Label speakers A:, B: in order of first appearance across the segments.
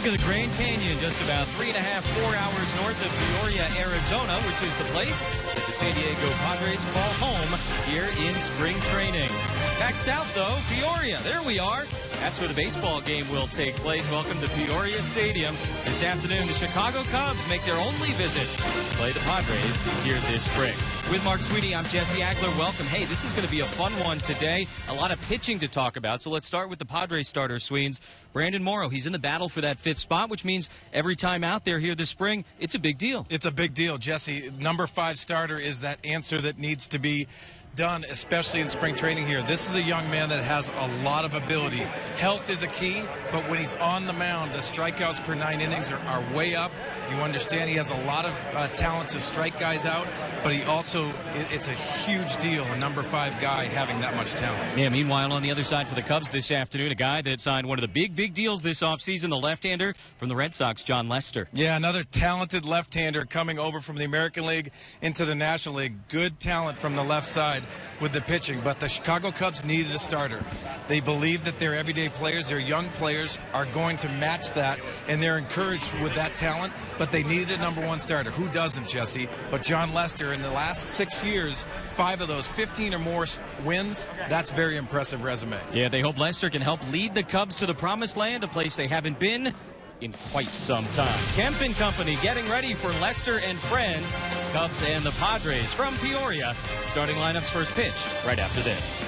A: Look at the Grand Canyon, just about 3.5, 4 hours north of Peoria, Arizona, which is the place that the San Diego Padres call home here in spring training. Back south, though, Peoria. There we are. That's where the baseball game will take place. Welcome to Peoria Stadium. This afternoon, the Chicago Cubs make their only visit to play the Padres here this spring. With Mark Sweeney, I'm Jesse Agler. Welcome. Hey, this is going to be a fun one today. A lot of pitching to talk about. So let's start with the Padres starter, Sweens. Brandon Morrow, he's in the battle for that fifth spot, which means every time out there here this spring, it's a big deal.
B: It's a big deal, Jesse. Number 5 starter is that answer that needs to be done, especially in spring training here. This is a young man that has a lot of ability. Health is a key, but when he's on the mound, the strikeouts per 9 innings are way up. You understand he has a lot of talent to strike guys out, but he also, it's a huge deal, a number 5 guy having that much talent.
A: Yeah, meanwhile, on the other side for the Cubs this afternoon, a guy that signed one of the big deals this offseason, the left-hander from the Red Sox, Jon Lester.
B: Yeah, another talented left-hander coming over from the American League into the National League. Good talent from the left side with the pitching, but the Chicago Cubs needed a starter. They believe that their everyday players, their young players, are going to match that, and they're encouraged with that talent, but they needed a number 1 starter. Who doesn't, Jesse? But Jon Lester, in the last 6 years, 5 of those, 15 or more wins, that's a very impressive resume.
A: Yeah, they hope Lester can help lead the Cubs to the promised land, a place they haven't been in quite some time. Kemp and company getting ready for Lester and friends, Cubs and the Padres from Peoria. Starting lineups first pitch right after this.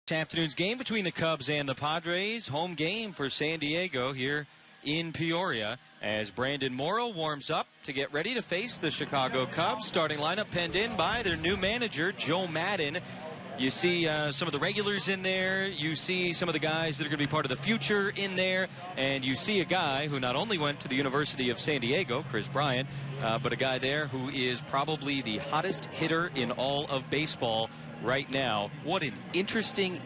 A: This afternoon's game between the Cubs and the Padres. Home game for San Diego here in Peoria as Brandon Morrow warms up to get ready to face the Chicago Cubs. Starting lineup penned in by their new manager, Joe Maddon. You see some of the regulars in there. You see some of the guys that are going to be part of the future in there. And you see a guy who not only went to the University of San Diego, Chris Bryant, but a guy there who is probably the hottest hitter in all of baseball right now. What an interesting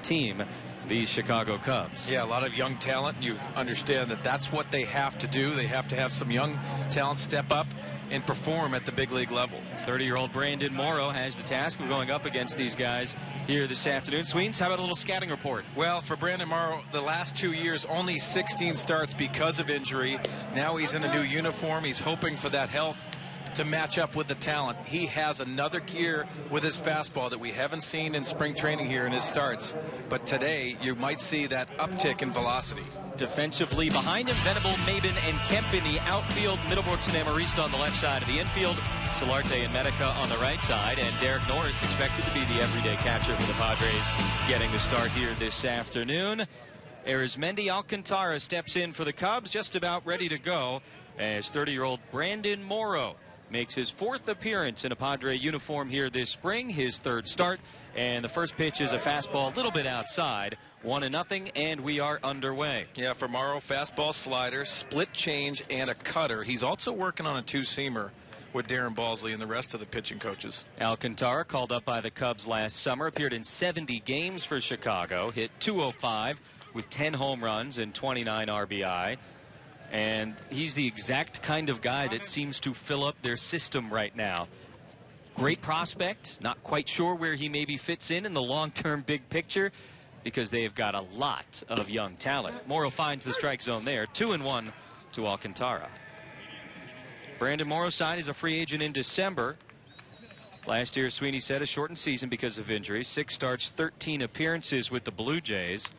A: team these Chicago Cubs.
B: Yeah, a lot of young talent. You understand that that's what they have to do. They have to have some young talent step up and perform at the big league level.
A: 30-year-old Brandon Morrow has the task of going up against these guys here this afternoon. Sweens, how about a little scouting report?
B: Well, for Brandon Morrow, the last 2 years, only 16 starts because of injury. Now he's in a new uniform. He's hoping for that health to match up with the talent. He has another gear with his fastball that we haven't seen in spring training here in his starts. But today, you might see that uptick in velocity.
A: Defensively behind him, Venable, Maben, and Kemp in the outfield. Middlebrooks and Amarista on the left side of the infield. Solarte and Medica on the right side. And Derek Norris expected to be the everyday catcher for the Padres, getting the start here this afternoon. Arizmendi Alcantara steps in for the Cubs, just about ready to go, as 30-year-old Brandon Morrow makes his 4th appearance in a Padre uniform here this spring, his 3rd start. And the first pitch is a fastball a little bit outside, 1-0, and we are underway.
B: Yeah, for Morrow, fastball, slider, split change, and a cutter. He's also working on a two-seamer with Darren Balsley and the rest of the pitching coaches.
A: Alcantara, called up by the Cubs last summer, appeared in 70 games for Chicago, hit .205 with 10 home runs and 29 RBI. And he's the exact kind of guy that seems to fill up their system right now. Great prospect, not quite sure where he maybe fits in the long-term big picture, because they've got a lot of young talent. Morrow finds the strike zone there, 2-1 to Alcantara. Brandon Morrow's side is a free agent in December. Last year, Sweeney said, a shortened season because of injury. 6 starts, 13 appearances with the Blue Jays.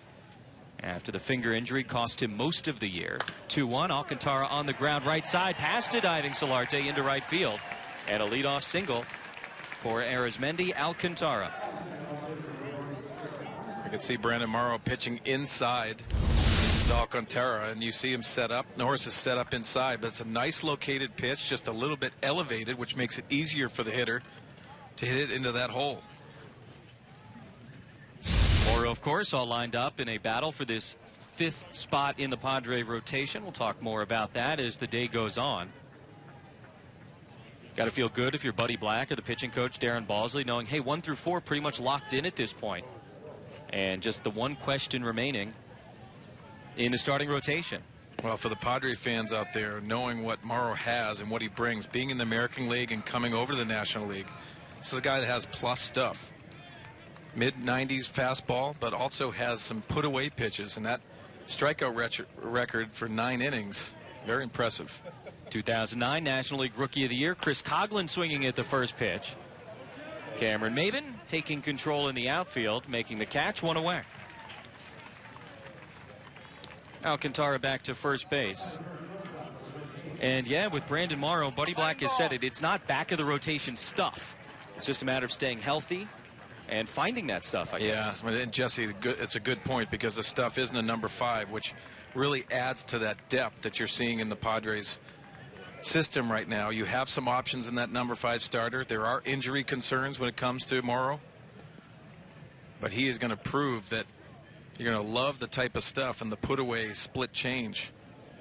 A: After the finger injury cost him most of the year. 2-1, Alcantara on the ground right side, past a diving Solarte into right field. And a leadoff single for Arizmendi Alcantara.
B: I can see Brandon Morrow pitching inside to Alcantara, and you see him set up. Norris is set up inside, but it's a nice located pitch, just a little bit elevated, which makes it easier for the hitter to hit it into that hole.
A: Morrow, of course, all lined up in a battle for this 5th spot in the Padre rotation. We'll talk more about that as the day goes on. Got to feel good if you're Buddy Black or the pitching coach Darren Balsley, knowing, hey, 1 through 4 pretty much locked in at this point. And just the one question remaining in the starting rotation.
B: Well, for the Padre fans out there, knowing what Morrow has and what he brings, being in the American League and coming over to the National League, this is a guy that has plus stuff. Mid-90s fastball, but also has some put-away pitches, and that strikeout record for 9 innings, very impressive.
A: 2009 National League Rookie of the Year, Chris Coghlan swinging at the first pitch. Cameron Maben taking control in the outfield, making the catch, 1 away. Alcantara back to first base. And yeah, with Brandon Morrow, Buddy Black has said it, it's not back of the rotation stuff. It's just a matter of staying healthy and finding that stuff, I guess.
B: Yeah, and Jesse, it's a good point, because the stuff isn't a number 5, which really adds to that depth that you're seeing in the Padres system right now. You have some options in that number 5 starter. There are injury concerns when it comes to Morrow, but he is going to prove that you're going to love the type of stuff and the put-away split change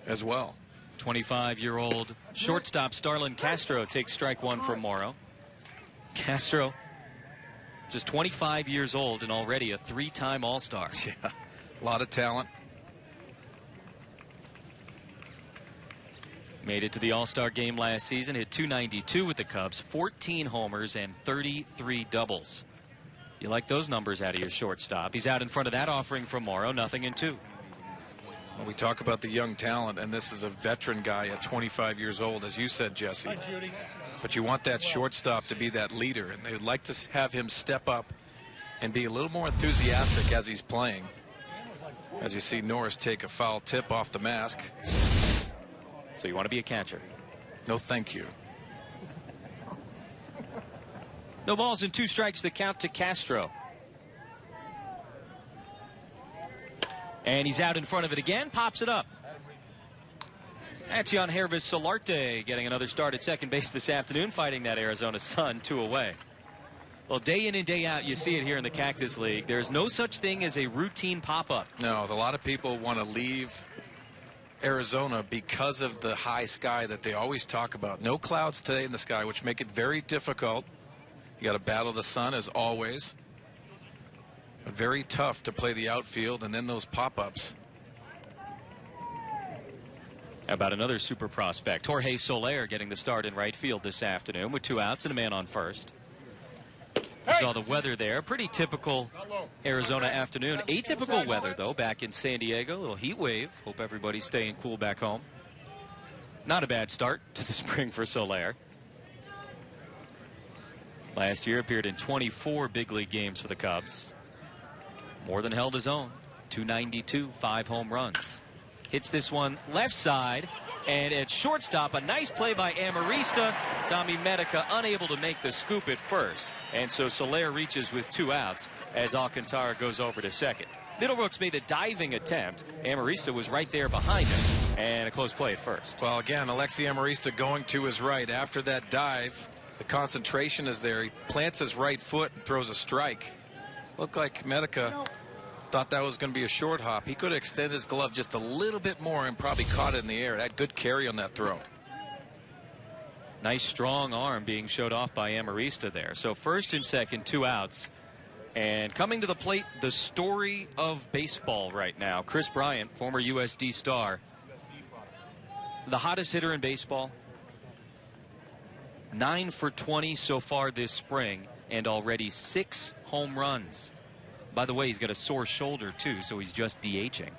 B: as well.
A: 25-year-old shortstop Starlin Castro takes strike 1 from Morrow. Castro, just 25 years old and already a 3-time All-Star.
B: Yeah, a lot of talent.
A: Made it to the All-Star game last season, hit .292 with the Cubs, 14 homers and 33 doubles. You like those numbers out of your shortstop. He's out in front of that offering from Morrow, 0-2.
B: Well, we talk about the young talent, and this is a veteran guy at 25 years old, as you said, Jesse. But you want that shortstop to be that leader, and they'd like to have him step up and be a little more enthusiastic as he's playing. As you see Norris take a foul tip off the mask.
A: So you want to be a catcher?
B: No, thank you.
A: No balls and 2 strikes, the count to Castro. And he's out in front of it again, pops it up. That's Jan Hervis Solarte getting another start at second base this afternoon, fighting that Arizona sun, 2 away. Well, day in and day out, you see it here in the Cactus League. There's no such thing as a routine pop-up.
B: No, a lot of people want to leave Arizona because of the high sky that they always talk about. No clouds today in the sky, which make it very difficult. You got to battle the sun as always. Very tough to play the outfield and then those pop-ups.
A: How about another super prospect, Jorge Soler, getting the start in right field this afternoon with 2 outs and a man on first. We saw the weather there. Pretty typical Arizona afternoon. Atypical weather, though, back in San Diego. A little heat wave. Hope everybody's staying cool back home. Not a bad start to the spring for Soler. Last year appeared in 24 big league games for the Cubs. More than held his own. 292, 5 home runs. Hits this one left side, and at shortstop, a nice play by Amarista. Tommy Medica unable to make the scoop at first, and so Soler reaches with 2 outs as Alcantara goes over to second. Middlebrooks made the diving attempt. Amarista was right there behind him, and a close play at first.
B: Well, again, Alexi Amarista going to his right. After that dive, the concentration is there. He plants his right foot and throws a strike. Looked like Medica thought that was going to be a short hop. He could have extended his glove just a little bit more and probably caught it in the air. That good carry on that throw.
A: Nice strong arm being showed off by Amarista there. So first and second, 2 outs. And coming to the plate, the story of baseball right now. Chris Bryant, former USD star, the hottest hitter in baseball. 9 for 20 so far this spring, and already 6 home runs. By the way, he's got a sore shoulder, too, so he's just DHing.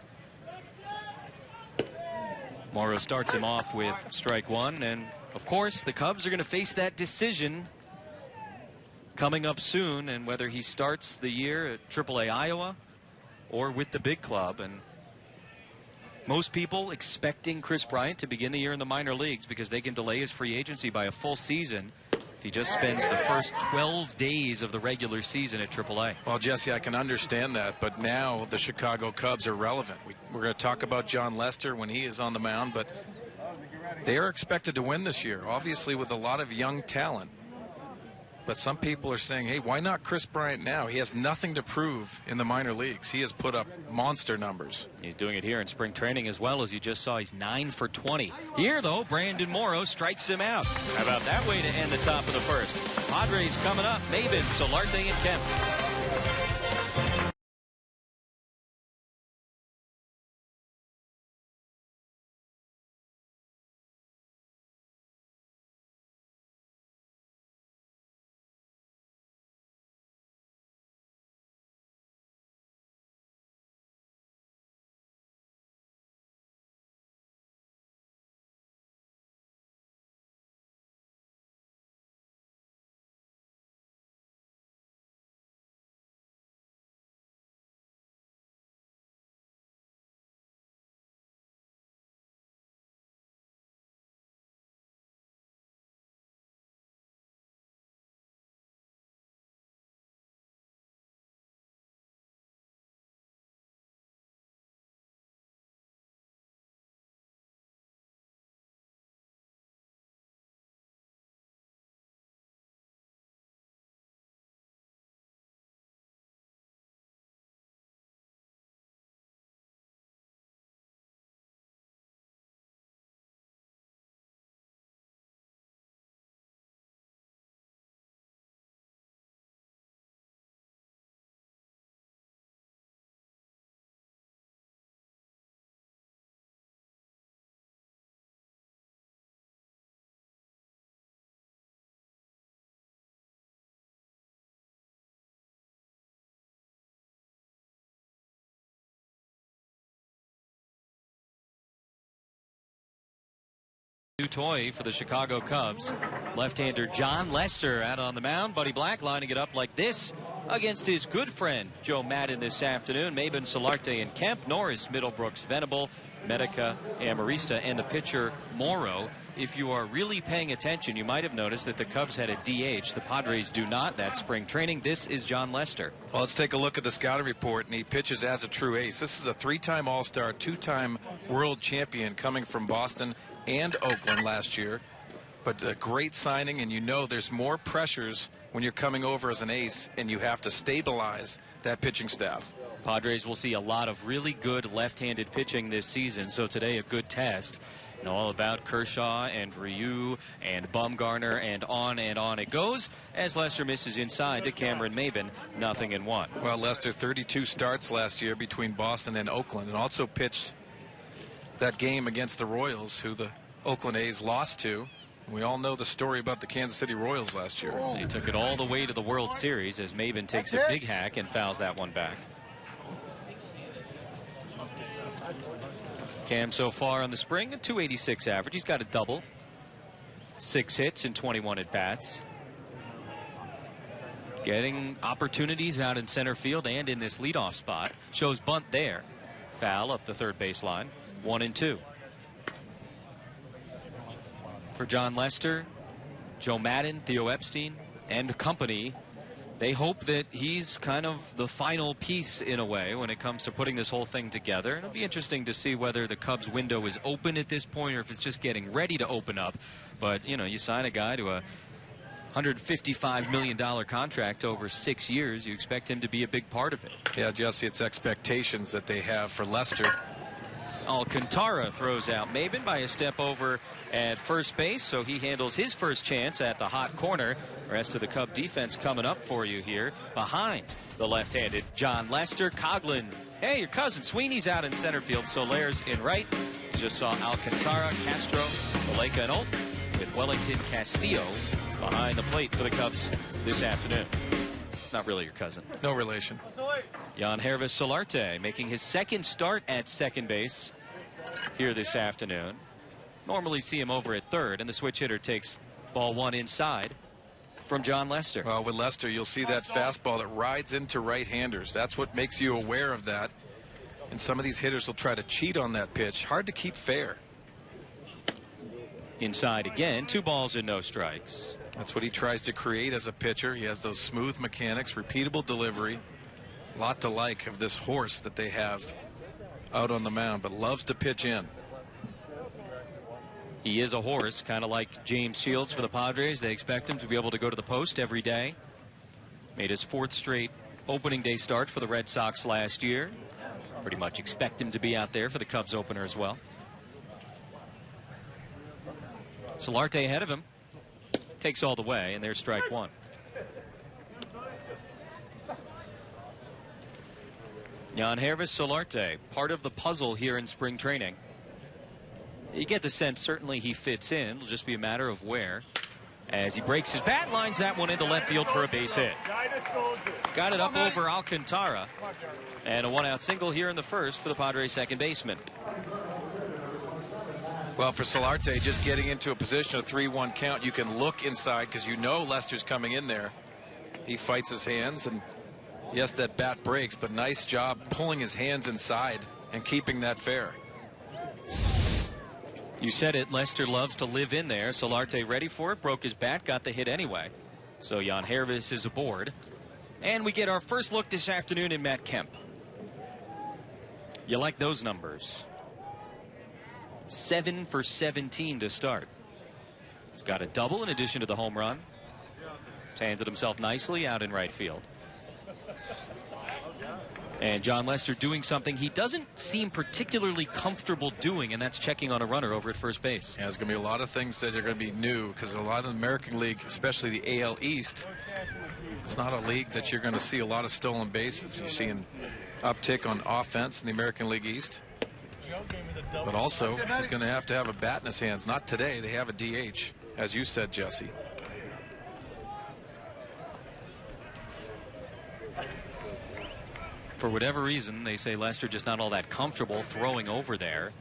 A: Morrow starts him off with strike 1, and, of course, the Cubs are going to face that decision coming up soon, and whether he starts the year at AAA Iowa or with the big club. And most people expecting Chris Bryant to begin the year in the minor leagues because they can delay his free agency by a full season if he just spends the first 12 days of the regular season at AAA.
B: Well, Jesse, I can understand that, but now the Chicago Cubs are relevant. We're going to talk about John Lester when he is on the mound, but they are expected to win this year, obviously with a lot of young talent. But some people are saying, hey, why not Chris Bryant now? He has nothing to prove in the minor leagues. He has put up monster numbers.
A: He's doing it here in spring training as well. As you just saw, he's 9 for 20. Here, though, Brandon Morrow strikes him out. How about that way to end the top of the first? Padres coming up. Maben, Solarte, and Kemp. New toy for the Chicago Cubs. Left-hander John Lester out on the mound. Buddy Black lining it up like this against his good friend Joe Madden this afternoon. Maben, Solarte, and Kemp. Norris, Middlebrooks, Venable, Medica, Amarista, and the pitcher Morrow. If you are really paying attention, you might have noticed that the Cubs had a DH. The Padres do not. That's spring training. This is John Lester.
B: Well, let's take a look at the scouting report, and he pitches as a true ace. This is a 3-time All-Star, 2-time world champion coming from Boston and Oakland last year. But a great signing, and you know there's more pressures when you're coming over as an ace and you have to stabilize that pitching staff.
A: Padres will see a lot of really good left-handed pitching this season, so today a good test. And all about Kershaw and Ryu and Bumgarner and on it goes as Lester misses inside to Cameron Maybin, 0-1.
B: Well, Lester, 32 starts last year between Boston and Oakland, and also pitched that game against the Royals, who the Oakland A's lost to. We all know the story about the Kansas City Royals last year.
A: They took it all the way to the World Series as Maybin takes a big hack and fouls that one back. Cam so far on the spring, a .286 average. He's got a double. 6 hits and 21 at-bats. Getting opportunities out in center field and in this leadoff spot. Shows bunt there. Foul up the third baseline. 1-2. For John Lester, Joe Maddon, Theo Epstein, and company, they hope that he's kind of the final piece in a way when it comes to putting this whole thing together. It'll be interesting to see whether the Cubs window is open at this point or if it's just getting ready to open up. But, you know, you sign a guy to a $155 million contract over 6 years, you expect him to be a big part of it.
B: Yeah, Jesse, it's expectations that they have for Lester.
A: Alcantara throws out Maybin by a step over at first base, so he handles his first chance at the hot corner. The rest of the Cub defense coming up for you here behind the left-handed John Lester. Coughlin, hey, your cousin Sweeney's out in center field. Solaire's in right. Just saw Alcantara, Castro, Maleka, and Olt with Wellington Castillo behind the plate for the Cubs this afternoon. Not really your cousin.
B: No relation.
A: Jan Hervis Solarte making his second start at second base here this afternoon. Normally see him over at third, and the switch hitter takes ball one inside from John Lester.
B: Well, with Lester, you'll see that fastball that rides into right-handers. That's what makes you aware of that. And some of these hitters will try to cheat on that pitch. Hard to keep fair.
A: Inside again, 2 balls and no strikes.
B: That's what he tries to create as a pitcher. He has those smooth mechanics, repeatable delivery. A lot to like of this horse that they have out on the mound, but loves to pitch in.
A: He is a horse, kind of like James Shields for the Padres. They expect him to be able to go to the post every day. Made his 4th straight opening day start for the Red Sox last year. Pretty much expect him to be out there for the Cubs opener as well. Solarte ahead of him. Takes all the way, and there's strike one. Jan Hervis Solarte, part of the puzzle here in spring training. You get the sense certainly he fits in. It'll just be a matter of where. As he breaks his bat, lines that one into left field for a base hit. Got it up over Alcantara. And a 1-out single here in the first for the Padres second baseman.
B: Well, for Solarte, just getting into a position of 3-1 count, you can look inside because you know Lester's coming in there. He fights his hands, and yes, that bat breaks, but nice job pulling his hands inside and keeping that fair.
A: You said it, Lester loves to live in there. Solarte ready for it, broke his bat, got the hit anyway. So Jan Hervis is aboard. And we get our first look this afternoon in Matt Kemp. You like those numbers? 7 for 17 to start. He's got a double in addition to the home run. Handed himself nicely out in right field. And John Lester doing something he doesn't seem particularly comfortable doing, and that's checking on a runner over at first base.
B: Yeah, there's going to be a lot of things that are going to be new because a lot of the American League, especially the AL East, it's not a league that you're going to see a lot of stolen bases. You see an uptick on offense in the American League East. But also, he's going to have a bat in his hands. Not today. They have a DH, as you said, Jesse.
A: For whatever reason, they say Lester just not all that comfortable throwing over there,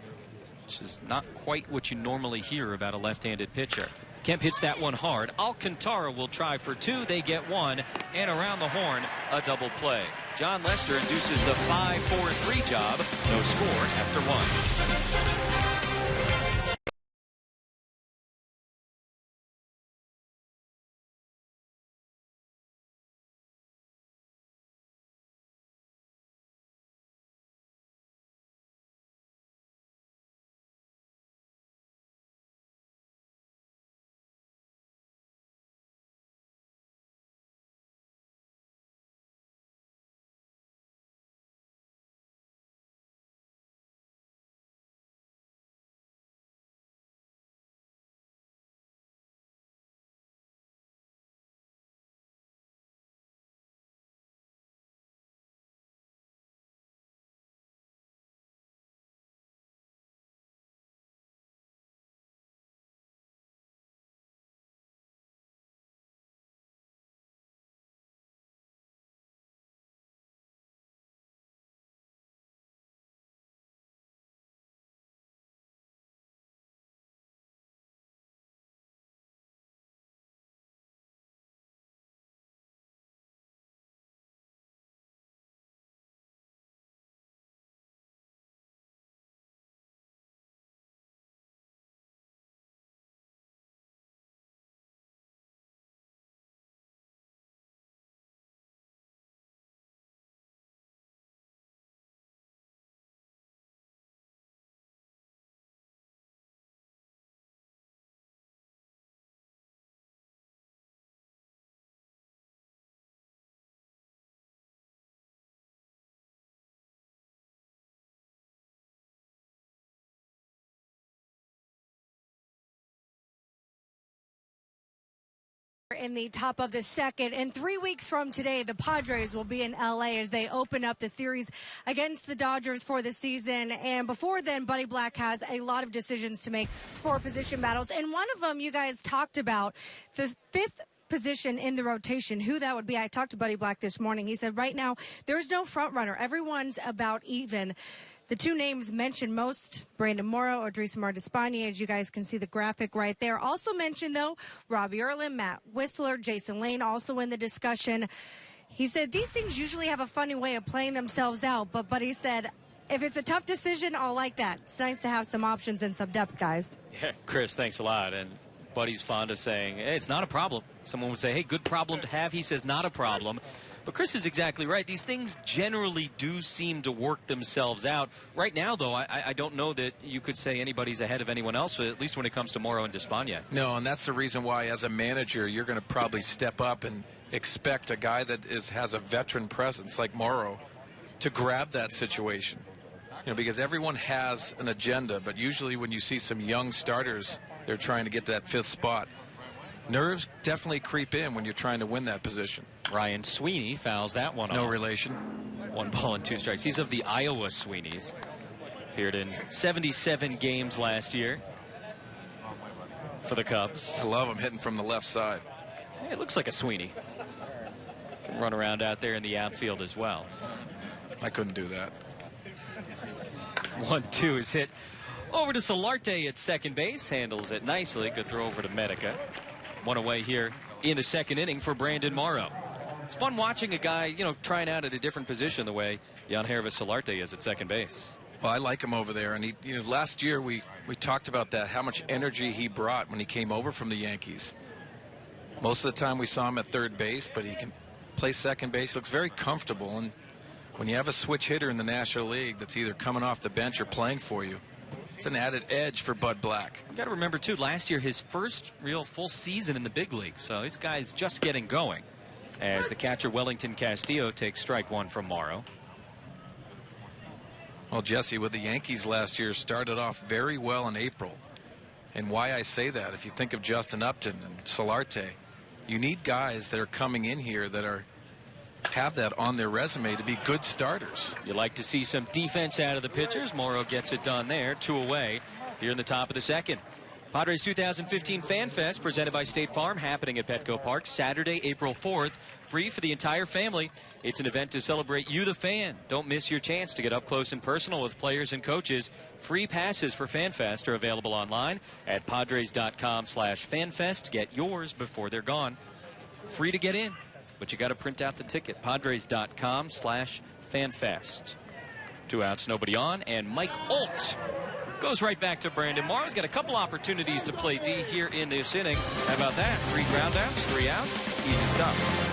A: which is not quite what you normally hear about a left-handed pitcher. Kemp hits that one hard. Alcantara will try for 2. They get 1. And around the horn, a double play. John Lester induces the 5-4-3 job. No score after 1.
C: In the top of the second. And 3 weeks from today, the Padres will be in LA as they open up the series against the Dodgers for the season. And before then, Buddy Black has a lot of decisions to make for position battles. And one of them you guys talked about, the fifth position in the rotation, who that would be. I talked to Buddy Black this morning. He said right now there's no front runner. Everyone's about even. The two names mentioned most, Brandon Morrow or Odrisamer Despaigne, as you guys can see the graphic right there. Also mentioned, though, Robbie Erlin, Matt Whistler, Jason Lane also in the discussion. He said these things usually have a funny way of playing themselves out, but he said, if it's a tough decision, I'll like that. It's nice to have some options and some depth, guys.
D: Yeah, Chris, thanks a lot. And Buddy's fond of saying, hey, it's not a problem. Someone would say, hey, good problem to have. He says, not a problem. But Chris is exactly right. These things generally do seem to work themselves out. Right now, though, I don't know that you could say anybody's ahead of anyone else, at least when it comes to Morrow and Despaigne.
B: No, and that's the reason why, as a manager, you're going to probably step up and expect a guy that has a veteran presence like Morrow to grab that situation. You know, because everyone has an agenda, but usually when you see some young starters, they're trying to get to that fifth spot. Nerves definitely creep in when you're trying to win that position.
D: Ryan Sweeney fouls that one off.
B: No relation.
D: 1 ball and 2 strikes. He's of the Iowa Sweeneys. Appeared in 77 games last year for the Cubs.
B: I love him hitting from the left side.
D: Yeah, it looks like a Sweeney. Can run around out there in the outfield as well.
B: I couldn't do that.
D: 1-2 is hit over to Solarte at second base. Handles it nicely. Good throw over to Medica. One away here in the second inning for Brandon Morrow. It's fun watching a guy, you know, trying out at a different position the way Yangervis Solarte is at second base.
B: Well, I like him over there. And he, you know, last year we talked about that, how much energy he brought when he came over from the Yankees. Most of the time we saw him at third base, but he can play second base. Looks very comfortable. And when you have a switch hitter in the National League that's either coming off the bench or playing for you, it's an added edge for Bud Black.
D: You got to remember, too, last year his first real full season in the big league. So this guy's just getting going as the catcher Wellington Castillo takes strike one from Morrow.
B: Well, Jesse, with the Yankees last year, started off very well in April. And why I say that, if you think of Justin Upton and Solarte, you need guys that are coming in here that have that on their resume to be good starters.
D: You like to see some defense out of the pitchers. Morrow gets it done there. 2 away here in the top of the second. Padres 2015 Fan Fest presented by State Farm, happening at Petco Park Saturday, April 4th. Free for the entire family. It's an event to celebrate you, the fan. Don't miss your chance to get up close and personal with players and coaches. Free passes for Fan Fest are available online at Padres.com/FanFest. Get yours before they're gone. Free to get in, but you got to print out the ticket. Padres.com/FanFest. 2 outs, nobody on, and Mike Olt goes right back to Brandon Morrow. He's got a couple opportunities to play D here in this inning. How about that? 3 ground outs, 3 outs. Easy stuff.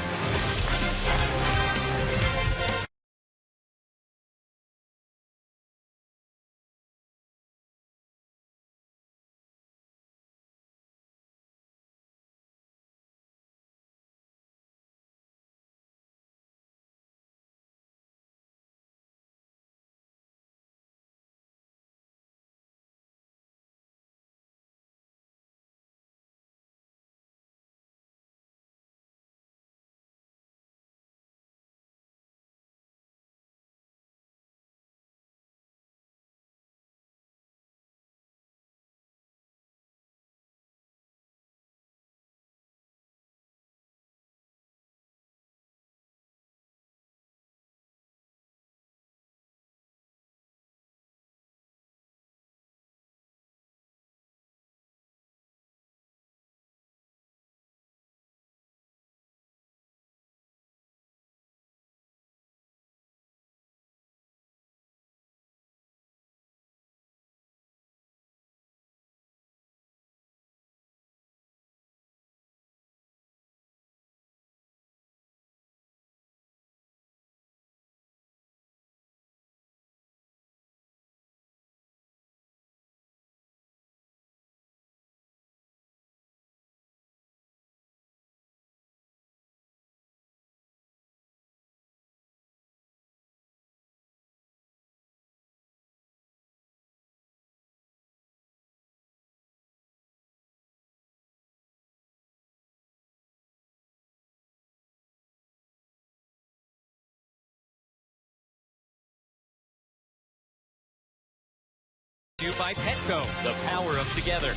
D: you by Petco, the power of together.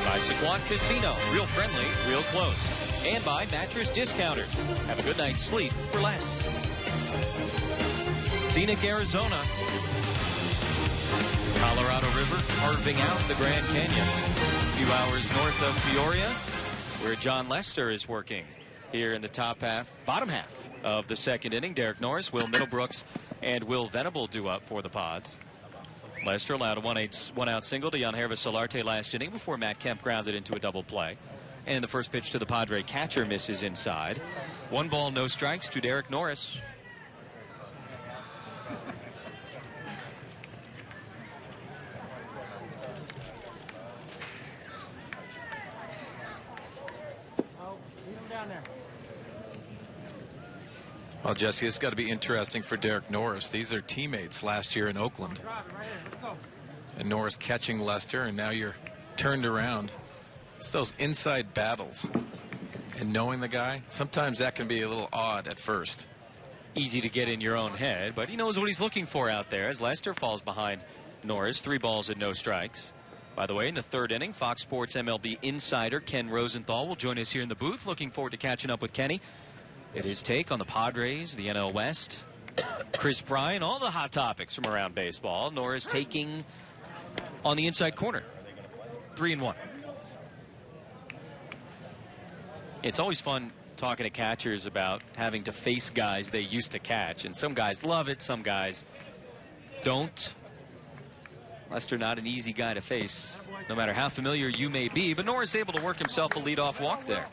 D: By Sequan Casino, real friendly, real close. And by Mattress Discounters. Have a good night's sleep for less. Scenic Arizona. Colorado River carving out the Grand Canyon. A few hours north of Peoria, where John Lester is working. Here in the bottom half of the second inning, Derek Norris, Will Middlebrooks, and Will Venable due up for the Pods. Lester allowed a one-out single to Yangervis Solarte last inning before Matt Kemp grounded into a double play. And the first pitch to the Padre catcher misses inside. 1 ball, no strikes to Derek Norris.
B: Well, Jesse, it's got to be interesting for Derek Norris. These are teammates last year in Oakland. And Norris catching Lester, and now you're turned around. It's those inside battles. And knowing the guy, sometimes that can be a little odd at first.
D: Easy to get in your own head, but he knows what he's looking for out there as Lester falls behind Norris. 3 balls and no strikes. By the way, in the third inning, Fox Sports MLB insider Ken Rosenthal will join us here in the booth. Looking forward to catching up with Kenny. Get his take on the Padres, the NL West, Chris Bryant, all the hot topics from around baseball. Norris taking on the inside corner. 3-1. It's always fun talking to catchers about having to face guys they used to catch. And some guys love it, some guys don't. Lester not an easy guy to face, no matter how familiar you may be. But Norris able to work himself a leadoff walk there.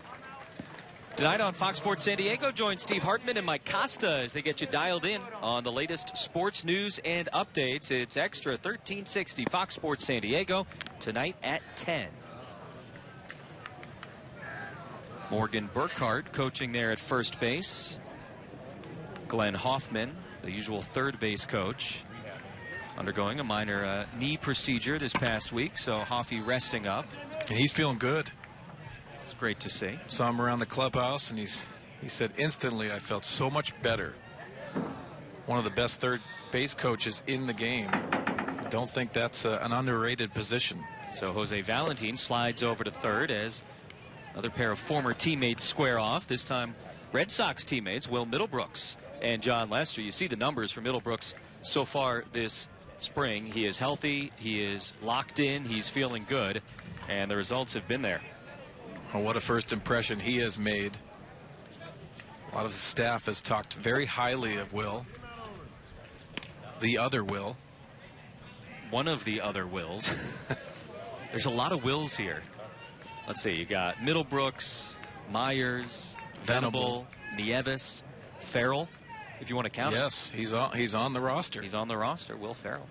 D: Tonight on Fox Sports San Diego, join Steve Hartman and Mike Costa as they get you dialed in on the latest sports news and updates. It's Extra 1360 Fox Sports San Diego tonight at 10. Morgan Burkhart coaching there at first base. Glenn Hoffman, the usual third base coach, undergoing a minor knee procedure this past week, so Hoffy resting up.
B: And he's feeling good.
D: It's great to see.
B: Saw him around the clubhouse, and he said instantly, I felt so much better. One of the best third base coaches in the game. Don't think that's an underrated position.
D: So Jose Valentin slides over to third as another pair of former teammates square off. This time Red Sox teammates Will Middlebrooks and John Lester. You see the numbers for Middlebrooks so far this spring. He is healthy, he is locked in, he's feeling good, and the results have been there.
B: Well, what a first impression he has made. A lot of the staff has talked very highly of Will. The other Will.
D: One of the other Wills. There's a lot of Wills here. Let's see, you got Middlebrooks, Myers, Venable, Nieves, Farrell, if you want to count.
B: Yes, he's on the roster.
D: He's on the roster, Will Farrell.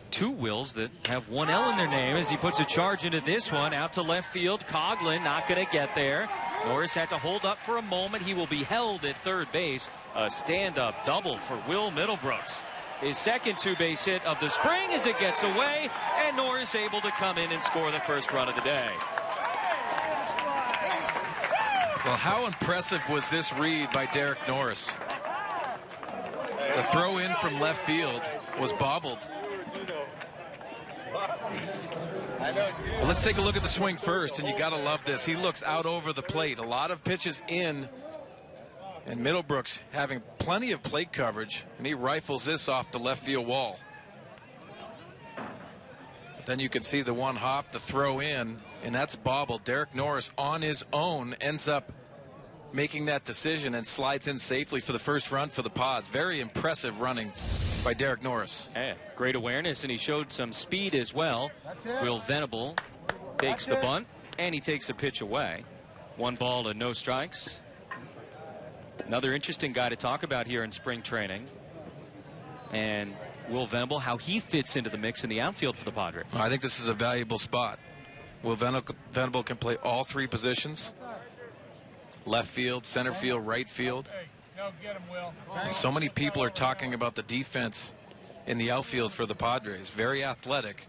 D: 2 Wills that have 1 L in their name as he puts a charge into this one. Out to left field. Coughlin not going to get there. Norris had to hold up for a moment. He will be held at third base. A stand-up double for Will Middlebrooks. His second 2-base hit of the spring as it gets away. And Norris able to come in and score the first run of the day.
B: Well, how impressive was this read by Derek Norris? The throw in from left field was bobbled. Well, let's take a look at the swing first, and you got to love this. He looks out over the plate. A lot of pitches in, and Middlebrooks having plenty of plate coverage, and he rifles this off the left field wall. But then you can see the one hop, the throw in, and that's bobbled. Derek Norris on his own ends up making that decision and slides in safely for the first run for the Pods. Very impressive running by Derek Norris.
D: Yeah, great awareness, and he showed some speed as well. Will Venable takes the bunt, and he takes a pitch away. 1 ball and no strikes. Another interesting guy to talk about here in spring training. And Will Venable, how he fits into the mix in the outfield for the Padres.
B: I think this is a valuable spot. Will Venable can play all 3 positions. Left field, center field, right field. And so many people are talking about the defense in the outfield for the Padres. Very athletic,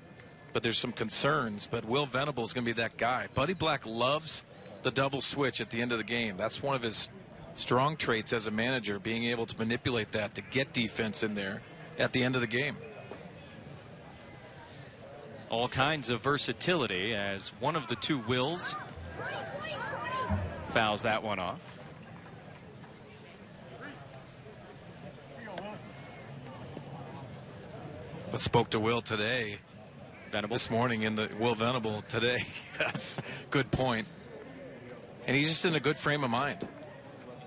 B: but there's some concerns. But Will Venable is going to be that guy. Buddy Black loves the double switch at the end of the game. That's one of his strong traits as a manager, being able to manipulate that to get defense in there at the end of the game.
D: all kinds of versatility as one of the two Wills fouls that one off.
B: But spoke to Will today.
D: Venable.
B: This morning in the Will Venable today. Yes, good point. And he's just in a good frame of mind.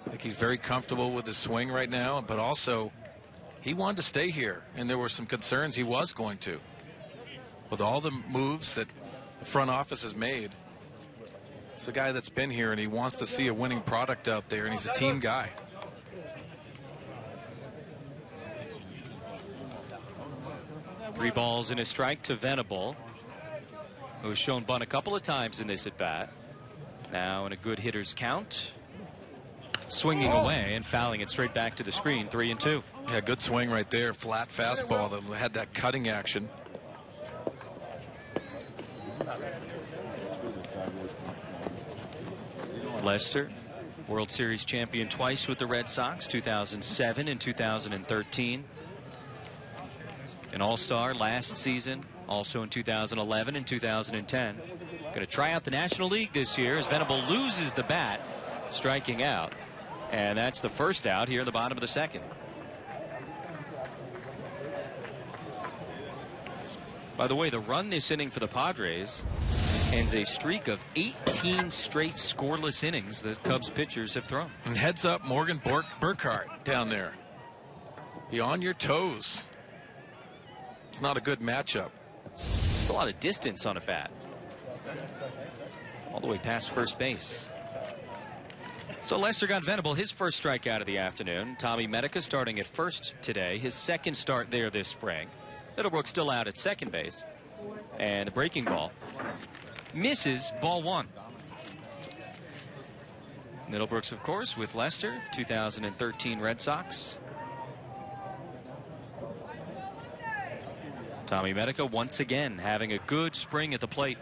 B: I think he's very comfortable with his swing right now, but also he wanted to stay here, and there were some concerns he was going to. With all the moves that the front office has made, it's a guy that's been here, and he wants to see a winning product out there, and he's a team guy.
D: Three balls and a strike to Venable, who's shown bunt a couple of times in this at bat. Now in a good hitter's count, swinging away and fouling it straight back to the screen. 3-2.
B: Yeah, good swing right there. Flat fastball that had that cutting action.
D: Lester, World Series champion twice with the Red Sox, 2007 and 2013. An All-Star last season, also in 2011 and 2010. Going to try out the National League this year as Venable loses the bat, striking out. And that's the first out here in the bottom of the second. By the way, the run this inning for the Padres ends a streak of 18 straight scoreless innings that Cubs pitchers have thrown.
B: And heads up, Morgan Burkhart down there. Be on your toes. It's not a good matchup.
D: It's a lot of distance on a bat. All the way past first base. So Lester got Venable his first strikeout of the afternoon. Tommy Medica starting at first today. His second start there this spring. Middlebrooks still out at second base. And the breaking ball misses, ball one. Middlebrooks, of course, with Lester, 2013 Red Sox. Tommy Medica once again having a good spring at the plate.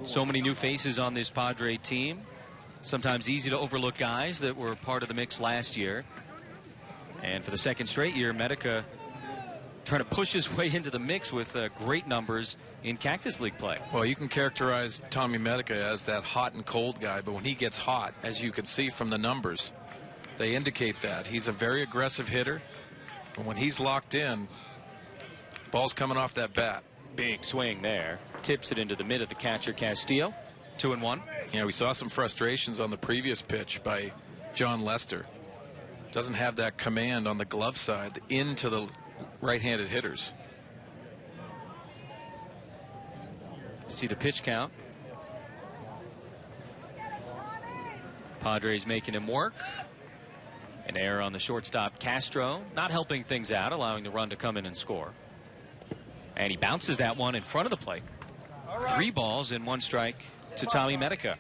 D: So many new faces on this Padre team. Sometimes easy to overlook guys that were part of the mix last year. And for the second straight year, Medica trying to push his way into the mix with great numbers in Cactus League play.
B: Well, you can characterize Tommy Medica as that hot and cold guy, but when he gets hot, as you can see from the numbers, they indicate that. He's a very aggressive hitter, and when he's locked in, ball's coming off that bat.
D: Big swing there. Tips it into the mid of the catcher, Castillo. 2-1.
B: Yeah, we saw some frustrations on the previous pitch by John Lester. Doesn't have that command on the glove side into the right-handed hitters.
D: See the pitch count. Padres making him work. An error on the shortstop, Castro, not helping things out, allowing the run to come in and score. And he bounces that one in front of the plate. 3 balls and 1 strike to Tommy Medica.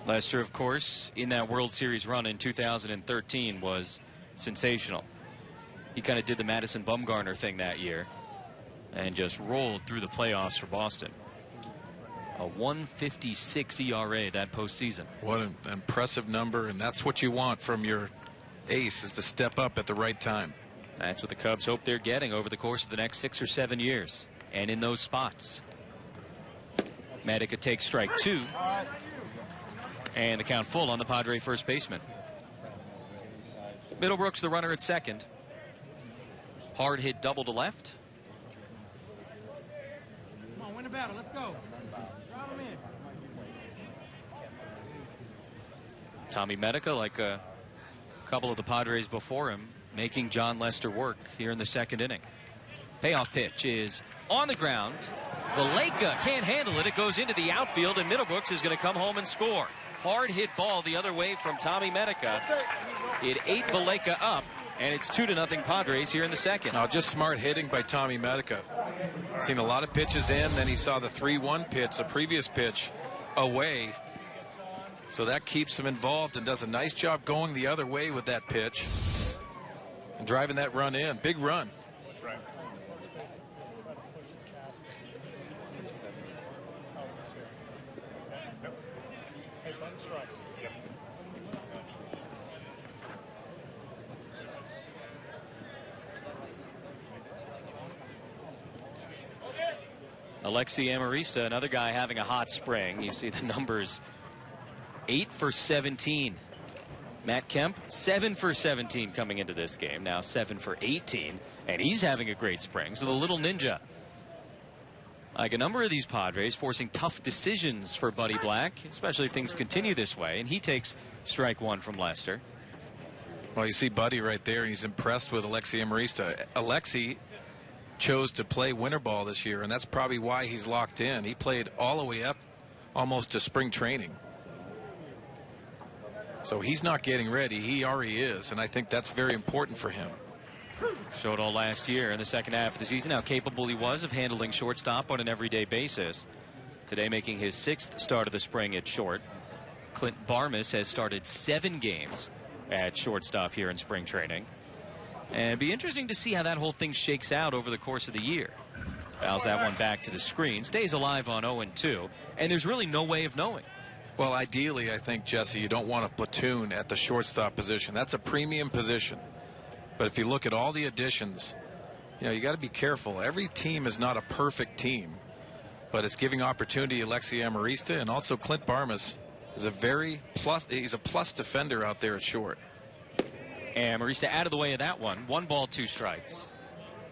D: Lester, of course, in that World Series run in 2013 was sensational. He kind of did the Madison Bumgarner thing that year and just rolled through the playoffs for Boston. A 1.56 ERA that postseason.
B: What an impressive number, and that's what you want from your ace, is to step up at the right time.
D: That's what the Cubs hope they're getting over the course of the next 6 or 7 years. And in those spots. Medica takes strike 2. And the count full on the Padre first baseman. Middlebrooks the runner at second. Hard hit double to left.
E: Come on, win the battle. Let's go. Drive him in.
D: Tommy Medica, like a couple of the Padres before him, making John Lester work here in the second inning. Payoff pitch is on the ground. Valleca can't handle it. It goes into the outfield, and Middlebrooks is going to come home and score. Hard hit ball the other way from Tommy Medica. It ate Valleca up, and it's 2-0 Padres here in the second.
B: Now, just smart hitting by Tommy Medica. Seen a lot of pitches in, then he saw the 3-1 pitch, a previous pitch, away. So that keeps him involved and does a nice job going the other way with that pitch and driving that run in. Big run.
D: Alexi Amarista, another guy having a hot spring. You see the numbers, 8 for 17. Matt Kemp, 7 for 17 coming into this game. Now 7 for 18, and he's having a great spring. So the little ninja, like a number of these Padres, forcing tough decisions for Buddy Black, especially if things continue this way. And he takes strike one from Lester.
B: Well, you see Buddy right there. He's impressed with Alexi Amarista. Alexi chose to play winter ball this year, and that's probably why he's locked in. He played all the way up almost to spring training. So he's not getting ready. He already is, and I think that's very important for him.
D: Showed all last year in the second half of the season how capable he was of handling shortstop on an everyday basis. Today making his 6th start of the spring at short. Clint Barmas has started 7 games at shortstop here in spring training. And it'd be interesting to see how that whole thing shakes out over the course of the year. Fouls that one back to the screen. Stays alive on 0-2. And there's really no way of knowing.
B: Well, ideally, I think, Jesse, you don't want a platoon at the shortstop position. That's a premium position. But if you look at all the additions, you got to be careful. Every team is not a perfect team, but it's giving opportunity to Alexi Amarista, and also Clint Barmas is he's a plus defender out there at short.
D: And Amarista out of the way of that one. 1 ball, 2 strikes.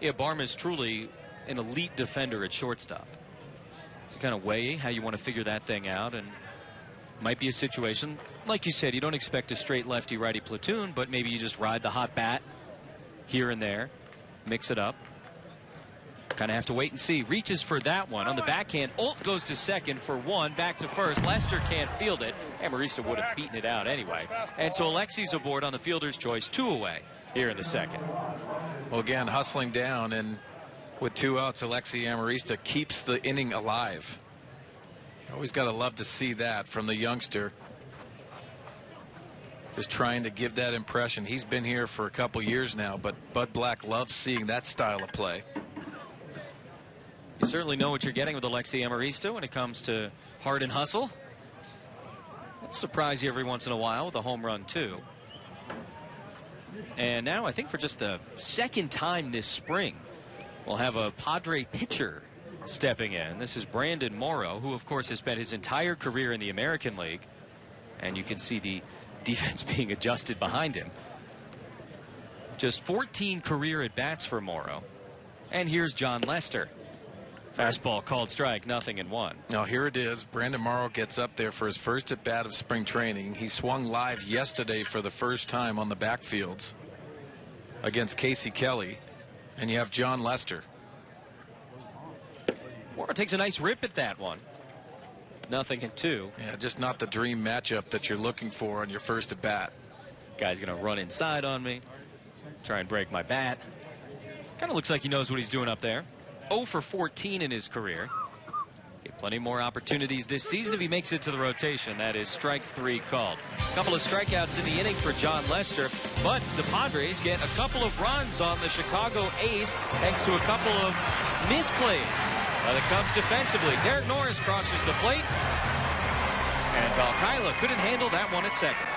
D: Yeah, Barmas truly an elite defender at shortstop. So kind of weigh how you want to figure that thing out, and might be a situation, like you said, you don't expect a straight lefty-righty platoon, but maybe you just ride the hot bat here and there, mix it up. Kind of have to wait and see. Reaches for that one on the backhand. Alt goes to second for 1, back to first. Lester can't field it. Amarista would have beaten it out anyway. And so Alexi's aboard on the fielder's choice, 2 away here in the second.
B: Well, again, hustling down, and with 2 outs, Alexi Amarista keeps the inning alive. Always got to love to see that from the youngster. Just trying to give that impression. He's been here for a couple years now, but Bud Black loves seeing that style of play.
D: You certainly know what you're getting with Alexi Amarista when it comes to hard and hustle. It'll surprise you every once in a while with a home run, too. And now I think for just the 2nd time this spring, we'll have a Padre pitcher stepping in. This is Brandon Morrow, who, of course, has spent his entire career in the American League. And you can see the defense being adjusted behind him. Just 14 career at-bats for Morrow. And here's John Lester. Fastball called strike, 0-1.
B: Now here it is. Brandon Morrow gets up there for his first at-bat of spring training. He swung live yesterday for the first time on the backfields against Casey Kelly. And you have John Lester.
D: Morrow takes a nice rip at that one. 0-2.
B: Yeah, just not the dream matchup that you're looking for on your first at bat.
D: Guy's going to run inside on me, try and break my bat. Kind of looks like he knows what he's doing up there. 0 for 14 in his career. Get plenty more opportunities this season if he makes it to the rotation. That is strike 3 called. A couple of strikeouts in the inning for John Lester, but the Padres get a couple of runs on the Chicago ace thanks to a couple of misplays by the Cubs defensively. Derek Norris crosses the plate, and Valkyla couldn't handle that one at second.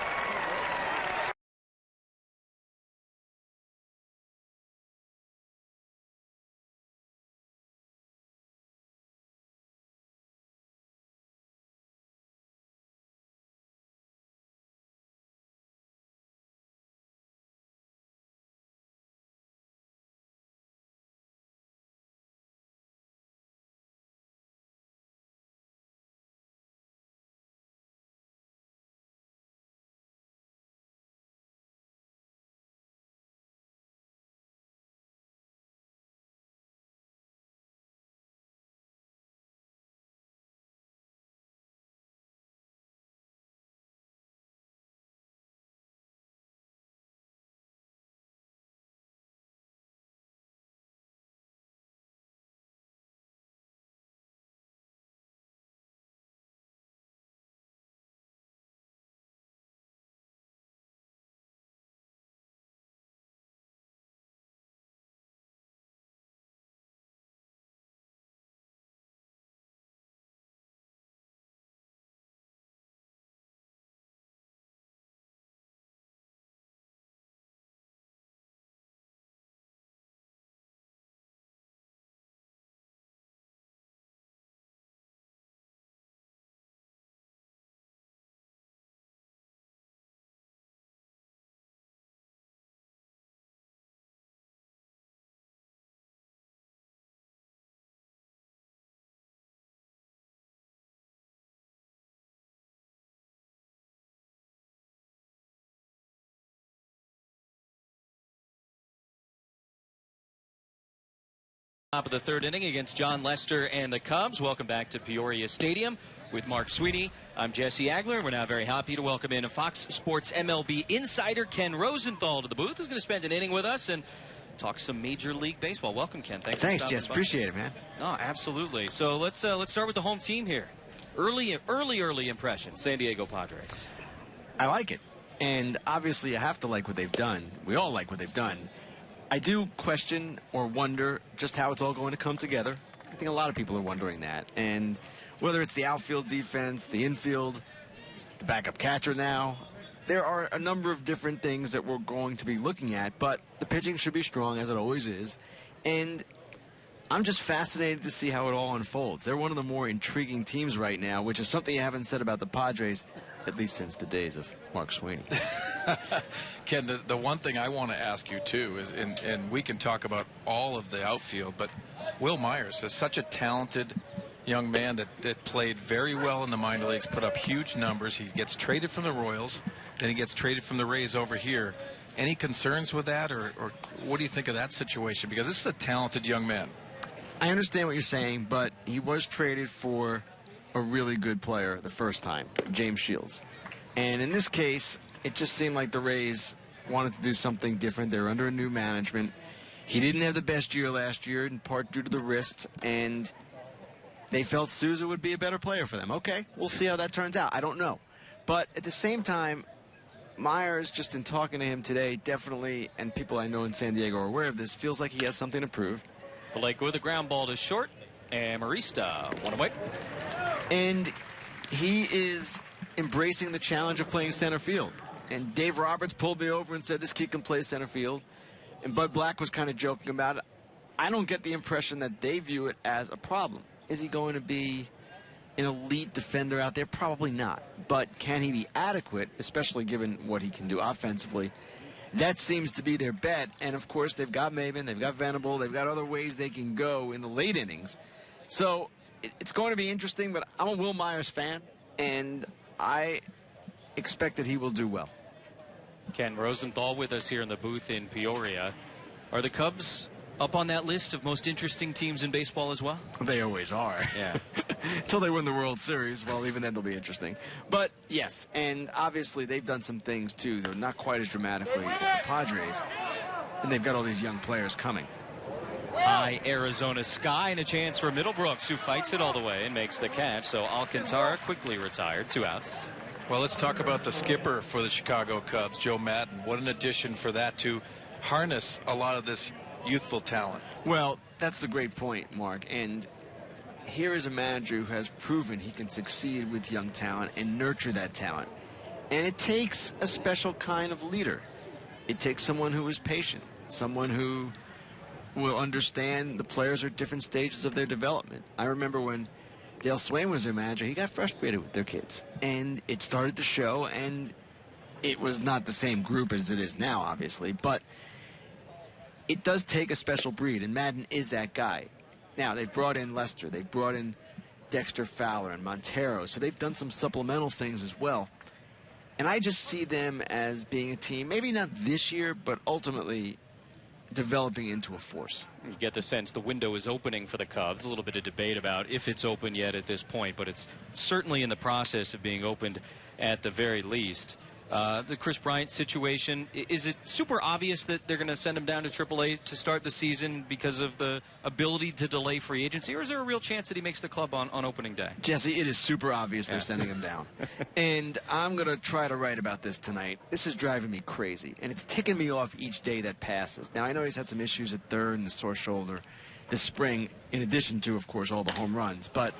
D: Top of the third inning against John Lester and the Cubs. Welcome back to Peoria Stadium with Mark Sweeney. I'm Jesse Agler. We're now very happy to welcome in a Fox Sports MLB insider, Ken Rosenthal, to the booth, who's going to spend an inning with us and talk some Major League Baseball. Welcome, Ken.
F: Thanks, Jess. Appreciate it, man.
D: Oh, absolutely. So let's start with the home team here. Early impressions, San Diego Padres.
F: I like it. And obviously, I have to like what they've done. We all like what they've done. I do question or wonder just how it's all going to come together. I think a lot of people are wondering that. And whether it's the outfield defense, the infield, the backup catcher now, there are a number of different things that we're going to be looking at. But the pitching should be strong, as it always is. And I'm just fascinated to see how it all unfolds. They're one of the more intriguing teams right now, which is something you haven't said about the Padres, at least since the days of Mark Sweeney.
B: Ken, the one thing I want to ask you, too, is, and we can talk about all of the outfield, but Will Myers is such a talented young man that played very well in the minor leagues, put up huge numbers. He gets traded from the Royals, then he gets traded from the Rays over here. Any concerns with that, or what do you think of that situation? Because this is a talented young man.
F: I understand what you're saying, but he was traded for a really good player the first time, James Shields. And in this case, it just seemed like the Rays wanted to do something different. They're under a new management. He didn't have the best year last year, in part due to the wrist, and they felt Souza would be a better player for them. Okay, we'll see how that turns out. I don't know. But at the same time, Myers, just in talking to him today, definitely, and people I know in San Diego are aware of this, feels like he has something to prove.
D: Blake with a ground ball to short, and Marista one away.
F: And he is embracing the challenge of playing center field. And Dave Roberts pulled me over and said this kid can play center field. And Bud Black was kind of joking about it. I don't get the impression that they view it as a problem. Is he going to be an elite defender out there? Probably not. But can he be adequate, especially given what he can do offensively? That seems to be their bet. And, of course, they've got Maven, they've got Venable, they've got other ways they can go in the late innings. So it's going to be interesting, but I'm a Will Myers fan, and I expect that he will do well.
D: Ken Rosenthal with us here in the booth in Peoria. Are the Cubs up on that list of most interesting teams in baseball as well?
F: They always are.
D: Yeah.
F: Until they win the World Series, well, even then they'll be interesting. But, yes, and obviously they've done some things, too, though not quite as dramatically as the Padres. And they've got all these young players coming.
D: High Arizona sky and a chance for Middlebrooks, who fights it all the way and makes the catch. So Alcantara quickly retired, 2 outs.
B: Well, let's talk about the skipper for the Chicago Cubs, Joe Maddon. What an addition for that to harness a lot of this youthful talent.
F: Well, that's the great point, Mark. And here is a manager who has proven he can succeed with young talent and nurture that talent. And it takes a special kind of leader. It takes someone who is patient, someone who will understand the players are at different stages of their development. I remember when Dale Swain was their manager, he got frustrated with their kids. And it started to show, and it was not the same group as it is now, obviously, but it does take a special breed, and Maddon is that guy. Now, they've brought in Lester, they've brought in Dexter Fowler and Montero, so they've done some supplemental things as well. And I just see them as being a team, maybe not this year, but ultimately developing into a force.
D: You get the sense the window is opening for the Cubs. A little bit of debate about if it's open yet at this point, but it's certainly in the process of being opened at the very least. The Chris Bryant situation, is it super obvious that they're going to send him down to AAA to start the season because of the ability to delay free agency, or is there a real chance that he makes the club on opening day?
F: Jesse, it is super obvious they're sending him down. And I'm going to try to write about this tonight. This is driving me crazy, and it's ticking me off each day that passes. Now, I know he's had some issues at third and the sore shoulder this spring, in addition to, of course, all the home runs. But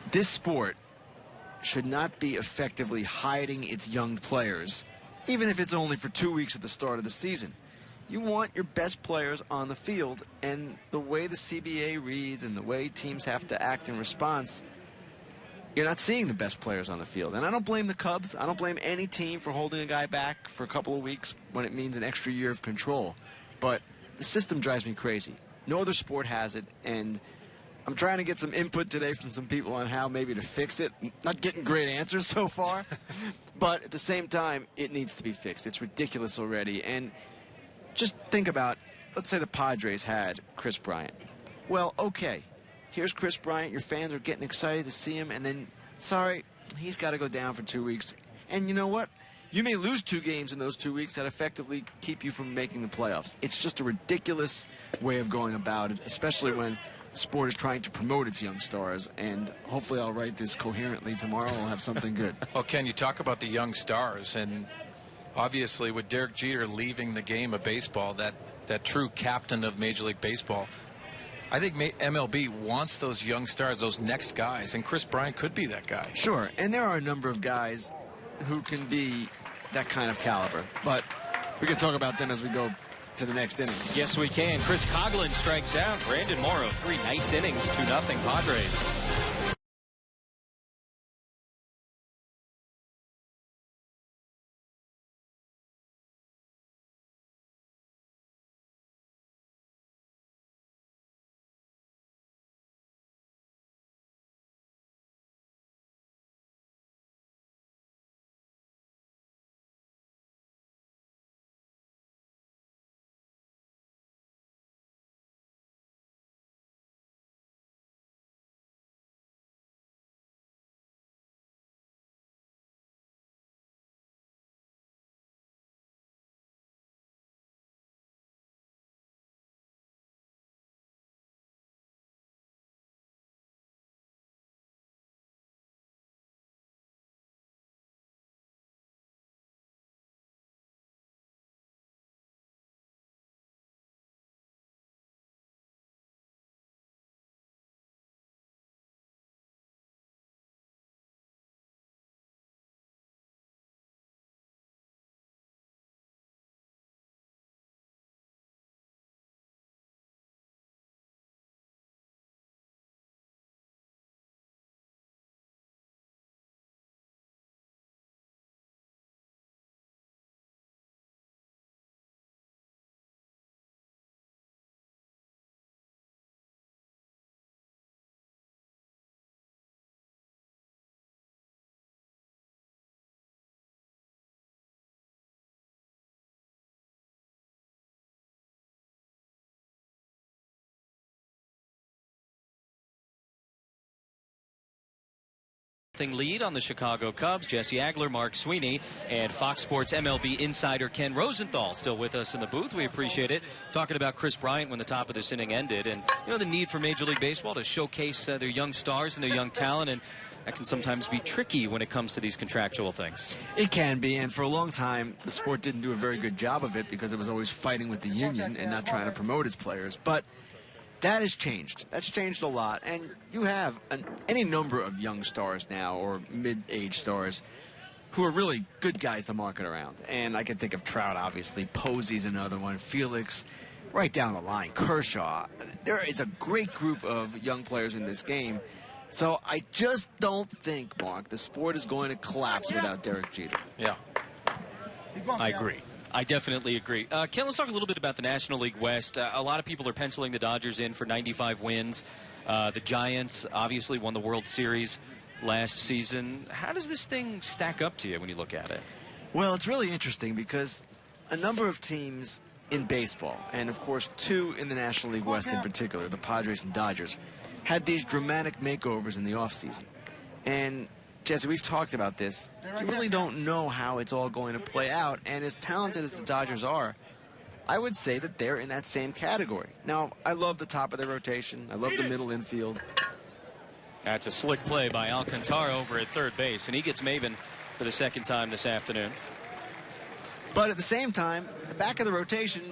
F: this sport should not be effectively hiding its young players, even if it's only for 2 weeks at the start of the season. You want your best players on the field, and the way the CBA reads and the way teams have to act in response, you're not seeing the best players on the field. And I don't blame the Cubs. I don't blame any team for holding a guy back for a couple of weeks when it means an extra year of control. But the system drives me crazy. No other sport has it, and I'm trying to get some input today from some people on how maybe to fix it. Not getting great answers so far, but at the same time, it needs to be fixed. It's ridiculous already. And just think about let's say the Padres had Chris Bryant. Well, okay, here's Chris Bryant. Your fans are getting excited to see him, and then, sorry, he's got to go down for 2 weeks. And you know what? You may lose 2 games in those 2 weeks that effectively keep you from making the playoffs. It's just a ridiculous way of going about it, especially when the sport is trying to promote its young stars. And hopefully I'll write this coherently tomorrow. I'll have something good.
B: Well, Ken, you talk about the young stars, and obviously with Derek Jeter leaving the game of baseball, that true captain of Major League Baseball, I think MLB wants those young stars, those next guys, and Chris Bryant could be that guy.
F: Sure, and there are a number of guys who can be that kind of caliber, but we can talk about them as we go to the next inning.
D: Yes, we can. Chris Coughlin strikes out. Brandon Morrow, 3 nice innings, 2-0 Padres. Lead on the Chicago Cubs. Jesse Agler, Mark Sweeney, and Fox Sports MLB insider Ken Rosenthal still with us in the booth. We appreciate it. Talking about Chris Bryant when the top of this inning ended, and the need for Major League Baseball to showcase their young stars and their young talent, and that can sometimes be tricky when it comes to these contractual things.
F: It can be, and for a long time the sport didn't do a very good job of it because it was always fighting with the union and not trying to promote its players. But that has changed. That's changed a lot. And you have any number of young stars now, or mid-age stars, who are really good guys to market around. And I can think of Trout, obviously. Posey's another one. Felix, right down the line. Kershaw. There is a great group of young players in this game. So I just don't think, Mark, the sport is going to collapse without Derek Jeter.
B: Yeah.
D: I agree. I definitely agree. Ken, let's talk a little bit about the National League West. A lot of people are penciling the Dodgers in for 95 wins. The Giants obviously won the World Series last season. How does this thing stack up to you when you look at it?
F: Well, it's really interesting because a number of teams in baseball, and of course 2 in the National League West in particular, the Padres and Dodgers, had these dramatic makeovers in the offseason. And Jesse, we've talked about this. You really don't know how it's all going to play out. And as talented as the Dodgers are, I would say that they're in that same category. Now, I love the top of their rotation. I love the middle infield.
D: That's a slick play by Alcantara over at third base, and he gets Maven for the second time this afternoon.
F: But at the same time, the back of the rotation,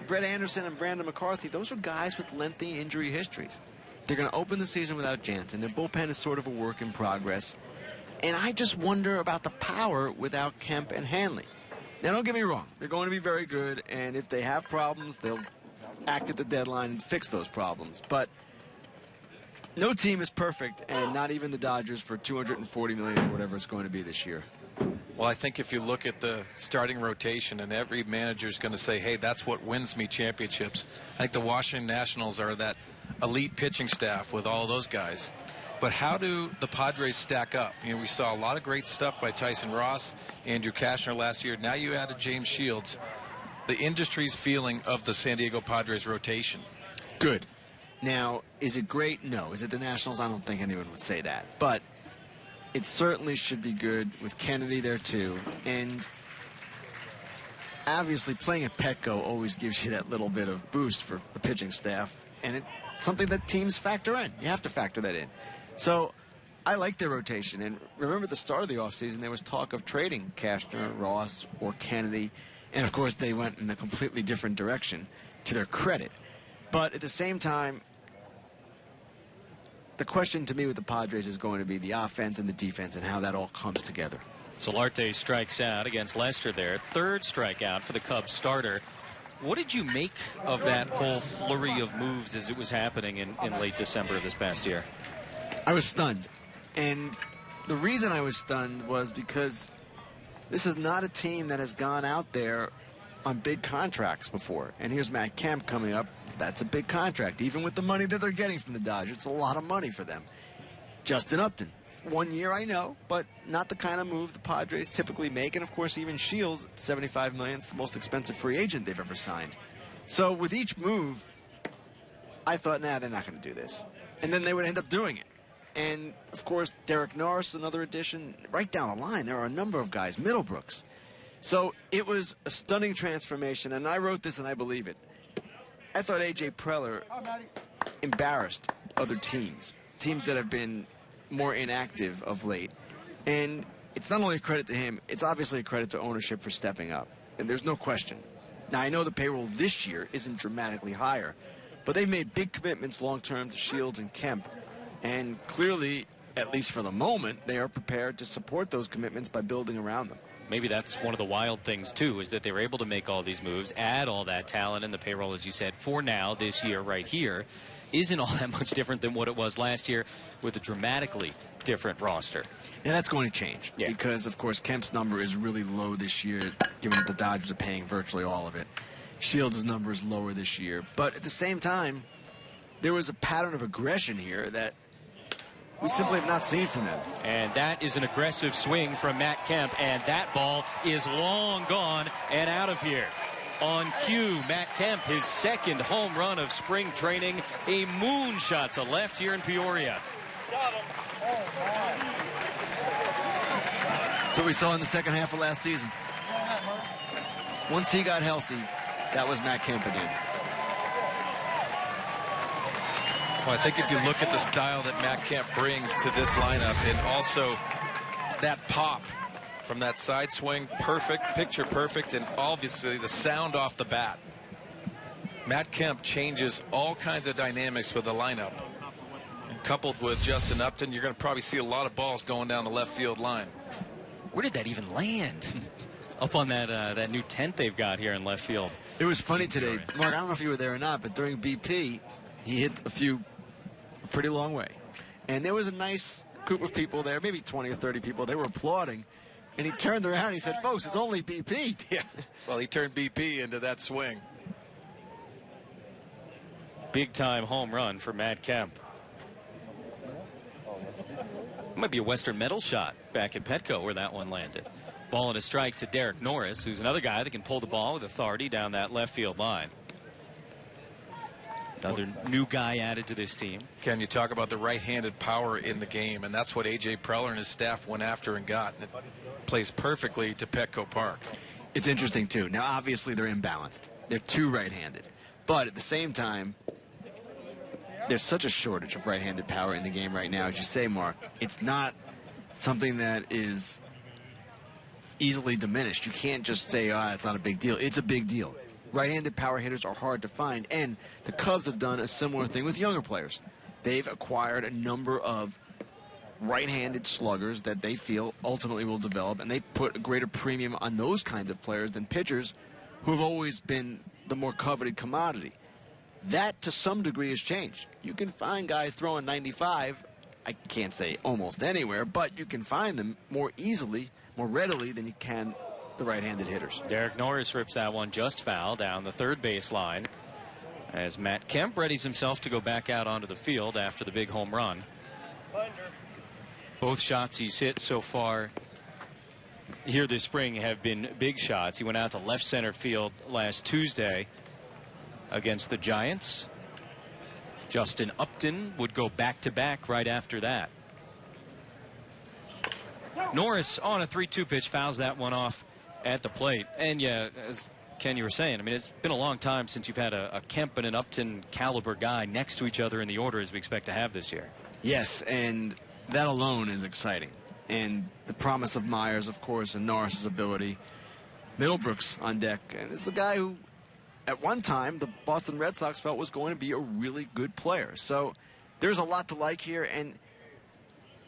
F: Brett Anderson and Brandon McCarthy, those are guys with lengthy injury histories. They're going to open the season without Jansen. Their bullpen is sort of a work in progress. And I just wonder about the power without Kemp and Hanley. Now, don't get me wrong. They're going to be very good, and if they have problems, they'll act at the deadline and fix those problems. But no team is perfect, and not even the Dodgers for $240 million or whatever it's going to be this year.
B: Well, I think if you look at the starting rotation, and every manager is going to say, hey, that's what wins me championships. I think the Washington Nationals are that elite pitching staff with all those guys. But how do the Padres stack up? We saw a lot of great stuff by Tyson Ross, Andrew Kashner last year. Now you added James Shields. the industry's feeling of the San Diego Padres rotation?
F: Good. Now, is it great? No. Is it the Nationals? I don't think anyone would say that. But it certainly should be good with Kennedy there, too. And obviously, playing at Petco always gives you that little bit of boost for the pitching staff. And it's something that teams factor in. You have to factor that in. So I like their rotation. And remember, at the start of the offseason, there was talk of trading Cashner, Ross, or Kennedy. And, of course, they went in a completely different direction, to their credit. But at the same time, the question to me with the Padres is going to be the offense and the defense and how that all comes together.
D: Solarte strikes out against Lester there. Third strikeout for the Cubs starter. What did you make of that whole flurry of moves as it was happening in late December of this past year?
F: I was stunned. And the reason I was stunned was because this is not a team that has gone out there on big contracts before. And here's Matt Kemp coming up. That's a big contract. Even with the money that they're getting from the Dodgers, it's a lot of money for them. Justin Upton. 1 year, I know, but not the kind of move the Padres typically make. And, of course, even Shields, $75 million, it's the most expensive free agent they've ever signed. So with each move, I thought, nah, they're not going to do this. And then they would end up doing it. And, of course, Derek Norris, another addition. Right down the line, there are a number of guys. Middlebrooks. So it was a stunning transformation, and I wrote this and I believe it. I thought A.J. Preller embarrassed other teams that have been more inactive of late. And it's not only a credit to him, it's obviously a credit to ownership for stepping up. And there's no question. Now, I know the payroll this year isn't dramatically higher, but they've made big commitments long-term to Shields and Kemp. And clearly, at least for the moment, they are prepared to support those commitments by building around them.
D: Maybe that's one of the wild things, too, is that they were able to make all these moves, add all that talent, and the payroll, as you said, for now, this year, right here, isn't all that much different than what it was last year with a dramatically different roster.
F: Now, that's going to change because, of course, Kemp's number is really low this year, given that the Dodgers are paying virtually all of it. Shields' number is lower this year. But at the same time, there was a pattern of aggression here that we simply have not seen from him.
D: And that is an aggressive swing from Matt Kemp, and that ball is long gone and out of here. On cue, Matt Kemp, his second home run of spring training, a moonshot to left here in Peoria.
F: That's what we saw in the second half of last season. Once he got healthy, that was Matt Kemp again.
B: Well, I think if you look at the style that Matt Kemp brings to this lineup, and also that pop from that side swing, perfect, picture perfect, and obviously the sound off the bat. Matt Kemp changes all kinds of dynamics with the lineup. And coupled with Justin Upton, you're going to probably see a lot of balls going down the left field line.
D: Where did that even land? Up on that new tent they've got here in left field.
F: It was funny today. Mark, I don't know if you were there or not, but during BP, he hit a pretty long way. And there was a nice group of people there, maybe 20 or 30 people. They were applauding. And he turned around and he said, folks, it's only BP.
B: Yeah. Well, he turned BP into that swing.
D: Big-time home run for Matt Kemp. It might be a Western Metal shot back at Petco where that one landed. Ball and a strike to Derek Norris, who's another guy that can pull the ball with authority down that left field line. Another new guy added to this team.
B: Ken, you talk about the right-handed power in the game, and that's what A.J. Preller and his staff went after and got. And it plays perfectly to Petco Park.
F: It's interesting, too. Now, obviously, they're imbalanced. They're too right-handed. But at the same time, there's such a shortage of right-handed power in the game right now. As you say, Mark, it's not something that is easily diminished. You can't just say, it's not a big deal. It's a big deal. Right-handed power hitters are hard to find, and the Cubs have done a similar thing with younger players. They've acquired a number of right-handed sluggers that they feel ultimately will develop, and they put a greater premium on those kinds of players than pitchers who have always been the more coveted commodity. That, to some degree, has changed. You can find guys throwing 95, I can't say almost anywhere, but you can find them more easily, more readily than you can the right-handed hitters.
D: Derek Norris rips that one just foul down the third base line as Matt Kemp readies himself to go back out onto the field after the big home run. Both shots he's hit so far here this spring have been big shots. He went out to left center field last Tuesday against the Giants. Justin Upton would go back-to-back right after that. Norris on a 3-2 pitch fouls that one off at the plate. And yeah, as Ken, you were saying, I mean, it's been a long time since you've had a Kemp and an Upton caliber guy next to each other in the order as we expect to have this year.
F: Yes, and that alone is exciting. And the promise of Myers, of course, and Norris's ability. Middlebrooks on deck. And this is a guy who, at one time, the Boston Red Sox felt was going to be a really good player. So there's a lot to like here. And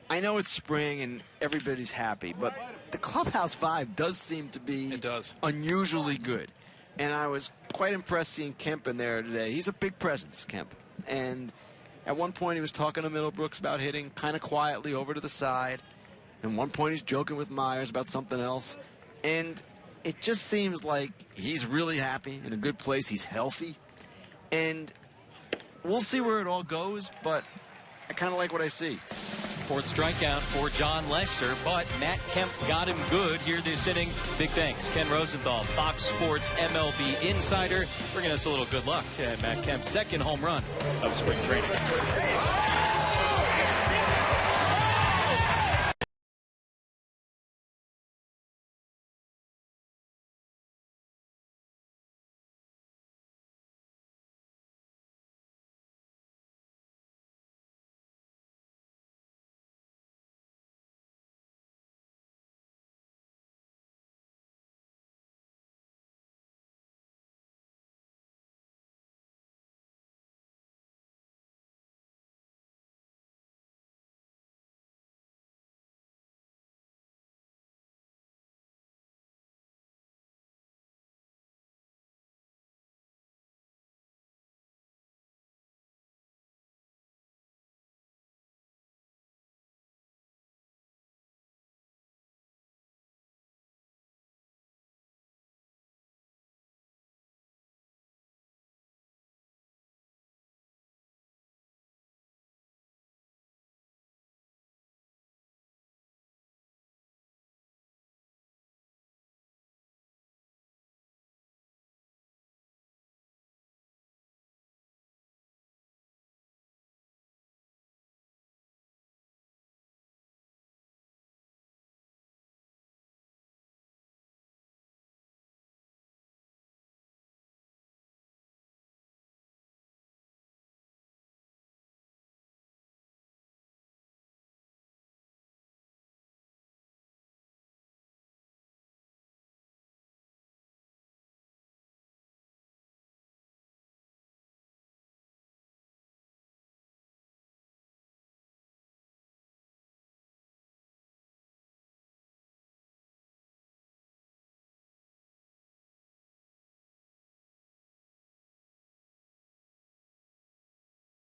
F: I know it's spring and everybody's happy, but the clubhouse vibe does seem to be unusually good. And I was quite impressed seeing Kemp in there today. He's a big presence, Kemp. And at one point he was talking to Middlebrooks about hitting kind of quietly over to the side. And one point he's joking with Myers about something else. And it just seems like he's really happy, in a good place. He's healthy. And we'll see where it all goes, but I kind of like what I see.
D: Fourth strikeout for John Lester, but Matt Kemp got him good here this inning. Big thanks. Ken Rosenthal, Fox Sports MLB Insider, bringing us a little good luck at Matt Kemp's second home run of spring training.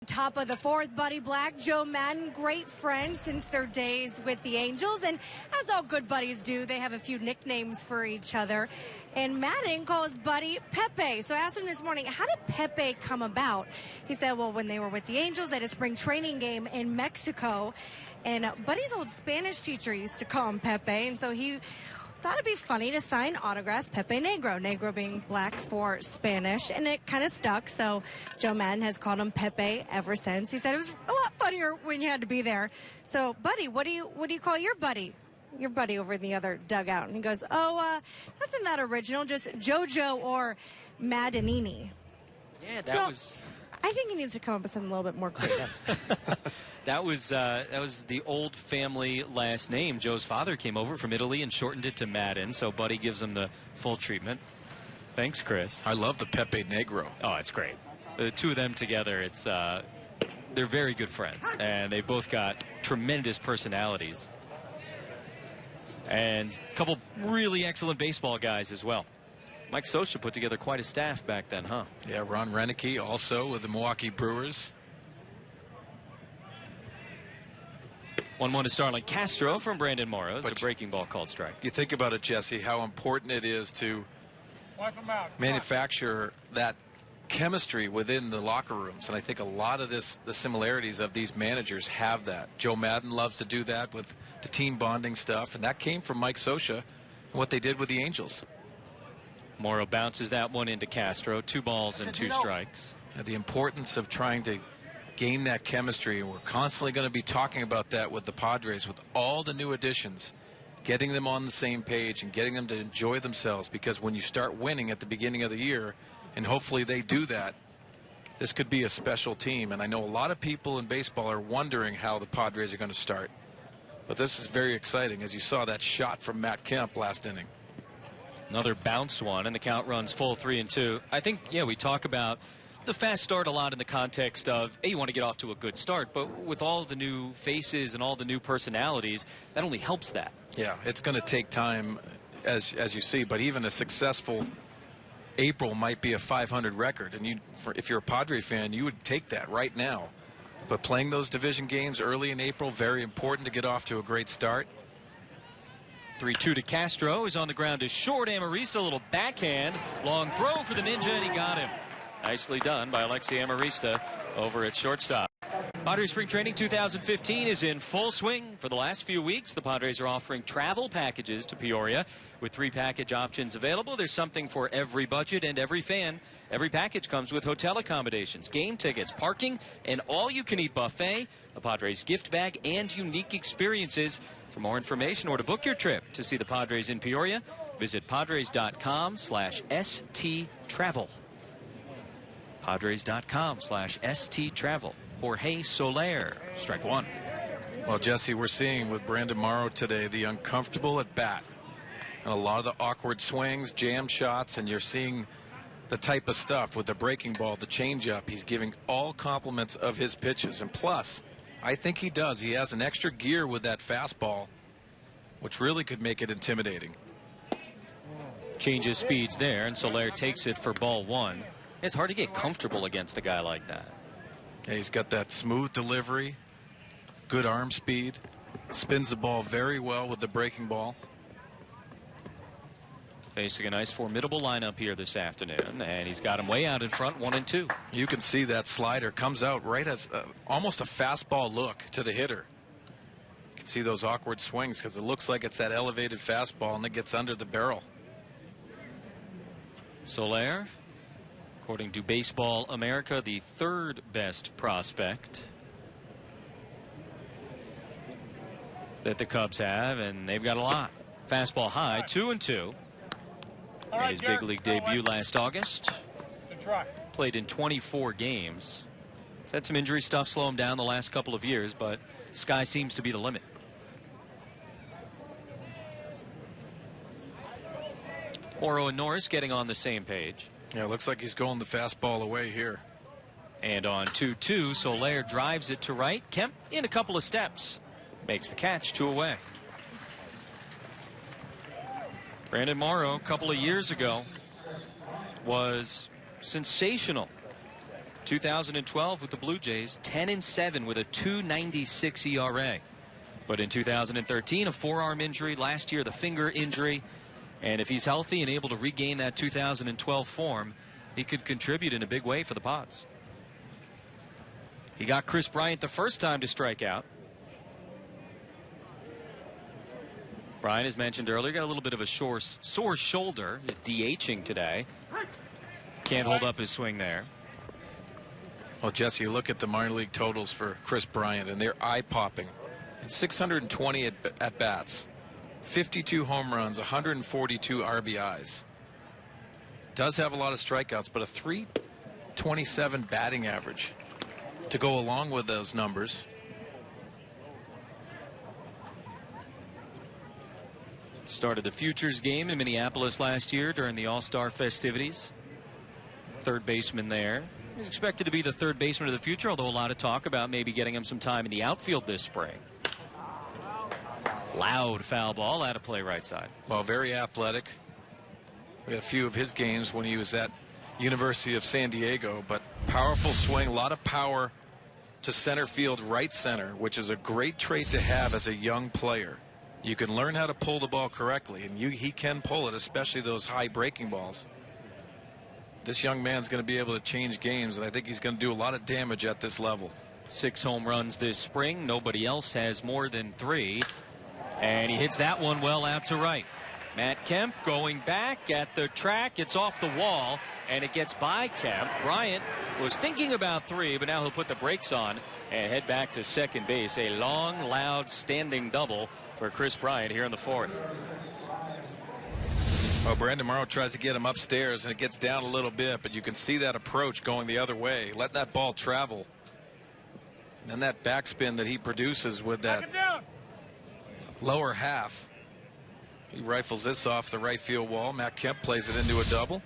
C: Top of the fourth, Buddy Black, Joe Madden, great friends since their days with the Angels. And as all good buddies do, they have a few nicknames for each other. And Madden calls Buddy Pepe. So I asked him this morning, how did Pepe come about? He said, well, when they were with the Angels, they had a spring training game in Mexico. And Buddy's old Spanish teacher used to call him Pepe. And so he thought it'd be funny to sign autographs Pepe Negro, Negro being black for Spanish, and it kind of stuck. So Joe Madden has called him Pepe ever since. He said it was a lot funnier when you had to be there. So, Buddy, what do you call your buddy? Your buddy over in the other dugout. And he goes, oh, nothing that original, just JoJo or Maddenini.
D: Yeah, that was.
C: I think he needs to come up with something a little bit more creative.
D: That was the old family last name. Joe's father came over from Italy and shortened it to Madden, so Buddy gives him the full treatment. Thanks, Chris.
B: I love the Pepe Negro.
D: Oh, it's great. The two of them together, they're very good friends, and they both got tremendous personalities. And a couple really excellent baseball guys as well. Mike Scioscia put together quite a staff back then, huh?
B: Yeah, Ron Renicky also with the Milwaukee Brewers.
D: 1-1 to Starlin Castro from Brandon Morrow. It's a breaking ball called strike.
B: You think about it, Jesse, how important it is to manufacture that chemistry within the locker rooms. And I think a lot of the similarities of these managers have that. Joe Madden loves to do that with the team bonding stuff. And that came from Mike Scioscia what they did with the Angels.
D: Morrow bounces that one into Castro. 2 balls and 2 strikes.
B: And the importance of trying to gain that chemistry, and we're constantly going to be talking about that with the Padres, with all the new additions, getting them on the same page and getting them to enjoy themselves, because when you start winning at the beginning of the year, and hopefully they do that, this could be a special team. And I know a lot of people in baseball are wondering how the Padres are going to start, but this is very exciting, as you saw that shot from Matt Kemp last inning.
D: Another bounced one, and the count runs full 3-2. I think, yeah, we talk about the fast start a lot in the context of, hey, you want to get off to a good start, but with all the new faces and all the new personalities, that only helps that.
B: Yeah, it's going to take time, as you see, but even a successful April might be a 500 record, and if you're a Padre fan, you would take that right now. But playing those division games early in April, very important to get off to a great start.
D: 3-2 to Castro. Is on the ground to short. Amarista, a little backhand. Long throw for the Ninja, and he got him. Nicely done by Alexi Amarista over at shortstop. Padres Spring Training 2015 is in full swing. For the last few weeks, the Padres are offering travel packages to Peoria with 3 package options available. There's something for every budget and every fan. Every package comes with hotel accommodations, game tickets, parking, and all-you-can-eat buffet, a Padres gift bag, and unique experiences. For more information or to book your trip to see the Padres in Peoria, visit padres.com/STtravel. Padres.com/STtravel. Jorge Soler, strike 1.
B: Well, Jesse, we're seeing with Brandon Morrow today the uncomfortable at bat. And a lot of the awkward swings, jam shots, and you're seeing the type of stuff with the breaking ball, the changeup. He's giving all compliments of his pitches. And plus, I think he does. He has an extra gear with that fastball, which really could make it intimidating.
D: Changes speeds there, and Soler takes it for ball 1. It's hard to get comfortable against a guy like that.
B: Yeah, he's got that smooth delivery, good arm speed, spins the ball very well with the breaking ball.
D: Facing a nice formidable lineup here this afternoon, and he's got him way out in front, 1-2.
B: You can see that slider comes out right as almost a fastball look to the hitter. You can see those awkward swings because it looks like it's that elevated fastball and it gets under the barrel.
D: Soler, according to Baseball America, the 3rd best prospect that the Cubs have, and they've got a lot. Fastball high, 2-2. Made his big league debut last August. Played in 24 games. He's had some injury stuff slow him down the last couple of years, but sky seems to be the limit. Morrow and Norris getting on the same page.
B: Yeah, it looks like he's going the fastball away here.
D: And on 2-2, Soler drives it to right. Kemp in a couple of steps. Makes the catch, 2 away. Brandon Morrow, a couple of years ago, was sensational. 2012 with the Blue Jays, 10-7 with a 2.96 ERA. But in 2013, a forearm injury. Last year, the finger injury. And if he's healthy and able to regain that 2012 form, he could contribute in a big way for the Pods. He got Chris Bryant the first time to strike out. Brian, as mentioned earlier, got a little bit of a sore shoulder. He's DHing today. Can't hold up his swing there.
B: Well, Jesse, you look at the minor league totals for Chris Bryant, and they're eye-popping. And 620 at-bats, 52 home runs, 142 RBIs. Does have a lot of strikeouts, but a .327 batting average to go along with those numbers.
D: Started the Futures game in Minneapolis last year during the All-Star festivities. Third baseman there. He's expected to be the third baseman of the future, although a lot of talk about maybe getting him some time in the outfield this spring. Loud foul ball out of play right side.
B: Well, very athletic. We had a few of his games when he was at University of San Diego, but powerful swing, a lot of power to center field, right center, which is a great trait to have as a young player. You can learn how to pull the ball correctly, and he can pull it, especially those high breaking balls. This young man's going to be able to change games, and I think he's going to do a lot of damage at this level.
D: 6 home runs this spring. Nobody else has more than 3. And he hits that one well out to right. Matt Kemp going back at the track. It's off the wall, and it gets by Kemp. Bryant was thinking about 3, but now he'll put the brakes on and head back to second base. A long, loud, standing double for Chris Bryant here in the 4th.
B: Well, Brandon Morrow tries to get him upstairs, and it gets down a little bit, but you can see that approach going the other way. Let that ball travel. And that backspin that he produces with that lower half. He rifles this off the right field wall. Matt Kemp plays it into a double.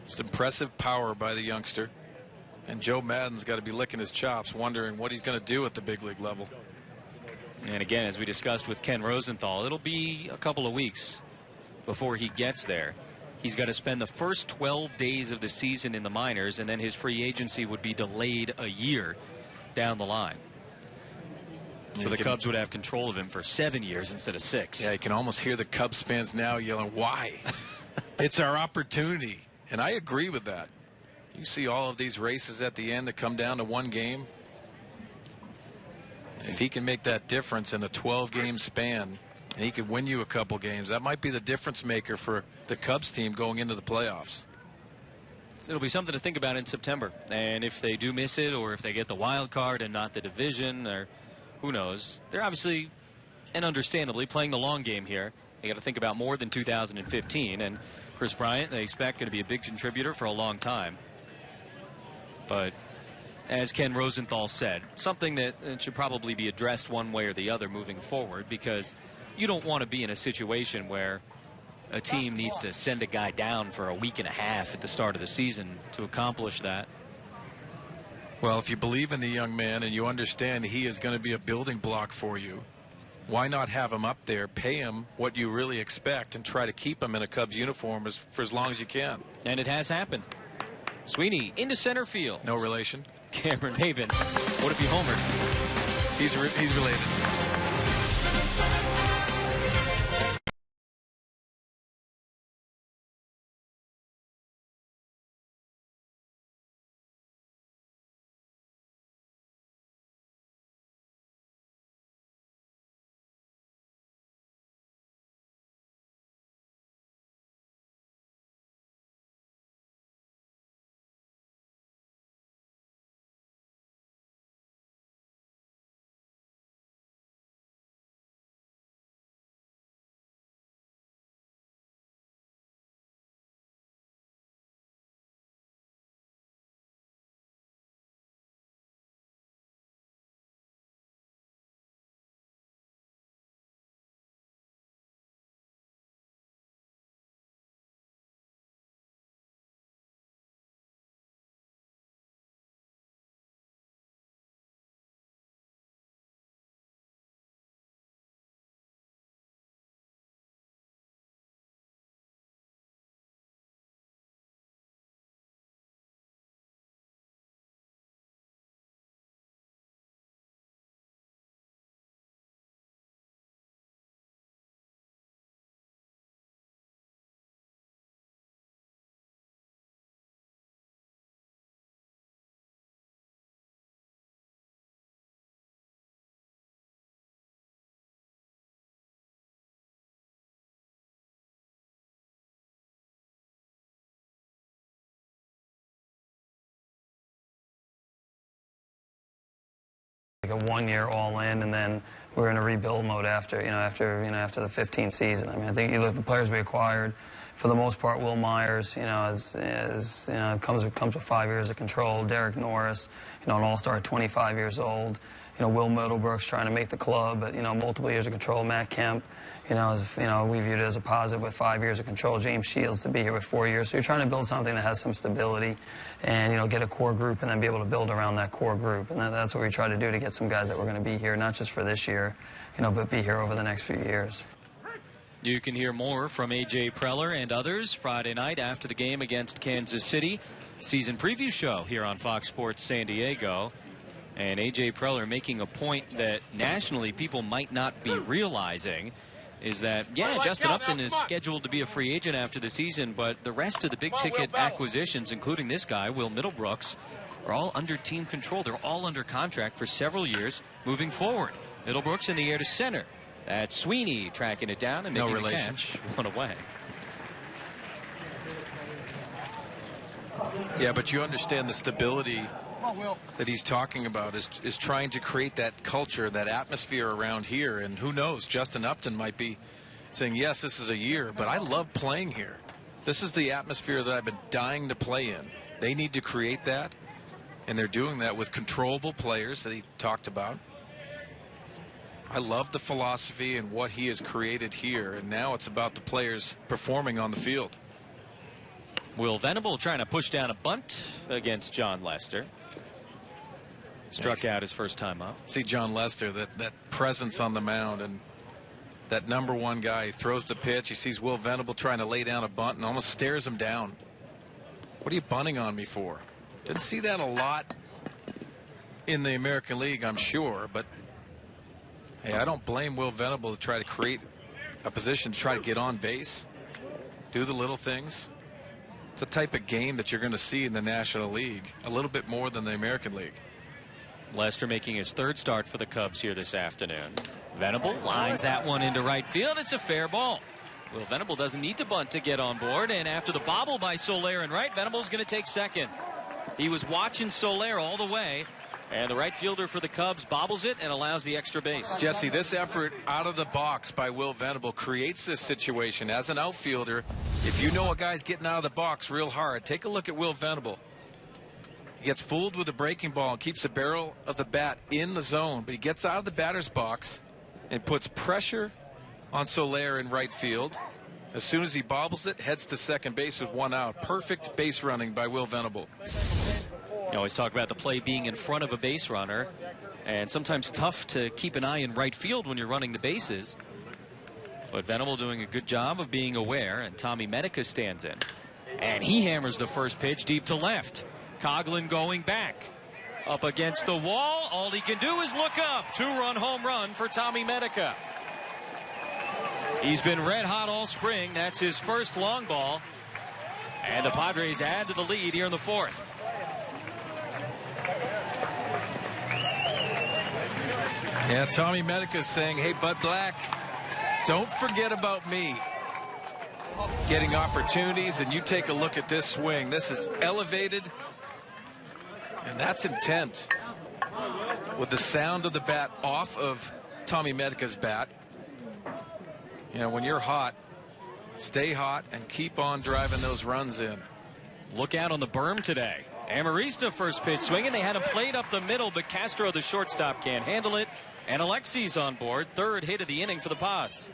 B: Just impressive power by the youngster. And Joe Madden's got to be licking his chops, wondering what he's going to do at the big league level.
D: And again, as we discussed with Ken Rosenthal, it'll be a couple of weeks before he gets there. He's got to spend the first 12 days of the season in the minors, and then his free agency would be delayed a year down the line. So the Cubs would have control of him for 7 years instead of 6.
B: Yeah, you can almost hear the Cubs fans now yelling, why? It's our opportunity. And I agree with that. You see all of these races at the end that come down to 1 game. If he can make that difference in a 12-game span, and he could win you a couple games, that might be the difference maker for the Cubs team going into the playoffs.
D: It'll be something to think about in September. And if they do miss it, or if they get the wild card and not the division, or who knows, they're obviously and understandably playing the long game here. They got to think about more than 2015. And Chris Bryant, they expect, going to be a big contributor for a long time. But as Ken Rosenthal said, something that should probably be addressed one way or the other moving forward, because you don't want to be in a situation where a team needs to send a guy down for a week and a half at the start of the season to accomplish that.
B: Well, if you believe in the young man and you understand he is going to be a building block for you, why not have him up there, pay him what you really expect, and try to keep him in a Cubs uniform for as long as you can?
D: And it has happened. Sweeney into center field.
B: No relation.
D: Cameron Maben. What if he homered?
B: He's related.
G: A 1 year all in, and then we're in a rebuild mode after the 15th season. I mean, I think you look at the players we acquired. For the most part, Will Myers, comes with 5 years of control. Derek Norris, an all-star at 25 years old. Will Middlebrooks trying to make the club, but multiple years of control. Matt Kemp, we viewed it as a positive with 5 years of control. James Shields to be here with 4 years. So you're trying to build something that has some stability, and get a core group, and then be able to build around that core group. And that's what we try to do, to get some guys that we're going to be here, not just for this year, but be here over the next few years.
D: You can hear more from A.J. Preller and others Friday night after the game against Kansas City. Season preview show here on Fox Sports San Diego. And A.J. Preller making a point that nationally people might not be realizing is that, yeah, Justin Upton is scheduled to be a free agent after the season, but the rest of the big-ticket acquisitions, including this guy, Will Middlebrooks, are all under team control. They're all under contract for several years moving forward. Middlebrooks in the air to center. That's Sweeney tracking it down and
B: No
D: making the
B: relation.
D: catch. One away.
B: Yeah, but you understand the stability that he's talking about is trying to create that culture, that atmosphere around here. And who knows, Justin Upton might be saying, yes, this is a year, but I love playing here. This is the atmosphere that I've been dying to play in. They need to create that, and they're doing that with controllable players that he talked about. I love the philosophy and what he has created here, and now it's about the players performing on the field.
D: Will Venable trying to push down a bunt against John Lester. Struck out his first time up.
B: See John Lester, that presence on the mound, and that #1 guy. He throws the pitch. He sees Will Venable trying to lay down a bunt and almost stares him down. What are you bunting on me for? Didn't see that a lot in the American League, I'm sure, but hey, I don't blame Will Venable to try to create a position to try to get on base, do the little things. It's a type of game that you're going to see in the National League a little bit more than the American League.
D: Lester making his third start for the Cubs here this afternoon. Venable lines that one into right field. It's a fair ball. Will Venable doesn't need to bunt to get on board, and after the bobble by Soler in right, Venable's going to take second. He was watching Soler all the way, and the right fielder for the Cubs bobbles it and allows the extra base.
B: Jesse, this effort out of the box by Will Venable creates this situation. As an outfielder, if you know a guy's getting out of the box real hard, take a look at Will Venable. He gets fooled with the breaking ball and keeps the barrel of the bat in the zone, but he gets out of the batter's box and puts pressure on Soler in right field. As soon as he bobbles it, heads to second base with 1 out. Perfect base running by Will Venable.
D: You always talk about the play being in front of a base runner, and sometimes tough to keep an eye in right field when you're running the bases. But Venable doing a good job of being aware, and Tommy Medica stands in. And he hammers the first pitch deep to left. Coughlin going back. Up against the wall. All he can do is look up. 2-run home run for Tommy Medica. He's been red hot all spring. That's his first long ball. And the Padres add to the lead here in the fourth.
B: Yeah, Tommy Medica is saying, hey, Bud Black, don't forget about me. Getting opportunities, and you take a look at this swing. This is elevated, and that's intent. With the sound of the bat off of Tommy Medica's bat. You know, when you're hot, stay hot and keep on driving those runs in.
D: Look out on the berm today. Amarista first pitch swinging. They had him played up the middle, but Castro, the shortstop, can't handle it. And Alexi's on board. Third hit of the inning for the Pods.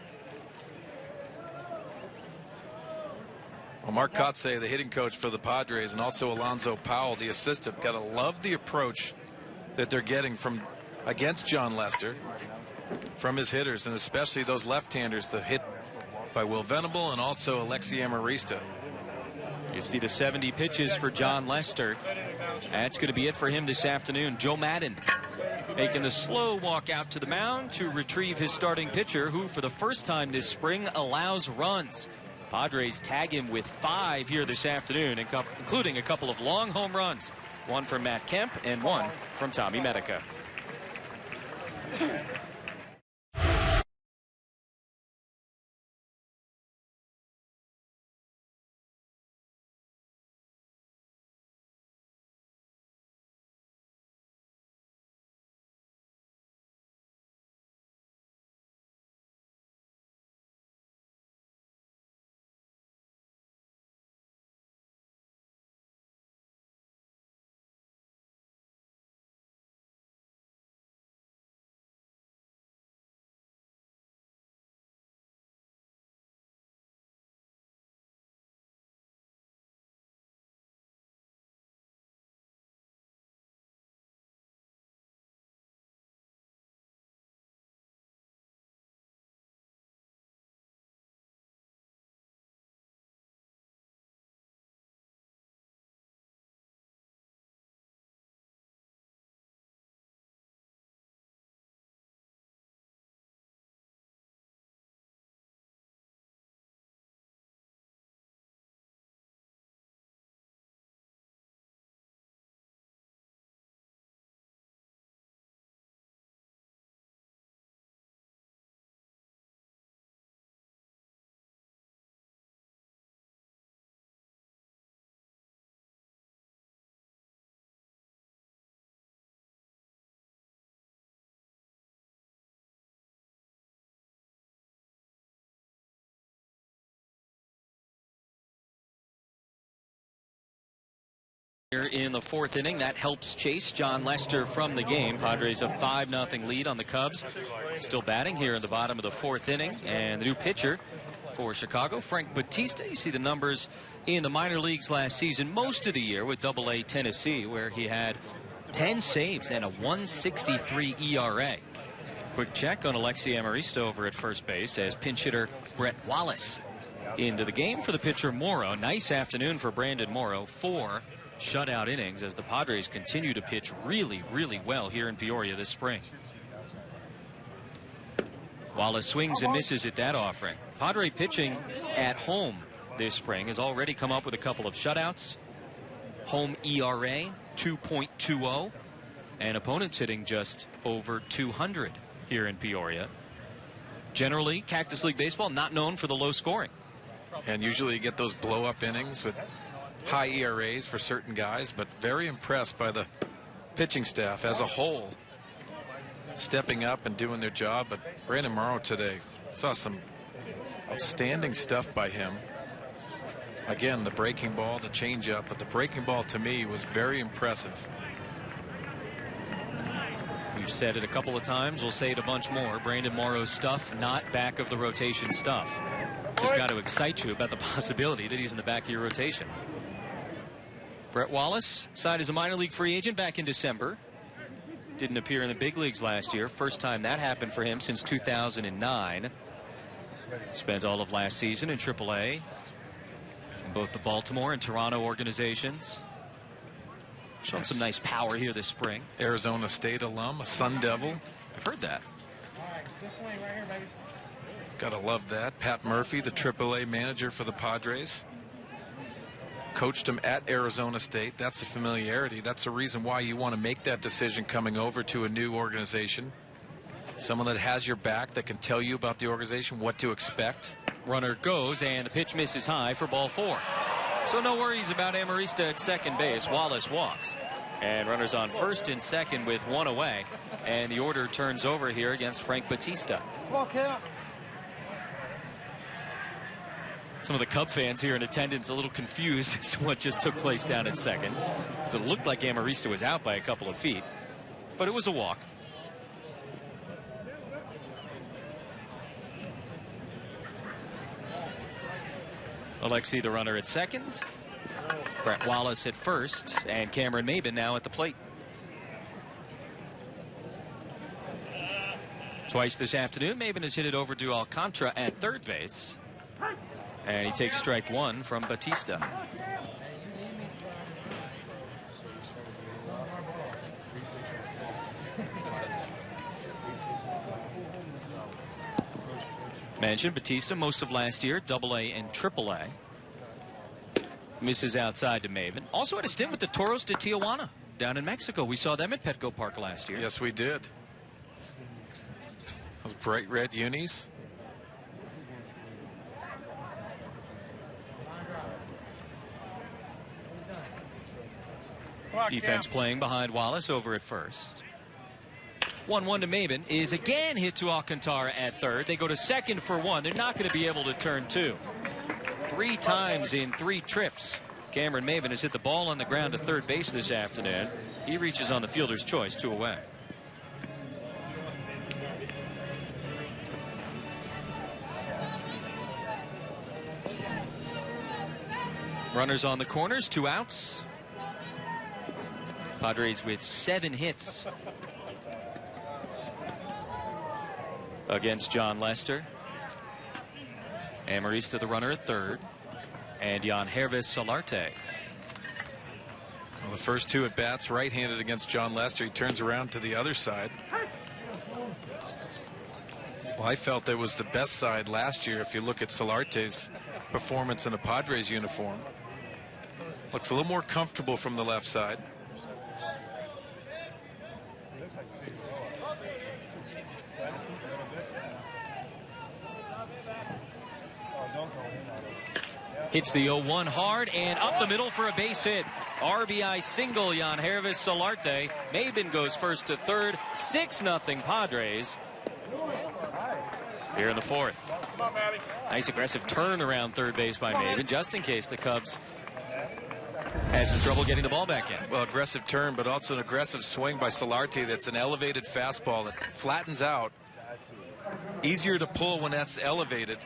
B: Well, Mark Kotsay, the hitting coach for the Padres, and also Alonzo Powell, the assistant, got to love the approach that they're getting from against John Lester from his hitters, and especially those left-handers, the hit by Will Venable and also Alexi Amarista.
D: You see the 70 pitches for John Lester. That's going to be it for him this afternoon. Joe Madden making the slow walk out to the mound to retrieve his starting pitcher, who for the first time this spring allows runs. Padres tag him with 5 here this afternoon, including a couple of long home runs. One from Matt Kemp and one from Tommy Medica. Here in the fourth inning, that helps chase John Lester from the game. Padres a 5-0 lead on the Cubs. Still batting here in the bottom of the fourth inning. And the new pitcher for Chicago, Frank Batista. You see the numbers in the minor leagues last season, most of the year with Double-A Tennessee, where he had 10 saves and a 1.63 ERA. Quick check on Alexi Amarista over at first base as pinch hitter Brett Wallace into the game for the pitcher Morrow. Nice afternoon for Brandon Morrow. 4 shutout innings as the Padres continue to pitch really, really well here in Peoria this spring. Wallace swings and misses at that offering. Padre pitching at home this spring has already come up with a couple of shutouts. Home ERA 2.20, and opponents hitting just over 200 here in Peoria. Generally, Cactus League baseball not known for the low scoring.
B: And usually you get those blow-up innings with high ERAs for certain guys, but very impressed by the pitching staff as a whole stepping up and doing their job. But Brandon Morrow today, saw some outstanding stuff by him. Again, the breaking ball, the changeup, but the breaking ball to me was very impressive.
D: We've said it a couple of times, we'll say it a bunch more. Brandon Morrow's stuff, not back of the rotation stuff. Just got to excite you about the possibility that he's in the back of your rotation. Brett Wallace signed as a minor league free agent back in December. Didn't appear in the big leagues last year. First time that happened for him since 2009. Spent all of last season in AAA in both the Baltimore and Toronto organizations. Showing some nice power here this spring.
B: Arizona State alum, a Sun Devil.
D: I've heard that.
B: Gotta love that. Pat Murphy, the AAA manager for the Padres. Coached him at Arizona State. That's a familiarity. That's the reason why you want to make that decision coming over to a new organization. Someone that has your back, that can tell you about the organization, what to expect.
D: Runner goes, and the pitch misses high for ball 4. So no worries about Amarista at second base. Wallace walks. And runners on first and second with 1 away. And the order turns over here against Frank Batista.
E: Come on, Kemp.
D: Some of the Cub fans here in attendance a little confused as to what just took place down at second, because it looked like Amarista was out by a couple of feet, but it was a walk. Alexi the runner at second, Brett Wallace at first, and Cameron Maben now at the plate. Twice this afternoon, Maben has hit it over to Alcantara at third base. And he takes strike 1 from Batista. Mentioned Batista most of last year, Double-A and Triple-A. Misses outside to Maben. Also had a stint with the Toros de Tijuana down in Mexico. We saw them at Petco Park last year.
B: Yes, we did. Those bright red unis.
D: Defense playing behind Wallace over at first. 1-1 to Maben is again hit to Alcantara at third. They go to second for 1. They're not going to be able to turn 2. 3 times in 3 trips. Cameron Maben has hit the ball on the ground to third base this afternoon. He reaches on the fielder's choice, 2 away. Runners on the corners, 2 outs. Padres with 7 hits against John Lester. Amarista the runner at third. And Jan Hervis Solarte.
B: Well, the first 2 at bats right-handed against John Lester. He turns around to the other side. Well, I felt it was the best side last year if you look at Solarte's performance in a Padres uniform. Looks a little more comfortable from the left side.
D: Hits the 0-1 hard and up the middle for a base hit. RBI single, Jan Hervis Solarte. Maben goes first to third. 6-0 Padres. Here in the fourth. Nice aggressive turn around third base by Maben, just in case the Cubs Had some trouble getting the ball back in.
B: Well, aggressive turn, but also an aggressive swing by Solarte. That's an elevated fastball that flattens out. Easier to pull when that's elevated.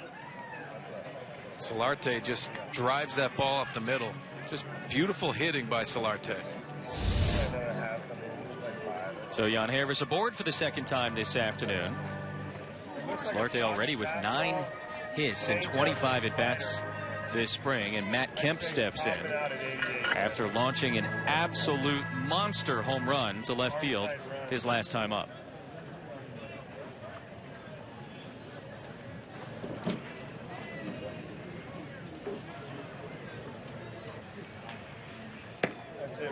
B: Solarte just drives that ball up the middle. Just beautiful hitting by Solarte.
D: So Jan Harris aboard for the second time this afternoon. Solarte already with 9 hits and 25 at-bats this spring, and Matt Kemp steps in after launching an absolute monster home run to left field his last time up.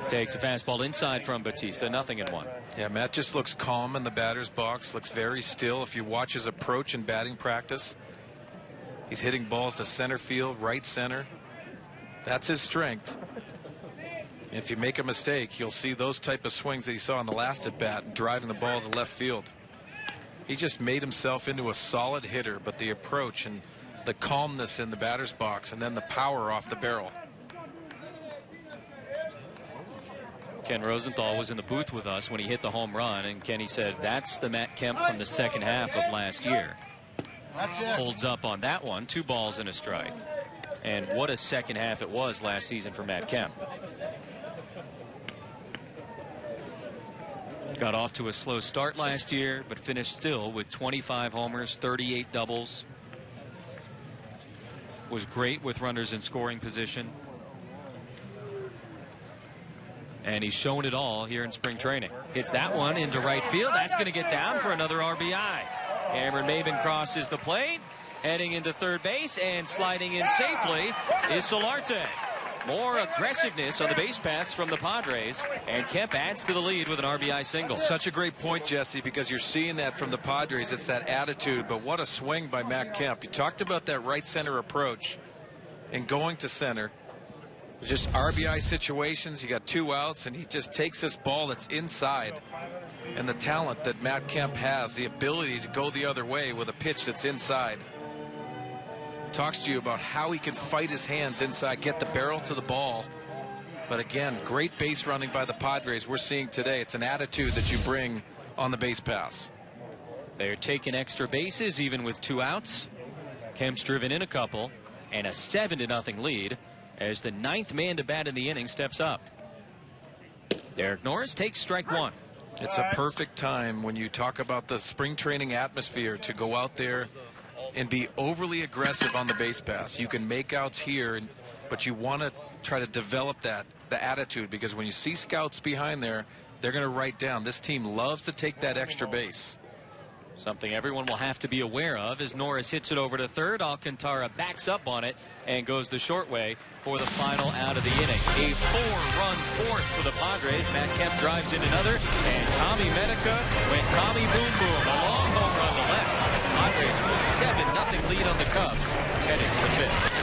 D: Takes a fastball inside from Batista, 0-1.
B: Yeah, Matt just looks calm in the batter's box, looks very still. If you watch his approach in batting practice, he's hitting balls to center field, right center. That's his strength. And if you make a mistake, you'll see those type of swings that he saw in the last at bat and driving the ball to left field. He just made himself into a solid hitter, but the approach and the calmness in the batter's box and then the power off the barrel.
D: Ken Rosenthal was in the booth with us when he hit the home run, and Kenny said that's the Matt Kemp from the second half of last year. Holds up on that one, 2 balls and a strike. And what a second half it was last season for Matt Kemp. Got off to a slow start last year, but finished still with 25 homers, 38 doubles. Was great with runners in scoring position. And he's shown it all here in spring training. Hits that one into right field. That's going to get down for another RBI. Cameron Maben crosses the plate, heading into third base, and sliding in safely is Solarte. More aggressiveness on the base paths from the Padres, and Kemp adds to the lead with an RBI single.
B: Such a great point, Jesse, because you're seeing that from the Padres. It's that attitude, but what a swing by Matt Kemp. You talked about that right center approach and going to center. Just RBI situations, you got 2 outs, and he just takes this ball that's inside. And the talent that Matt Kemp has, the ability to go the other way with a pitch that's inside. Talks to you about how he can fight his hands inside, get the barrel to the ball. But again, great base running by the Padres we're seeing today. It's an attitude that you bring on the base pass.
D: They're taking extra bases even with 2 outs. Kemp's driven in a couple, and a 7-0 lead as the 9th man to bat in the inning steps up. Derek Norris takes strike 1.
B: It's a perfect time when you talk about the spring training atmosphere to go out there and be overly aggressive on the base pass. You can make outs here, but you want to try to develop the attitude, because when you see scouts behind there, they're going to write down. This team loves to take that extra base.
D: Something everyone will have to be aware of as Norris hits it over to third. Alcantara backs up on it and goes the short way for the final out of the inning. A 4-run fourth for the Padres. Matt Kemp drives in another, and Tommy Medica went Tommy Boom Boom. A long homer on the left. Padres with a 7-0 lead on the Cubs heading to the 5th.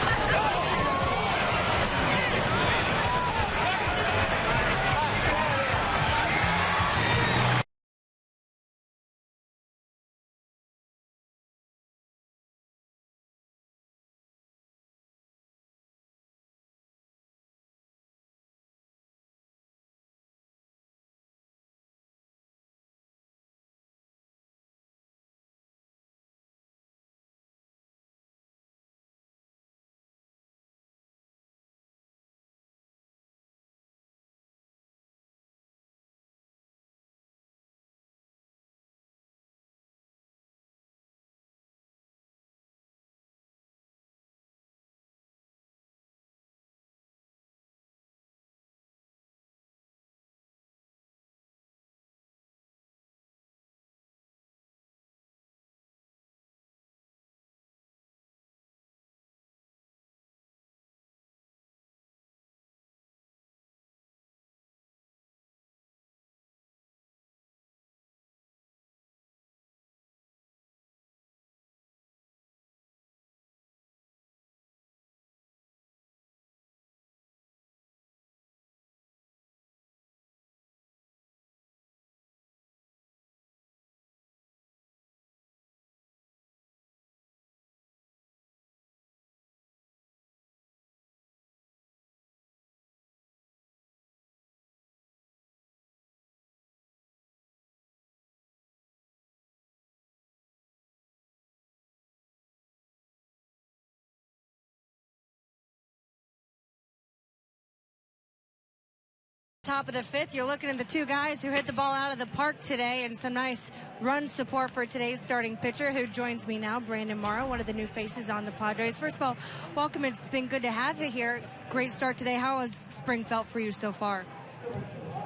C: Top of the fifth, you're looking at the two guys who hit the ball out of the park today, and some nice run support for today's starting pitcher who joins me now, Brandon Morrow, one of the new faces on the Padres. First of all, welcome. It's been good to have you here. Great start today. How has spring felt for you so far?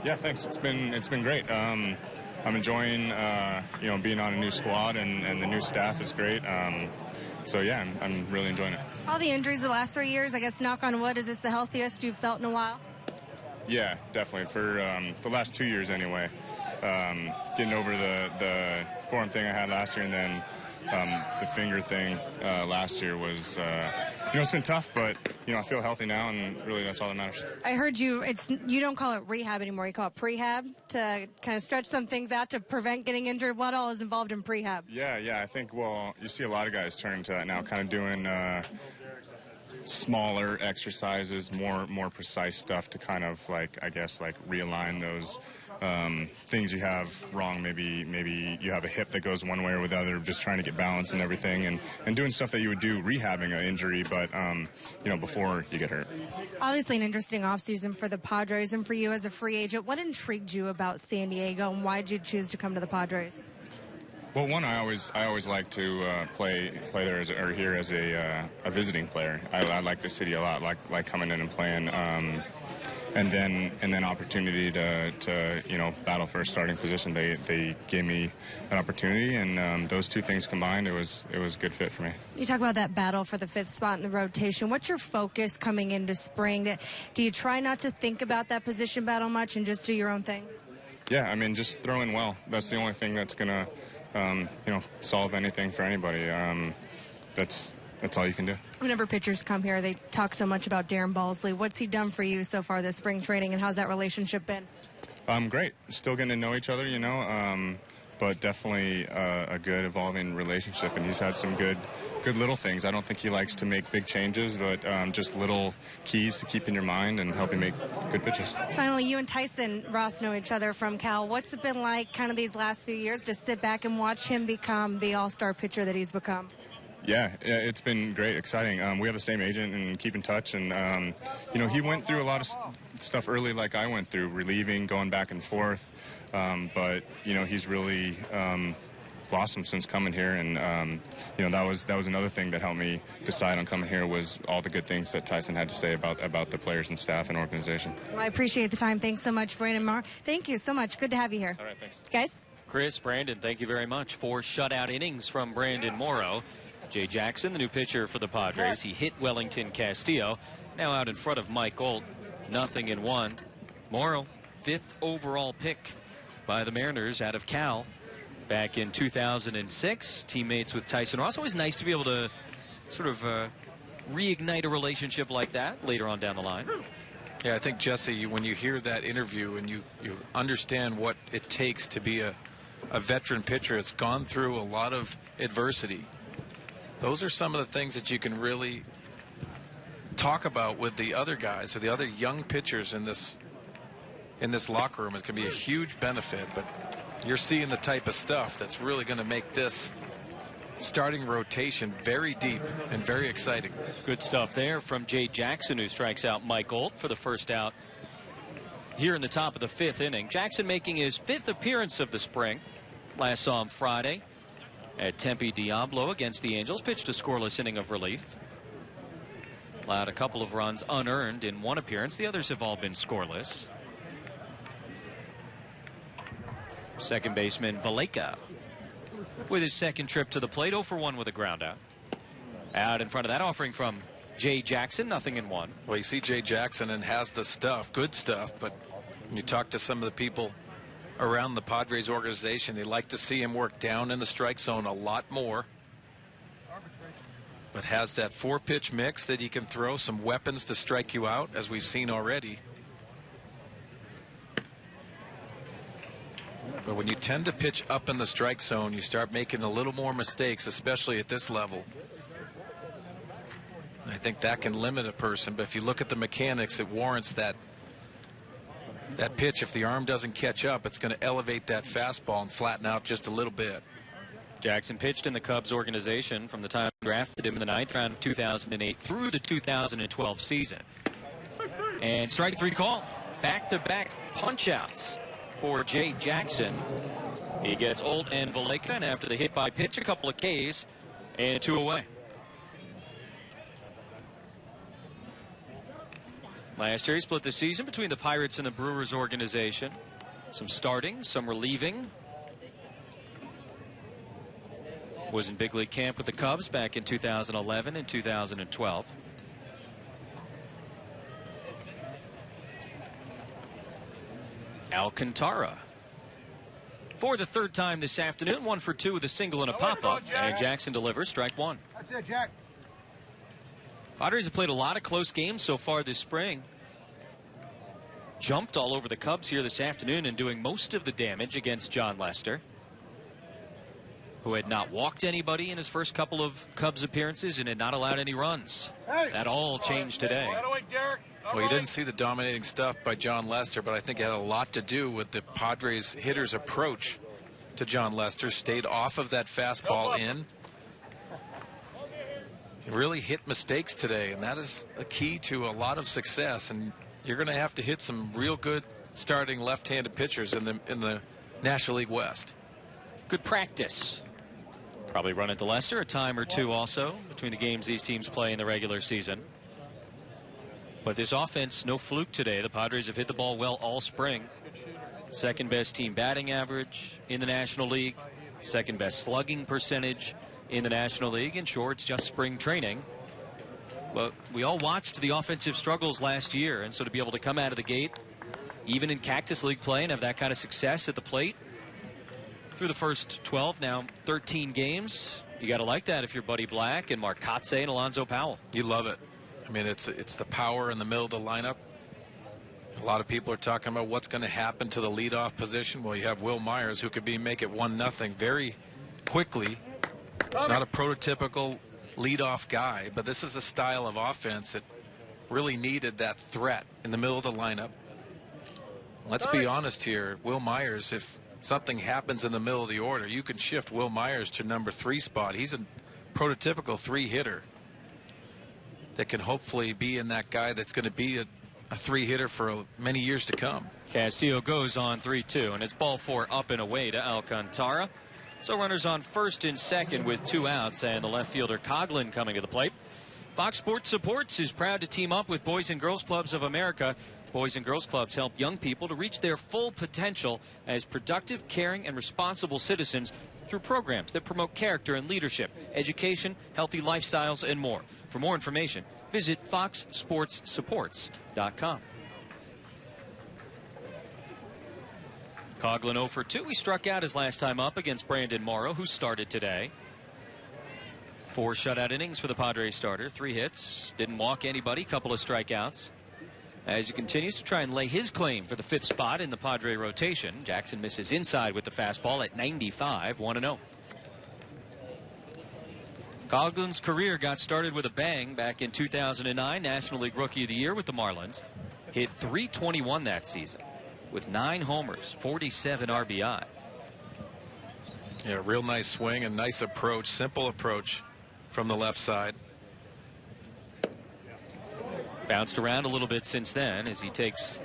H: Yeah, thanks. It's been great. I'm enjoying being on a new squad, and the new staff is great. So yeah, I'm really enjoying it.
C: All the injuries the last 3 years, I guess, knock on wood, is this the healthiest you've felt in a while?
H: Yeah, definitely. For the last 2 years anyway. Getting over the forearm thing I had last year, and then the finger thing last year was, it's been tough, but, I feel healthy now, and really that's all that matters.
C: I heard you don't call it rehab anymore. You call it prehab to kind of stretch some things out to prevent getting injured. What all is involved in prehab?
H: Yeah. I think, you see a lot of guys turn to that now, kind of doing smaller exercises, more precise stuff to kind of realign those things you have wrong. Maybe you have a hip that goes one way or the other, just trying to get balance and everything, and doing stuff that you would do rehabbing an injury, but before you get hurt.
C: Obviously an interesting offseason for the Padres, and for you as a free agent, what intrigued you about San Diego, and why did you choose to come to the Padres?
H: Well, one, I always like to play there here as a visiting player. I like the city a lot, like coming in and playing, and then opportunity to battle for a starting position. They gave me an opportunity, and those two things combined, it was a good fit for me. You talk about that battle for the fifth spot in the rotation. What's your focus coming into spring? Do you try not to think about that position battle much and just do your own thing? Yeah, just throw in well. That's the only thing that's gonna solve anything for anybody. That's all you can do. Whenever pitchers come here, they talk so much about Darren Balsley. What's he done for you so far this spring training, and how's that relationship been? Great. Still getting to know each other, but definitely a good evolving relationship, and he's had some good little things. I don't think he likes to make big changes, but just little keys to keep in your mind and help you make good pitches. Finally, you and Tyson Ross know each other from Cal. What's it been like kind of these last few years to sit back and watch him become the all-star pitcher that he's become? Yeah, it's been great, exciting. We have the same agent and keep in touch, and he went through a lot of stuff early like I went through, relieving, going back and forth, but he's really blossomed since coming here, and that was another thing that helped me decide on coming here, was all the good things that Tyson had to say about the players and staff and organization. Well, I appreciate the time. Thanks so much, Brandon Marr. Thank you so much. Good to have you here. All right, thanks. Guys?
D: Chris, Brandon, thank you very much. 4 shutout innings from Brandon Morrow. Jay Jackson, the new pitcher for the Padres. He hit Wellington Castillo. Now out in front of Mike Gold. 0-1. Morrow, 5th overall pick by the Mariners out of Cal back in 2006. Teammates with Tyson Ross. Always nice to be able to sort of reignite a relationship like that later on down the line.
B: Yeah, I think, Jesse, when you hear that interview and you understand what it takes to be a veteran pitcher, it's gone through a lot of adversity. Those are some of the things that you can really talk about with the other guys, or the other young pitchers in this locker room. It can be a huge benefit, but you're seeing the type of stuff that's really going to make this starting rotation very deep and very exciting.
D: Good stuff there from Jay Jackson, who strikes out Mike Gold for the first out here in the top of the 5th inning. Jackson making his 5th appearance of the spring. Last saw him Friday at Tempe Diablo against the Angels. Pitched a scoreless inning of relief. Allowed a couple of runs unearned in one appearance. The others have all been scoreless. Second baseman Valleca with his second trip to the plate. 0-for-1 with a ground out. Out in front of that offering from Jay Jackson. 0-1.
B: Well, you see Jay Jackson and has the stuff, good stuff, but when you talk to some of the people around the Padres organization, they like to see him work down in the strike zone a lot more, but has that 4-pitch mix that he can throw some weapons to strike you out, as we've seen already. But when you tend to pitch up in the strike zone, you start making a little more mistakes, especially at this level. And I think that can limit a person, but if you look at the mechanics, it warrants that pitch. If the arm doesn't catch up, it's going to elevate that fastball and flatten out just a little bit.
D: Jackson pitched in the Cubs organization from the time drafted him in the 9th round of 2008 through the 2012 season. And strike 3 call. back-to-back punch-outs for Jay Jackson. He gets Olt and Valleca, and after the hit by pitch, a couple of Ks and 2 away. Last year, he split the season between the Pirates and the Brewers organization. Some starting, some relieving. Was in big league camp with the Cubs back in 2011 and 2012. Alcantara. For the third time this afternoon, 1 for 2 with a single and a pop-up. And Jackson delivers strike 1.
E: That's it, Jack.
D: Padres have played a lot of close games so far this spring. Jumped all over the Cubs here this afternoon and doing most of the damage against John Lester, who had not walked anybody in his first couple of Cubs appearances and had not allowed any runs. That all changed today.
B: Well, you didn't see the dominating stuff by John Lester, but I think it had a lot to do with the Padres hitters' approach to John Lester. Stayed off of that fastball in. Really hit mistakes today, and that is a key to a lot of success. And you're going to have to hit some real good starting left-handed pitchers in the National League West.
D: Good practice. Probably run into Lester a time or two also between the games these teams play in the regular season. But this offense, no fluke today. The Padres have hit the ball well all spring. Second best team batting average in the National League. Second best slugging percentage in the National League. And sure, it's just spring training. But we all watched the offensive struggles last year. And so to be able to come out of the gate, even in Cactus League play, and have that kind of success at the plate through the first 12, now 13 games, you got to like that if you're Buddy Black and Marcotte and Alonzo Powell.
B: You love it. I mean, it's the power in the middle of the lineup. A lot of people are talking about what's going to happen to the leadoff position. Well, you have Will Myers, who could make it 1-0 very quickly. Not a prototypical leadoff guy, but this is a style of offense that really needed that threat in the middle of the lineup. Let's be honest here. Will Myers, if something happens in the middle of the order, you can shift Will Myers to number 3 spot. He's a prototypical 3 hitter that can hopefully be in that guy that's going to be a 3 hitter for many years to come.
D: Castillo goes on 3-2, and it's ball 4 up and away to Alcantara. So runners on first and second with 2 outs, and the left fielder Coughlin coming to the plate. Fox Sports Supports is proud to team up with Boys and Girls Clubs of America. Boys and Girls Clubs help young people to reach their full potential as productive, caring, and responsible citizens through programs that promote character and leadership, education, healthy lifestyles, and more. For more information, visit foxsportssupports.com. Coughlin 0 for 2. He struck out his last time up against Brandon Morrow, who started today. 4 shutout innings for the Padres starter. 3 hits. Didn't walk anybody. Couple of strikeouts. As he continues to try and lay his claim for the 5th spot in the Padre rotation. Jackson misses inside with the fastball at 95, 1-0. Coughlin's career got started with a bang back in 2009, National League Rookie of the Year with the Marlins. Hit .321 that season with 9 homers, 47 RBI.
B: Yeah, real nice swing and nice approach, simple approach from the left side.
D: Bounced around a little bit since then as he takes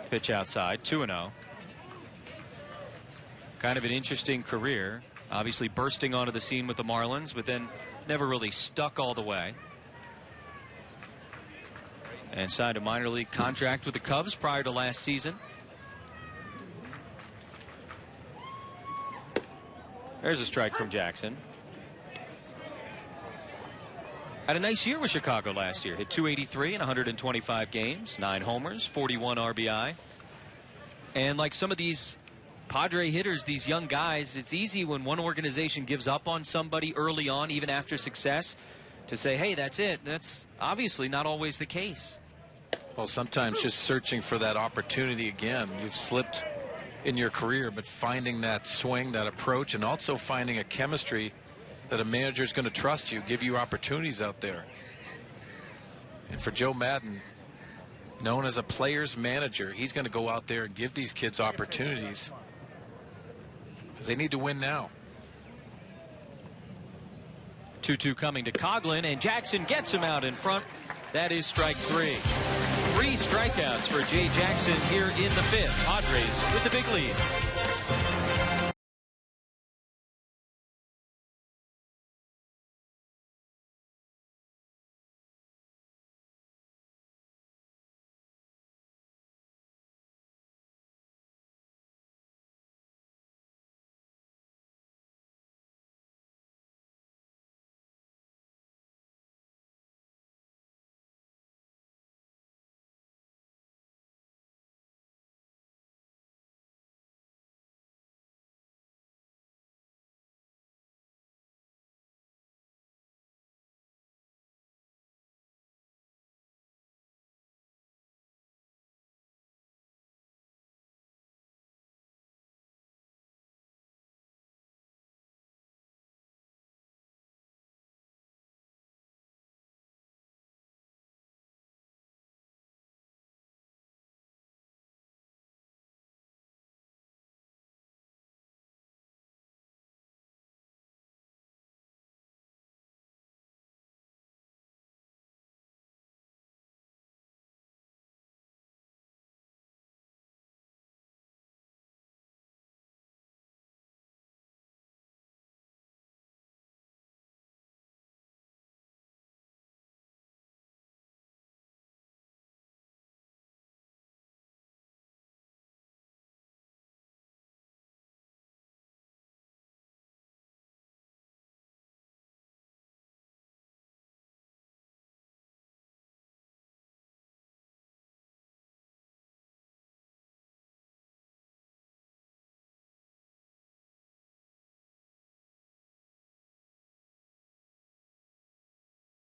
D: pitch outside, 2-0. Kind of an interesting career. Obviously bursting onto the scene with the Marlins, but then never really stuck all the way. And signed a minor league contract with the Cubs prior to last season. There's a strike from Jackson. Had a nice year with Chicago last year. Hit .283 in 125 games, 9 homers, 41 RBI. And like some of these Padre hitters, these young guys, it's easy when one organization gives up on somebody early on, even after success, to say, hey, that's it. That's obviously not always the case.
B: Well, sometimes just searching for that opportunity again. You've slipped in your career, but finding that swing, that approach, and also finding a chemistry that a manager is going to trust you, give you opportunities out there. And for Joe Maddon, known as a player's manager, he's going to go out there and give these kids opportunities. They need to win now.
D: 2-2 coming to Coughlin, and Jackson gets him out in front. That is strike 3. 3 3 strikeouts for Jay Jackson here in the 5th. Padres with the big lead.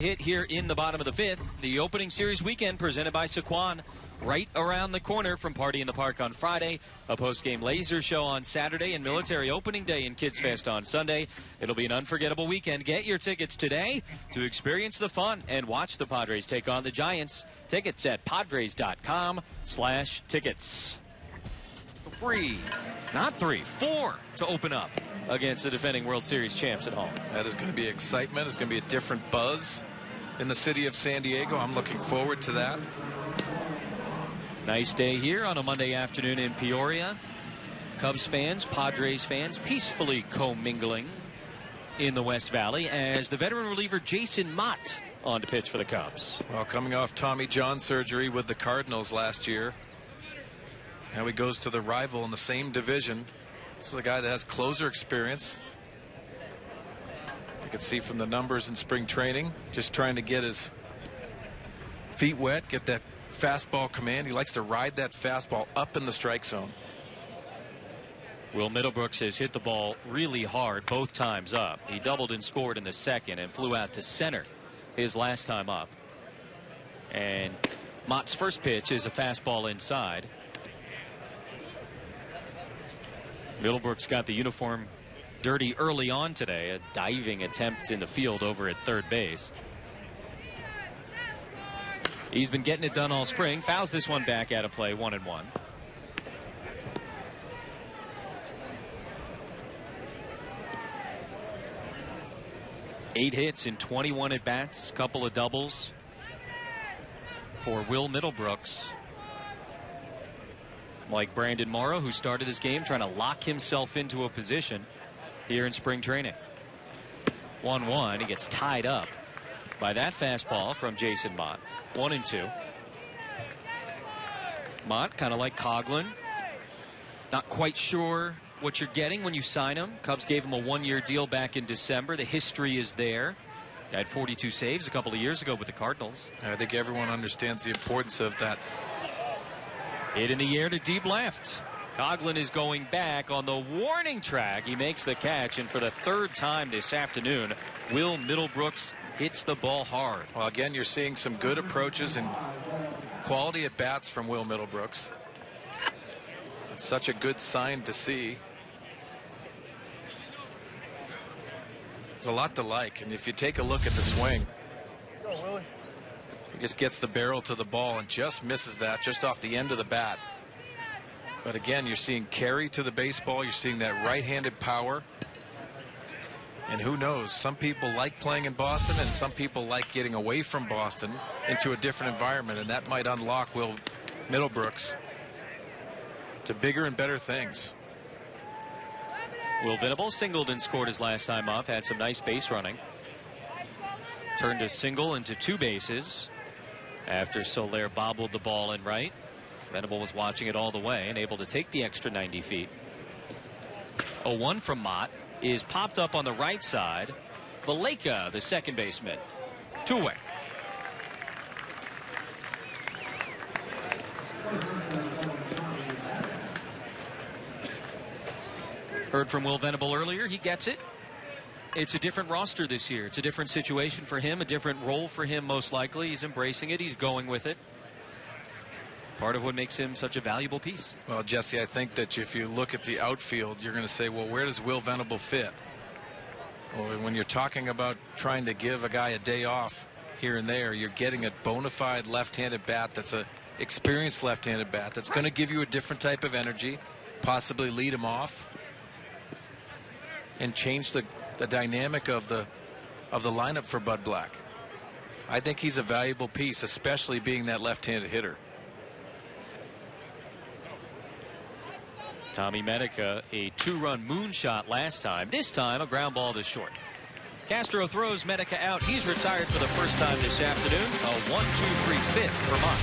D: Hit here in the bottom of the 5th. The opening series weekend presented by Saquon. Right around the corner from Party in the Park on Friday, a post-game laser show on Saturday, and military opening day in Kids Fest on Sunday. It'll be an unforgettable weekend. Get your tickets today to experience the fun and watch the Padres take on the Giants. Tickets at padres.com/tickets. 4 to open up against the defending World Series champs at home.
B: That is going to be excitement. It's going to be a different buzz in the city of San Diego. I'm looking forward to that.
D: Nice day here on a Monday afternoon in Peoria. Cubs fans, Padres fans peacefully commingling in the West Valley as the veteran reliever Jason Mott on to pitch for the Cubs.
B: Well, coming off Tommy John surgery with the Cardinals last year. Now he goes to the rival in the same division. This is a guy that has closer experience. You can see from the numbers in spring training, just trying to get his feet wet, get that fastball command. He likes to ride that fastball up in the strike zone.
D: Will Middlebrooks has hit the ball really hard both times up. He doubled and scored in the second and flew out to center his last time up. And Mott's first pitch is a fastball inside. Middlebrooks got the uniform dirty early on today. A diving attempt in the field over at third base. He's been getting it done all spring. Fouls this one back out of play, 1-1. Eight hits in 21 at bats, couple of doubles for Will Middlebrooks. Like Brandon Morrow, who started this game trying to lock himself into a position here in spring training. 1-1. He gets tied up by that fastball from Jason Mott. 1-2. Mott, kind of like Coughlin, not quite sure what you're getting when you sign him. Cubs gave him a one-year deal back in December. The history is there. Guy had 42 saves a couple of years ago with the Cardinals.
B: I think everyone understands the importance of that.
D: Hit in the air to deep left. Coughlin is going back on the warning track. He makes the catch, and for the third time this afternoon, Will Middlebrooks hits the ball hard.
B: Well, again, you're seeing some good approaches and quality at bats from Will Middlebrooks. It's such a good sign to see. There's a lot to like, and if you take a look at the swing, he just gets the barrel to the ball and just misses that just off the end of the bat. But again, you're seeing carry to the baseball. You're seeing that right-handed power. And who knows, some people like playing in Boston and some people like getting away from Boston into a different environment, and that might unlock Will Middlebrooks to bigger and better things.
D: Will Venable singled and scored his last time up, had some nice base running. Turned a single into 2 bases after Soler bobbled the ball in right. Venable was watching it all the way and able to take the extra 90 feet. 0-1 from Mott is popped up on the right side. Valleca, the second baseman, 2 away. Heard from Will Venable earlier. He gets it. It's a different roster this year. It's a different situation for him, a different role for him most likely. He's embracing it. He's going with it. Part of what makes him such a valuable piece.
B: Well, Jesse, I think that if you look at the outfield, you're going to say, well, where does Will Venable fit? Well, when you're talking about trying to give a guy a day off here and there, you're getting a bona fide left-handed bat that's an experienced left-handed bat that's going to give you a different type of energy, possibly lead him off, and change the dynamic of the lineup for Bud Black. I think he's a valuable piece, especially being that left-handed hitter.
D: Tommy Medica, a 2-run moonshot last time. This time, a ground ball to short. Castro throws Medica out. He's retired for the first time this afternoon. A 1-2-3 fifth for Mott.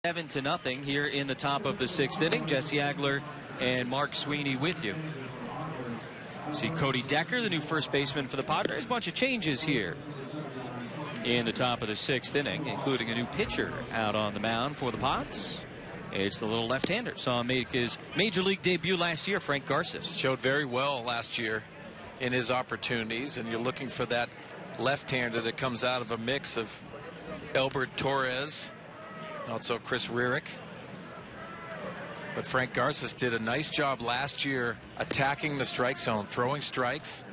D: Seven to nothing here in the top of the 6th inning. Jesse Agler and Mark Sweeney with you. See Cody Decker, the new first baseman for the Padres. Bunch of changes here in the top of the 6th inning, including a new pitcher out on the mound for the Pods. It's the little left-hander. Saw him make his major league debut last year, Frank Garces.
B: Showed very well last year in his opportunities, and you're looking for that left-hander that comes out of a mix of Albert Torres, also Chris Rierick. But Frank Garces did a nice job last year attacking the strike zone, throwing strikes.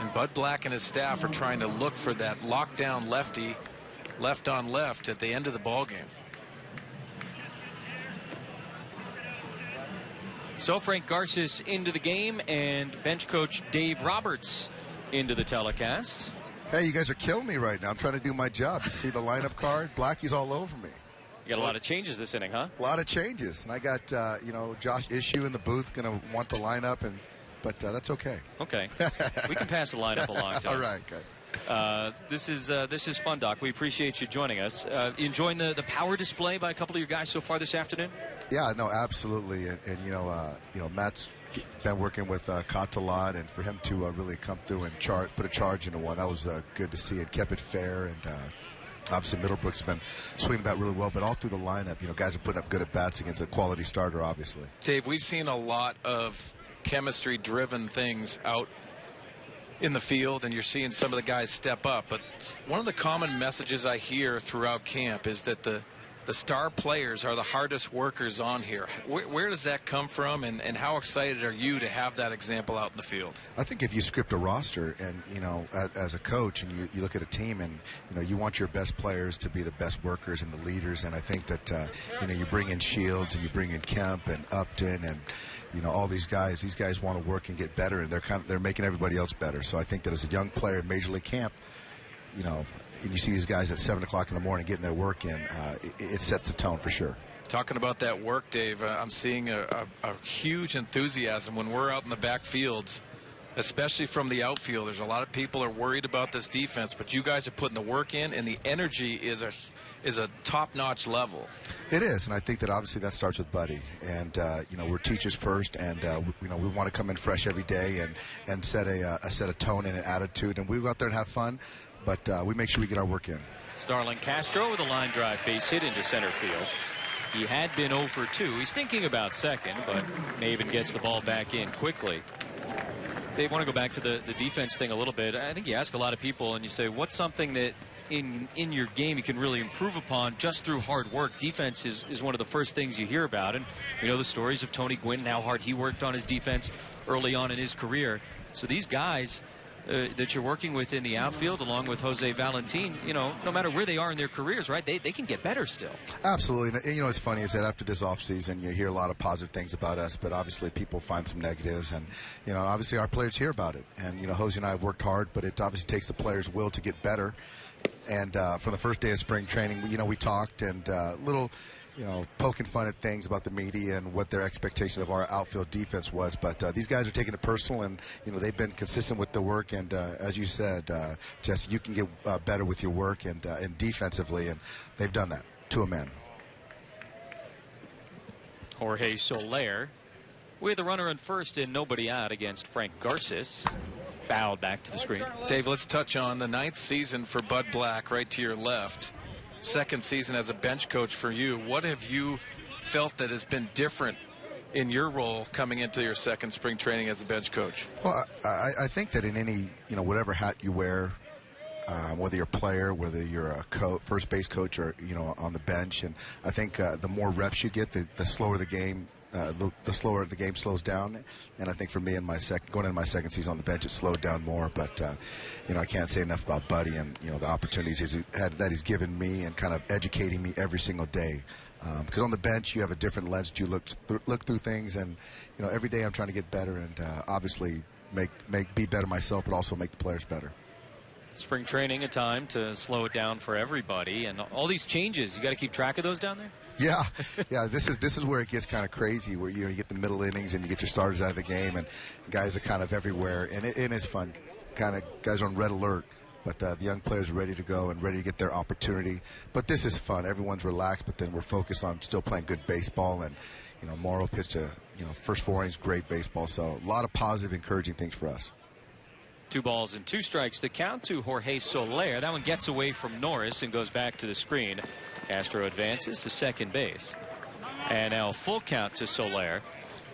B: And Bud Black and his staff are trying to look for that lockdown lefty, left on left at the end of the ball game.
D: So Frank Garces into the game and bench coach Dave Roberts into the telecast.
I: Hey, you guys are killing me right now. I'm trying to do my job. You see the lineup card? Blackie's all over me.
D: You got a lot of changes this inning, huh?
I: A lot of changes. And I got, Josh Issue in the booth going to want the lineup, but that's okay.
D: Okay. We can pass the lineup along to him.
I: All right, good.
D: This is fun, Doc. We appreciate you joining us. Enjoying the power display by a couple of your guys so far this afternoon?
I: Yeah, no, absolutely. And Matt's been working with Kotz a lot, and for him to really come through and put a charge into one, that was good to see. It kept it fair, and obviously Middlebrooks has been swinging the bat really well, but all through the lineup, guys are putting up good at-bats against a quality starter, obviously.
B: Dave, we've seen a lot of chemistry-driven things out in the field, and you're seeing some of the guys step up. But one of the common messages I hear throughout camp is that the star players are the hardest workers on here. Where does that come from, and how excited are you to have that example out in the field?
I: I think if you script a roster and, as a coach, and you look at a team and, you want your best players to be the best workers and the leaders. And I think that, you bring in Shields and you bring in Kemp and Upton and, all these guys want to work and get better, and they're making everybody else better. So I think that as a young player in Major League camp, and you see these guys at 7 o'clock in the morning getting their work in, it sets the tone for sure.
B: Talking about that work, Dave, I'm seeing a huge enthusiasm when we're out in the backfields, especially from the outfielders. A lot of people are worried about this defense, but you guys are putting the work in, and the energy is a top-notch level.
I: It is, and I think that obviously that starts with Buddy. And, we're teachers first, and, we want to come in fresh every day and set a tone and an attitude, and we go out there and have fun. But we make sure we get our work in.
D: Starlin Castro with a line drive base hit into center field. He had been 0 for 2. He's thinking about second, but Maven gets the ball back in quickly. Dave, want to go back to the defense thing a little bit. I think you ask a lot of people and you say, what's something that in your game you can really improve upon just through hard work? Defense is one of the first things you hear about. And we know the stories of Tony Gwynn and how hard he worked on his defense early on in his career. So these guys that you're working with in the outfield, along with Jose Valentin, no matter where they are in their careers, right, they can get better still.
I: Absolutely. And, what's funny is that after this offseason, you hear a lot of positive things about us, but obviously people find some negatives. And, obviously our players hear about it. And, Jose and I have worked hard, but it obviously takes the players' will to get better. And from the first day of spring training, we talked and little – poking fun at things about the media and what their expectation of our outfield defense was. But these guys are taking it personal, and, they've been consistent with the work. And as you said, Jesse, you can get better with your work and defensively, and they've done that to a man.
D: Jorge Soler with a runner on first and nobody out against Frank Garces. Fouled back to the screen.
B: Dave, let's touch on the 9th season for Bud Black right to your left. 2nd season as a bench coach for you. What have you felt that has been different in your role coming into your 2nd spring training as a bench coach?
I: Well, I think that in any, whatever hat you wear, whether you're a player, whether you're a first base coach or, on the bench, and I think the more reps you get, the slower the game the slower the game slows down. And I think for me, going into my 2nd season on the bench, it slowed down more. But I can't say enough about Buddy and the opportunities he's given me and kind of educating me every single day. Because on the bench, you have a different lens that you look through things, and every day I'm trying to get better and obviously be better myself, but also make the players better.
D: Spring training, a time to slow it down for everybody, and all these changes. You got to keep track of those down there.
I: Yeah. This is where it gets kind of crazy, where you get the middle innings and you get your starters out of the game, and guys are kind of everywhere, and it is fun. Kind of guys are on red alert, but the young players are ready to go and ready to get their opportunity. But this is fun. Everyone's relaxed, but then we're focused on still playing good baseball. And Morrow pitched first 4 innings, great baseball. So a lot of positive, encouraging things for us.
D: 2 balls and 2 strikes. The count to Jorge Soler. That one gets away from Norris and goes back to the screen. Castro advances to 2nd base. And now full count to Soler.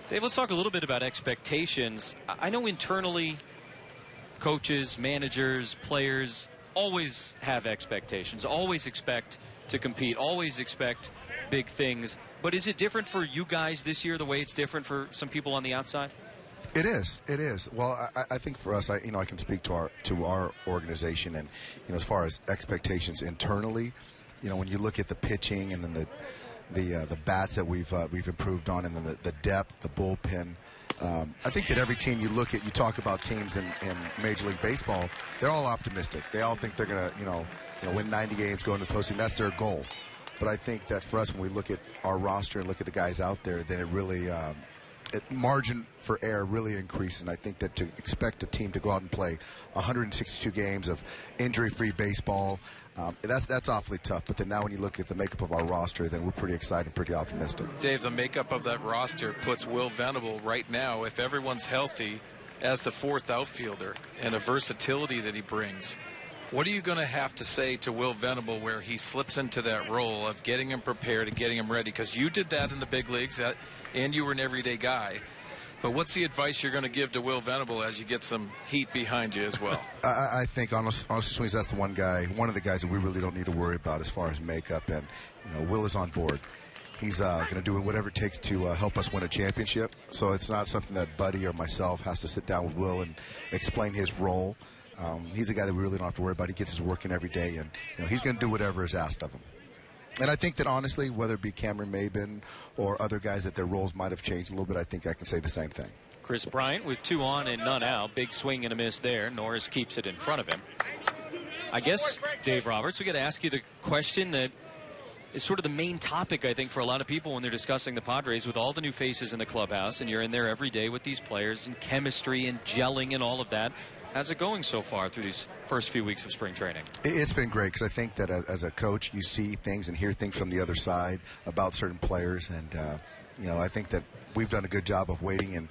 D: Dave, let's talk a little bit about expectations. I know internally, coaches, managers, players always have expectations, always expect to compete, always expect big things. But is it different for you guys this year the way it's different for some people on the outside?
I: It is. Well, I think for us, I can speak to our organization, and as far as expectations internally, when you look at the pitching and then the bats that we've improved on, and then the depth, the bullpen. I think that every team you talk about teams in Major League Baseball, they're all optimistic. They all think they're going to win 90 games, go into the postseason. That's their goal. But I think that for us, when we look at our roster and look at the guys out there, then it really margin for error really increases. And I think that to expect a team to go out and play 162 games of injury-free baseball, that's awfully tough. But then now when you look at the makeup of our roster, then we're pretty excited, pretty optimistic.
B: Dave, the makeup of that roster puts Will Venable right now, if everyone's healthy, as the 4th outfielder, and a versatility that he brings. What are you going to have to say to Will Venable where he slips into that role of getting him prepared and getting him ready? Because you did that in the big leagues, and you were an everyday guy. But what's the advice you're going to give to Will Venable as you get some heat behind you as well?
I: I think, honestly, that's the one of the guys that we really don't need to worry about as far as makeup. And, Will is on board. He's going to do whatever it takes to help us win a championship. So it's not something that Buddy or myself has to sit down with Will and explain his role. He's a guy that we really don't have to worry about. He gets his work in every day, and he's going to do whatever is asked of him. And I think that, honestly, whether it be Cameron Maybin or other guys that their roles might have changed a little bit, I think I can say the same thing.
D: Chris Bryant with 2 on and none out. Big swing and a miss there. Norris keeps it in front of him. I guess, Dave Roberts, we got to ask you the question that is sort of the main topic, I think, for a lot of people when they're discussing the Padres, with all the new faces in the clubhouse, and you're in there every day with these players and chemistry and gelling and all of that. How's it going so far through these first few weeks of spring training?
I: It's been great because I think that as a coach, you see things and hear things from the other side about certain players. And, I think that we've done a good job of waiting and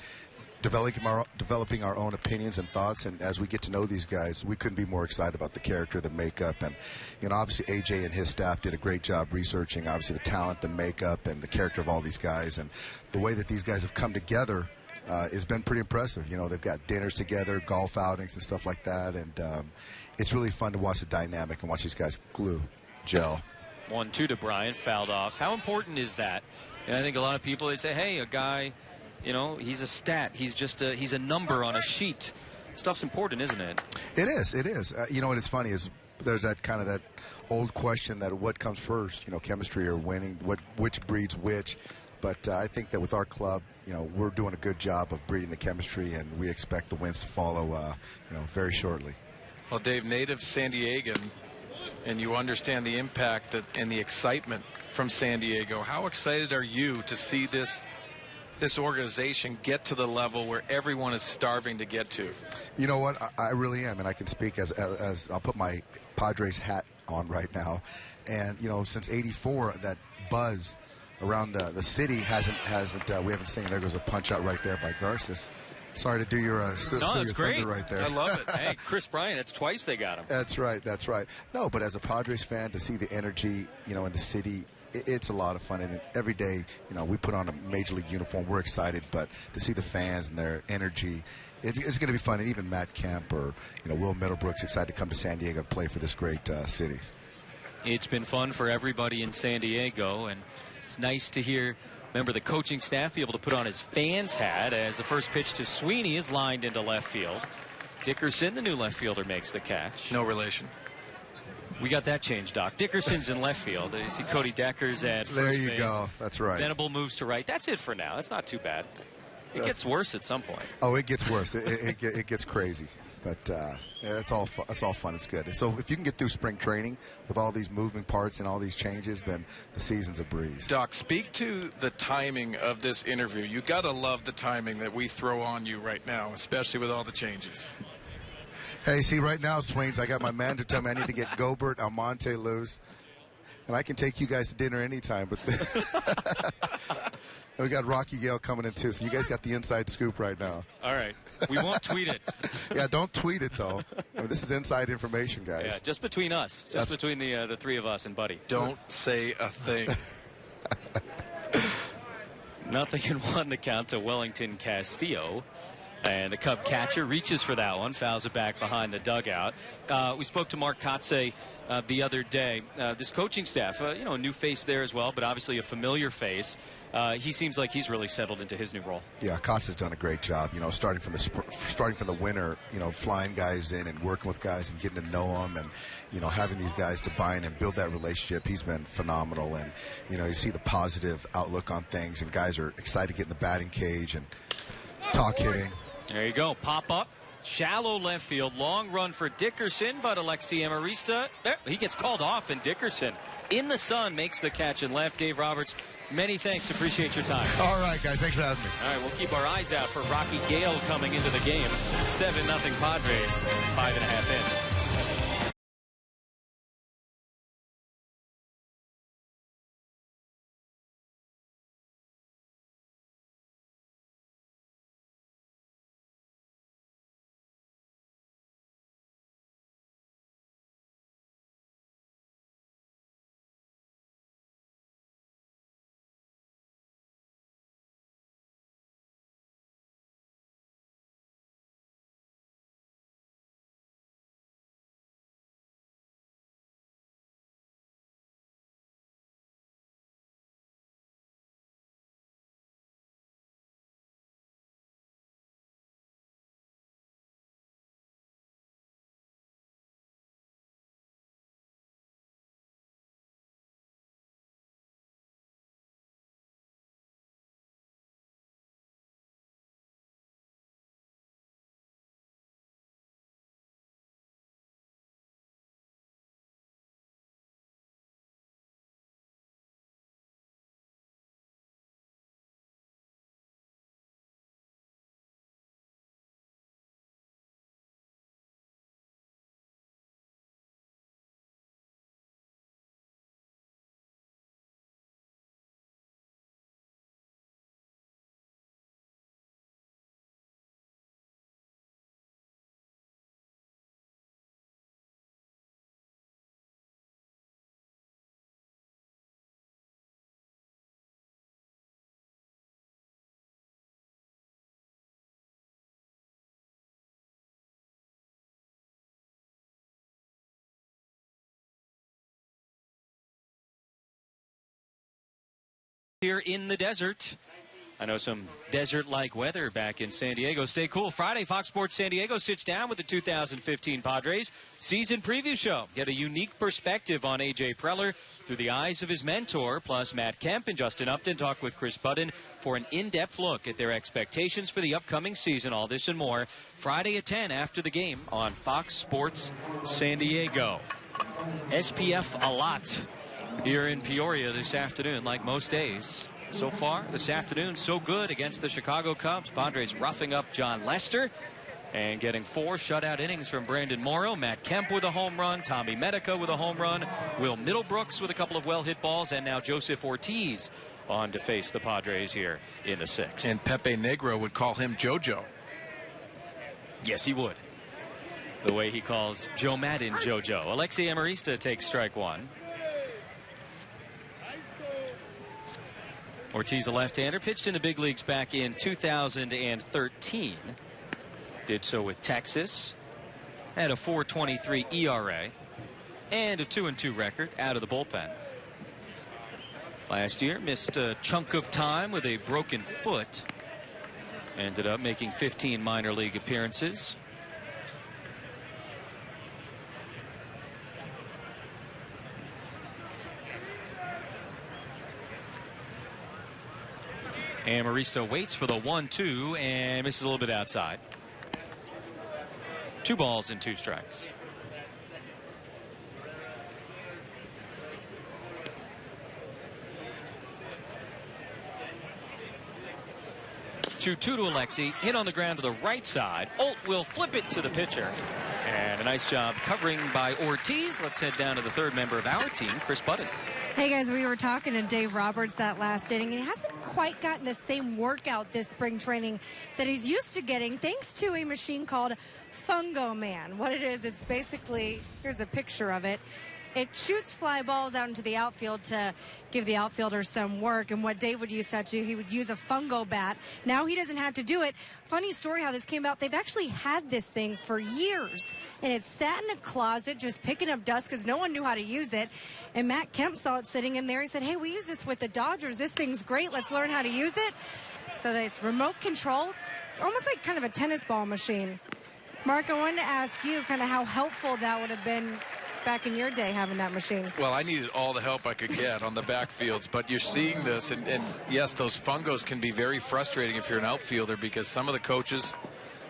I: developing our own opinions and thoughts. And as we get to know these guys, we couldn't be more excited about the character, the makeup. And, obviously AJ and his staff did a great job researching, obviously, the talent, the makeup, and the character of all these guys. And the way that these guys have come together has been pretty impressive. They've got dinners together, golf outings and stuff like that, and it's really fun to watch the dynamic and watch these guys gel.
D: 1-2 to Bryant, fouled off. How important is that? And I think a lot of people, they say, hey, a guy, he's a stat. He's just he's a number on a sheet. Stuff's important, isn't it?
I: It is. What it's funny is there's that old question that what comes first, chemistry or winning, which breeds which. But I think that with our club, we're doing a good job of breeding the chemistry, and we expect the wins to follow, very shortly.
B: Well, Dave, native San Diegan, and you understand the impact and the excitement from San Diego. How excited are you to see this organization get to the level where everyone is starving to get to?
I: You know what? I really am, and I can speak as I'll put my Padres hat on right now. And, since '84, that buzz around the city hasn't we haven't seen. There goes a punch out right there by Garces. Sorry to do your
D: it's great
I: right there.
D: I love it. Hey, Chris Bryant, it's twice they got him.
I: That's right. No, but as a Padres fan, to see the energy in the city, it's a lot of fun. And every day we put on a major league uniform, we're excited, but to see the fans and their energy, it's going to be fun. And even Matt Kemp or Will Middlebrooks excited to come to San Diego and play for this great city. It's
D: been fun for everybody in San Diego, and it's nice to hear, remember, the coaching staff be able to put on his fans hat as the first pitch to Sweeney is lined into left field. Dickerson, the new left fielder, makes the catch.
B: No relation.
D: We got that changed, Doc. Dickerson's in left field. You see Cody Deckers at first base.
I: There you go. That's right.
D: Venable moves to right. That's it for now. That's not too bad. It gets worse at some point.
I: Oh, it gets worse. It gets crazy. But it's all fun. It's good. So if you can get through spring training with all these moving parts and all these changes, then the season's a breeze.
B: Doc, speak to the timing of this interview. You got to love the timing that we throw on you right now, especially with all the changes.
I: Hey, see, right now, Swains, I got my manager tell me I need to get Gobert, Almonte loose, and I can take you guys to dinner anytime. But we got Rocky Gale coming in too, so you guys got the inside scoop right now.
D: All right, we won't tweet it.
I: Yeah, don't tweet it though. This is inside information, guys.
D: Yeah, just between us, between the three of us and Buddy.
B: Don't say a thing.
D: Nothing in 1 to count to Wellington Castillo. And the Cub catcher reaches for that one, fouls it back behind the dugout. We spoke to Mark Kotze the other day. This coaching staff, a new face there as well, but obviously a familiar face. He seems like he's really settled into his new role.
I: Yeah, Kotze's done a great job. Starting from the winter, flying guys in and working with guys and getting to know them, and having these guys to buy in and build that relationship. He's been phenomenal, and you see the positive outlook on things, and guys are excited to get in the batting cage and talk hitting.
D: There you go. Pop up. Shallow left field. Long run for Dickerson, but Alexi Amarista, he gets called off, and Dickerson in the sun makes the catch and left. Dave Roberts, many thanks. Appreciate your time.
I: All right, guys. Thanks for having me.
D: All right, we'll keep our eyes out for Rocky Gale coming into the game. 7-0 Padres, 5.5 in. Here in the desert. I know some desert-like weather back in San Diego. Stay cool. Friday, Fox Sports San Diego sits down with the 2015 Padres season preview show. Get a unique perspective on A.J. Preller through the eyes of his mentor, plus Matt Kemp and Justin Upton talk with Chris Budden for an in-depth look at their expectations for the upcoming season. All this and more Friday at 10 after the game on Fox Sports San Diego. SPF a lot here in Peoria this afternoon, like most days. So far this afternoon, so good against the Chicago Cubs. Padres roughing up John Lester and getting 4 shutout innings from Brandon Morrow. Matt Kemp with a home run. Tommy Medica with a home run. Will Middlebrooks with a couple of well-hit balls. And now Joseph Ortiz on to face the Padres here in the 6th.
B: And Pepe Negro would call him JoJo.
D: Yes, he would. The way he calls Joe Madden JoJo. Alexi Amarista takes strike 1. Ortiz, a left-hander, pitched in the big leagues back in 2013. Did so with Texas. Had a 4.23 ERA and a 2-2 record out of the bullpen. Last year, missed a chunk of time with a broken foot. Ended up making 15 minor league appearances. Amarista waits for the 1-2 and misses a little bit outside. 2 balls and 2 strikes. To Alexi, hit on the ground to the right side. Olt will flip it to the pitcher. And a nice job covering by Ortiz. Let's head down to the 3rd member of our team, Chris Budden.
C: Hey guys, we were talking to Dave Roberts that last inning, and he hasn't quite gotten the same workout this spring training that he's used to getting, thanks to a machine called Fungo Man. What it is, it's basically, here's a picture of it. It shoots fly balls out into the outfield to give the outfielders some work. And what Dave would used to do, he would use a fungo bat. Now he doesn't have to do it. Funny story how this came about. They've actually had this thing for years. And it sat in a closet just picking up dust because no one knew how to use it. And Matt Kemp saw it sitting in there. He said, hey, we use this with the Dodgers. This thing's great. Let's learn how to use it. So it's remote control, almost like kind of a tennis ball machine. Mark, I wanted to ask you kind of how helpful that would have been back in your day, having that machine.
B: Well, I needed all the help I could get on the backfields, but you're seeing this, and yes, those fungos can be very frustrating if you're an outfielder, because some of the coaches,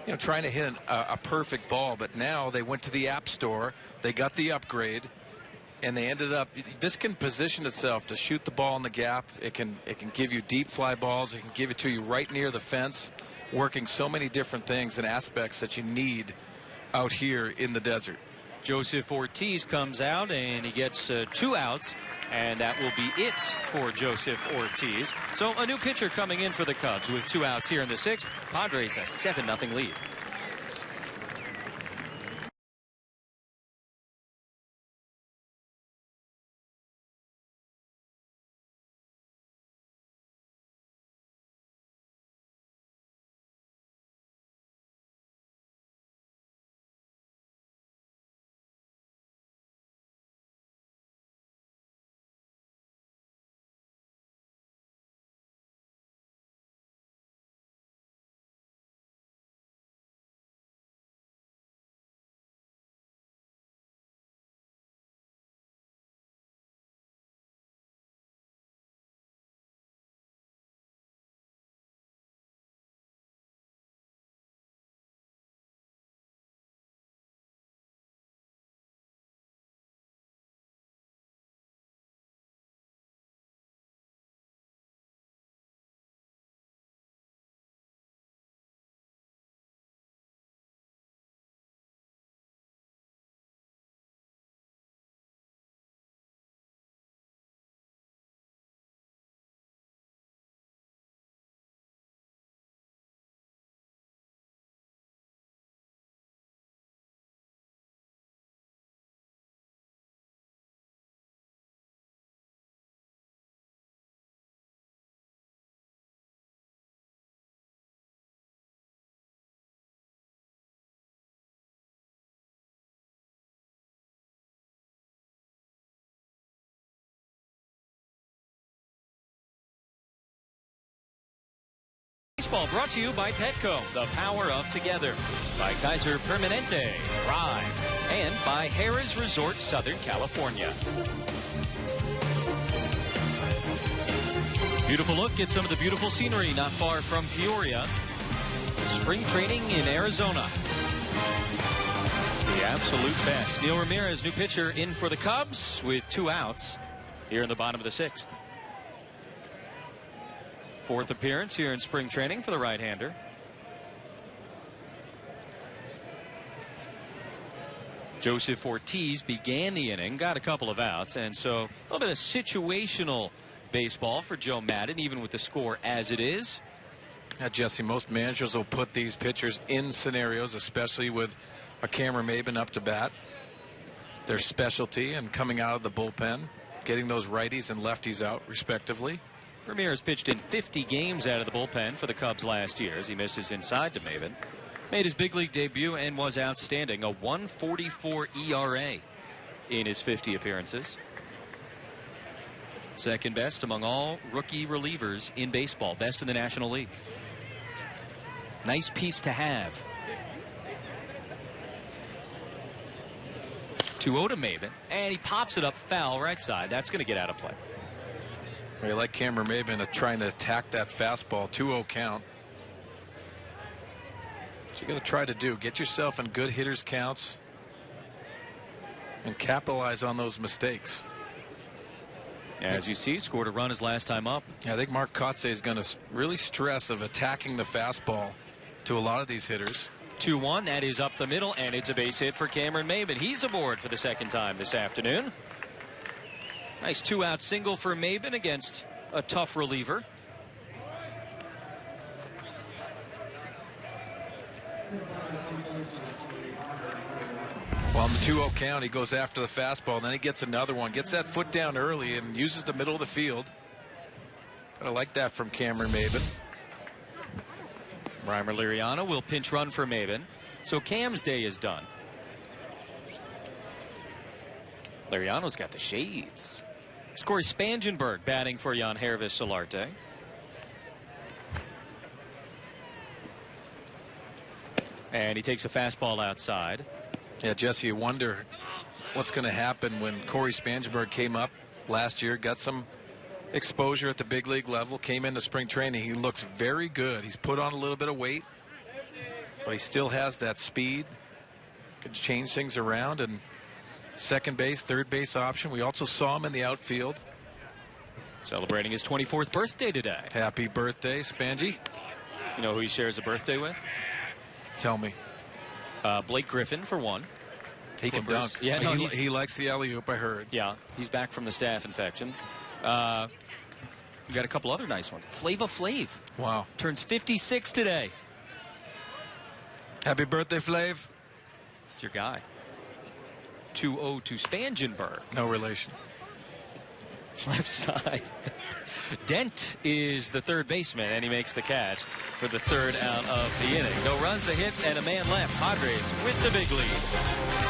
B: you know, trying to hit a perfect ball, but now they went to the app store, they got the upgrade, and they ended up, this can position itself to shoot the ball in the gap. It can give you deep fly balls. It can give it to you right near the fence, working so many different things and aspects that you need out here in the desert.
D: Joseph Ortiz comes out and he gets 2 outs, and that will be it for Joseph Ortiz. So a new pitcher coming in for the Cubs with 2 outs here in the 6th. Padres a 7-0 lead. Baseball brought to you by Petco, the power of together. By Kaiser Permanente, Thrive. And by Harrah's Resort, Southern California. Beautiful look at some of the beautiful scenery not far from Peoria. Spring training in Arizona. It's the absolute best. Neil Ramirez, new pitcher, in for the Cubs with 2 outs here in the bottom of the 6th. 4th appearance here in spring training for the right-hander. Joseph Ortiz began the inning, got a couple of outs, and so a little bit of situational baseball for Joe Maddon, even with the score as it is.
B: Yeah, Jesse, most managers will put these pitchers in scenarios, especially with a Cameron Maybin up to bat. Their specialty and coming out of the bullpen, getting those righties and lefties out, respectively.
D: Ramirez pitched in 50 games out of the bullpen for the Cubs last year as he misses inside to Maybin. Made his big league debut and was outstanding. A 1.44 ERA in his 50 appearances. Second best among all rookie relievers in baseball. Best in the National League. Nice piece to have. 2-0 to Maybin. And he pops it up foul right side. That's going to get out of play.
B: You like Cameron Maybin trying to attack that fastball. 2-0 count. What you got to try to do, get yourself in good hitters counts and capitalize on those mistakes.
D: As you see, scored a run his last time up.
B: Yeah, I think Mark Kotze is going to really stress of attacking the fastball to a lot of these hitters.
D: 2-1, that is up the middle, and it's a base hit for Cameron Maybin. He's aboard for the second time this afternoon. Nice 2-out single for Maybin against a tough reliever.
B: Well, on the 2-0 count, he goes after the fastball, and then he gets another one. Gets that foot down early and uses the middle of the field. I like that from Cameron Maybin.
D: Reimer Liriano will pinch run for Maybin. So Cam's day is done. Liriano's got the shades. It's Corey Spangenberg batting for Jan Hervis Solarte. And he takes a fastball outside.
B: Yeah, Jesse, you wonder what's going to happen when Corey Spangenberg came up last year, got some exposure at the big league level, came into spring training. He looks very good. He's put on a little bit of weight, but he still has that speed. Could change things around, and second base, third base option. We also saw him in the outfield.
D: Celebrating his 24th birthday today.
B: Happy birthday, Spangy.
D: You know who he shares a birthday with?
B: Tell me.
D: Blake Griffin, for one.
B: He can dunk.
D: Yeah, no,
B: he likes the alley-oop, I heard.
D: Yeah, he's back from the staph infection. We got a couple other nice ones. Flava Flav.
B: Wow.
D: Turns 56 today.
B: Happy birthday, Flav.
D: It's your guy. 2-0 to Spangenberg.
B: No relation.
D: Left side. Dent is the third baseman, and he makes the catch for the third out of the inning. No runs, a hit, and a man left. Padres with the big lead.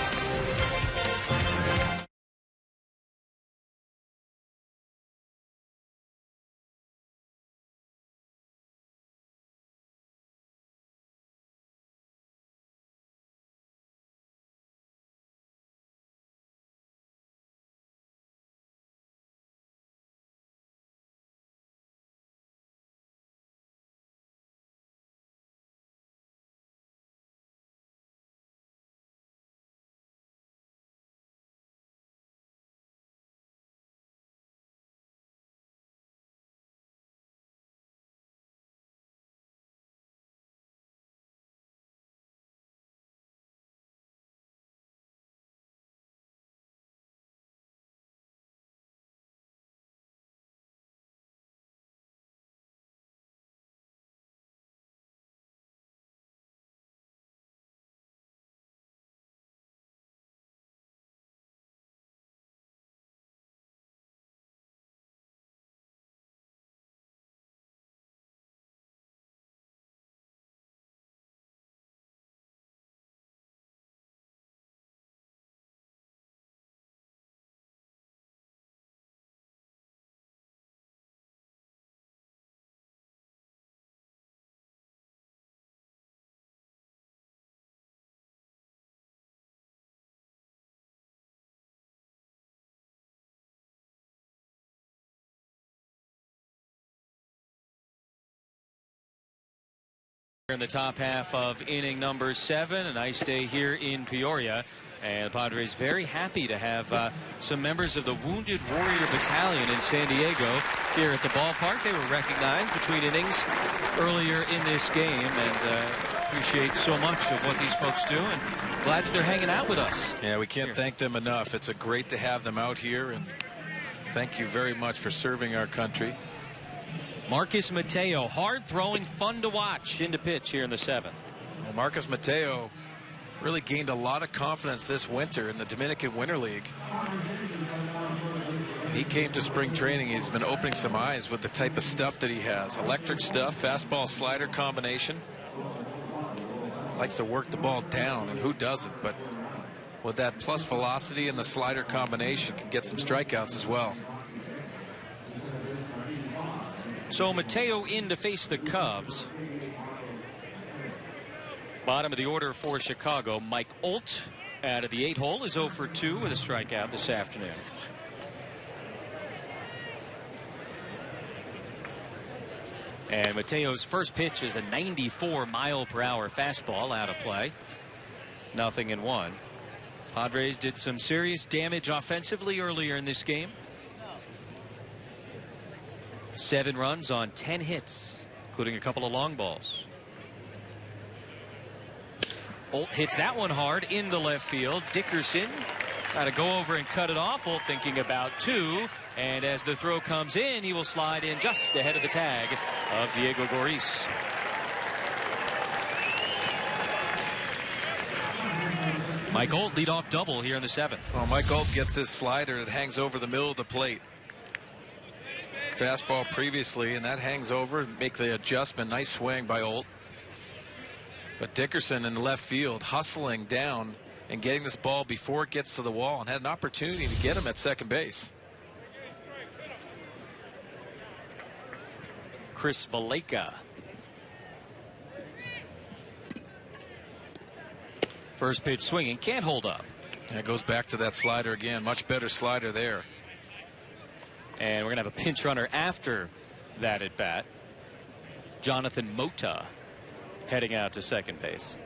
D: In the top half of inning number 7, a nice day here in Peoria. And the Padres very happy to have some members of the Wounded Warrior Battalion in San Diego here at the ballpark. They were recognized between innings earlier in this game, and appreciate so much of what these folks do, and glad that they're hanging out with us.
B: Yeah, we can't thank them enough. It's great to have them out here, and thank you very much for serving our country.
D: Marcus Mateo, hard throwing, fun to watch, into pitch here in the 7th.
B: Well, Marcus Mateo really gained a lot of confidence this winter in the Dominican Winter League. He came to spring training. He's been opening some eyes with the type of stuff that he has. Electric stuff, fastball slider combination. Likes to work the ball down, and who doesn't? But with that plus velocity and the slider combination, can get some strikeouts as well.
D: So Mateo in to face the Cubs. Bottom of the order for Chicago, Mike Olt out of the 8-hole is 0 for 2 with a strikeout this afternoon. And Mateo's first pitch is a 94-mile-per-hour fastball out of play. 0-1. Padres did some serious damage offensively earlier in this game. 7 runs on 10 hits, including a couple of long balls. Olt hits that one hard into left field. Dickerson got to go over and cut it off. Olt thinking about 2. And as the throw comes in, he will slide in just ahead of the tag of Diego Goris. Mike Olt leadoff double here in the 7th.
B: Well, Mike Olt gets this slider that hangs over the middle of the plate. Fastball previously, and that hangs over. Make the adjustment. Nice swing by Olt. But Dickerson in left field hustling down and getting this ball before it gets to the wall, and had an opportunity to get him at second base.
D: Chris Valleca. First pitch swinging, can't hold up.
B: And it goes back to that slider again. Much better slider there.
D: And we're going to have a pinch runner after that at bat. Jonathan Mota heading out to second base.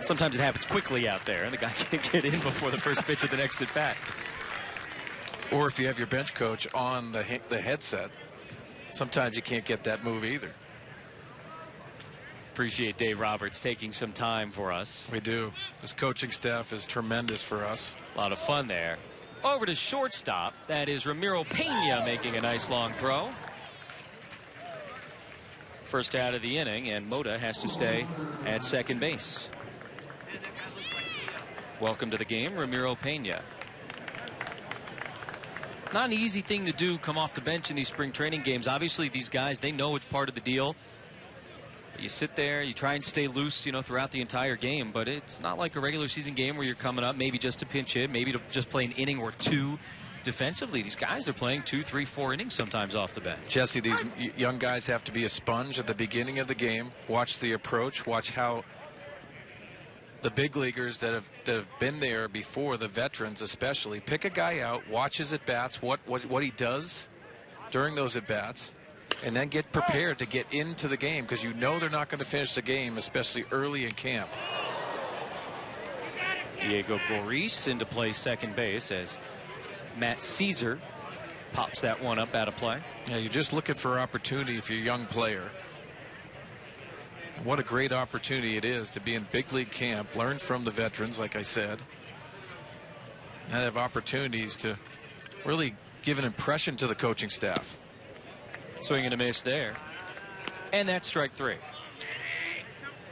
D: Sometimes it happens quickly out there, and the guy can't get in before the first pitch of the next at bat.
B: Or if you have your bench coach on the headset, sometimes you can't get that move either.
D: Appreciate Dave Roberts taking some time for us.
B: We do. This coaching staff is tremendous for us.
D: A lot of fun there. Over to shortstop. That is Ramiro Pena making a nice long throw. First out of the inning, and Mota has to stay at second base. Welcome to the game, Ramiro Pena. Not an easy thing to do, come off the bench in these spring training games. Obviously, these guys, they know it's part of the deal. You sit there, you try and stay loose, throughout the entire game, but it's not like a regular season game where you're coming up maybe just to pinch hit, maybe to just play an inning or 2 defensively. These guys are playing 2, 3, 4 innings sometimes off the bench.
B: Jesse, these young guys have to be a sponge at the beginning of the game. Watch the approach, watch how the big leaguers that have been there before, the veterans especially, pick a guy out, watch his at-bats, what he does during those at-bats, and then get prepared to get into the game, because they're not going to finish the game, especially early in camp.
D: Diego Goris into play second base as Matt Caesar pops that one up out of play.
B: Yeah, you're just looking for opportunity if you're a young player. What a great opportunity it is to be in big league camp, learn from the veterans, like I said, and have opportunities to really give an impression to the coaching staff.
D: Swing and a miss there. And that's strike 3.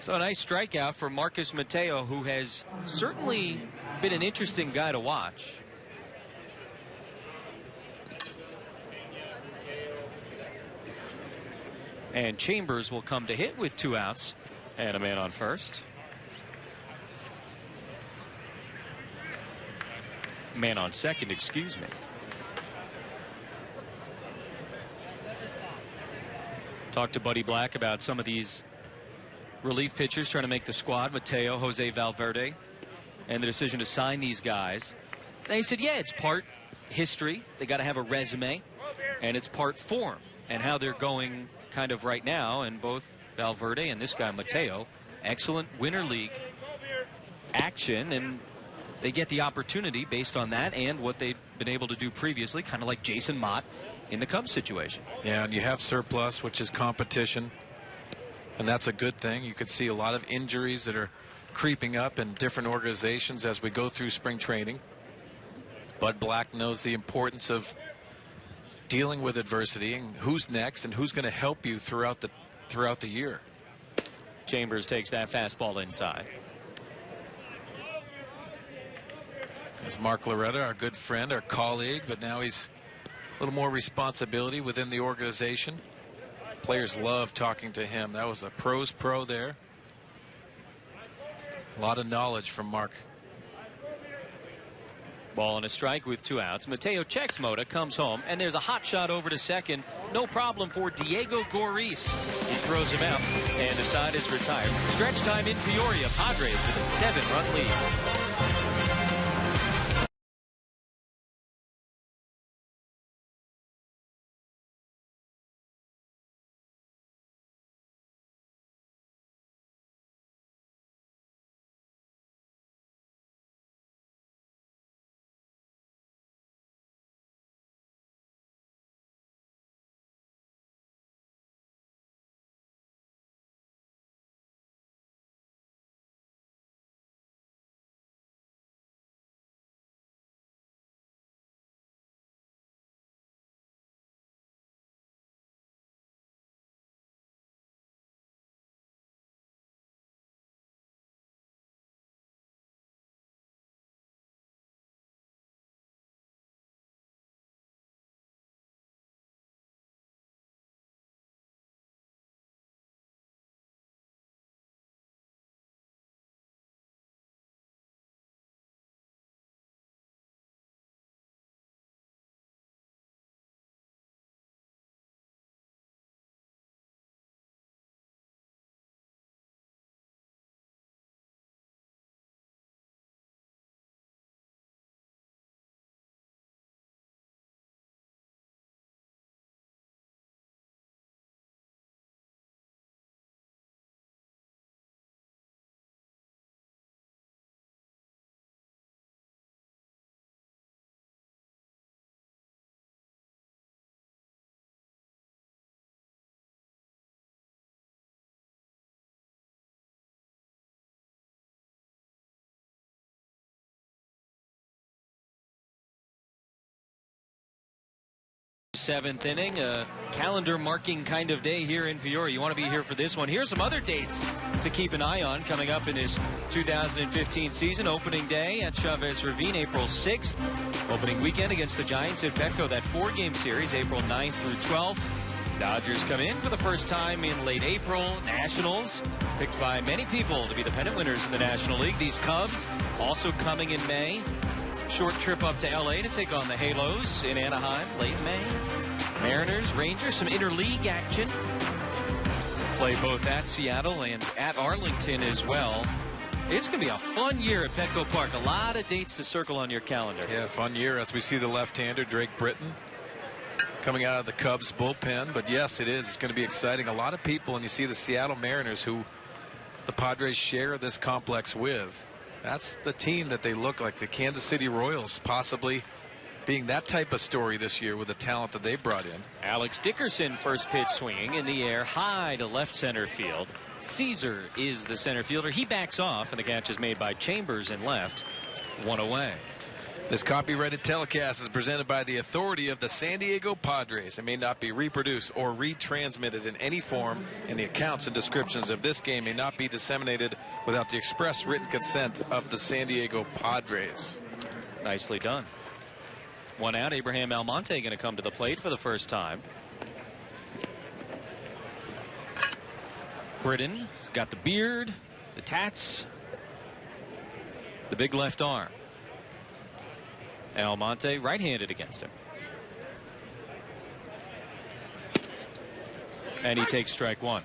D: So a nice strikeout for Marcus Mateo, who has certainly been an interesting guy to watch. And Chambers will come to hit with 2 outs and a man on first. Man on second, excuse me. Talked to Buddy Black about some of these relief pitchers trying to make the squad. Mateo, Jose Valverde, and the decision to sign these guys. They said, yeah, it's part history. They got to have a resume, and it's part form and how they're going kind of right now, and both Valverde and this guy Mateo, excellent winter league action, and they get the opportunity based on that and what they've been able to do previously, kind of like Jason Mott in the Cubs situation.
B: Yeah, and you have surplus, which is competition, and that's a good thing. You could see a lot of injuries that are creeping up in different organizations as we go through spring training. Bud Black knows the importance of dealing with adversity and who's next and who's going to help you throughout the year.
D: Chambers takes that fastball inside.
B: As Mark Loretta, our good friend, our colleague, but now he's a little more responsibility within the organization. Players love talking to him. That was a pro's pro there. A lot of knowledge from Mark.
D: Ball and a strike with 2 outs. Mateo checks Mota, comes home, and there's a hot shot over to second. No problem for Diego Goris. He throws him out, and the side is retired. Stretch time in Peoria. Padres with a 7-run lead. Seventh inning, a calendar marking kind of day here in Peoria. You want to be here for this one. Here's some other dates to keep an eye on coming up in his 2015 season. Opening day at Chavez Ravine, April 6th. Opening weekend against the Giants at Petco, that 4-game series, April 9th through 12th. Dodgers come in for the first time in late April. Nationals, picked by many people to be the pennant winners in the National League. These Cubs also coming in May. Short trip up to L.A. to take on the Halos in Anaheim late May. Mariners, Rangers, some interleague action. Play both at Seattle and at Arlington as well. It's going to be a fun year at Petco Park. A lot of dates to circle on your calendar.
B: Yeah, fun year as we see the left-hander, Drake Britton, coming out of the Cubs bullpen. But yes, it is. It's going to be exciting. A lot of people, and you see the Seattle Mariners, who the Padres share this complex with. That's the team that they look like, the Kansas City Royals, possibly being that type of story this year with the talent that they brought in.
D: Alex Dickerson, first pitch swinging in the air, high to left center field. Caesar is the center fielder. He backs off, and the catch is made by Chambers in left. One away.
B: This copyrighted telecast is presented by the authority of the San Diego Padres. It may not be reproduced or retransmitted in any form, and the accounts and descriptions of this game may not be disseminated without the express written consent of the San Diego Padres.
D: Nicely done. One out. Abraham Almonte going to come to the plate for the first time. Britton has got the beard, the tats, the big left arm. Almonte right-handed against him. And he takes strike one.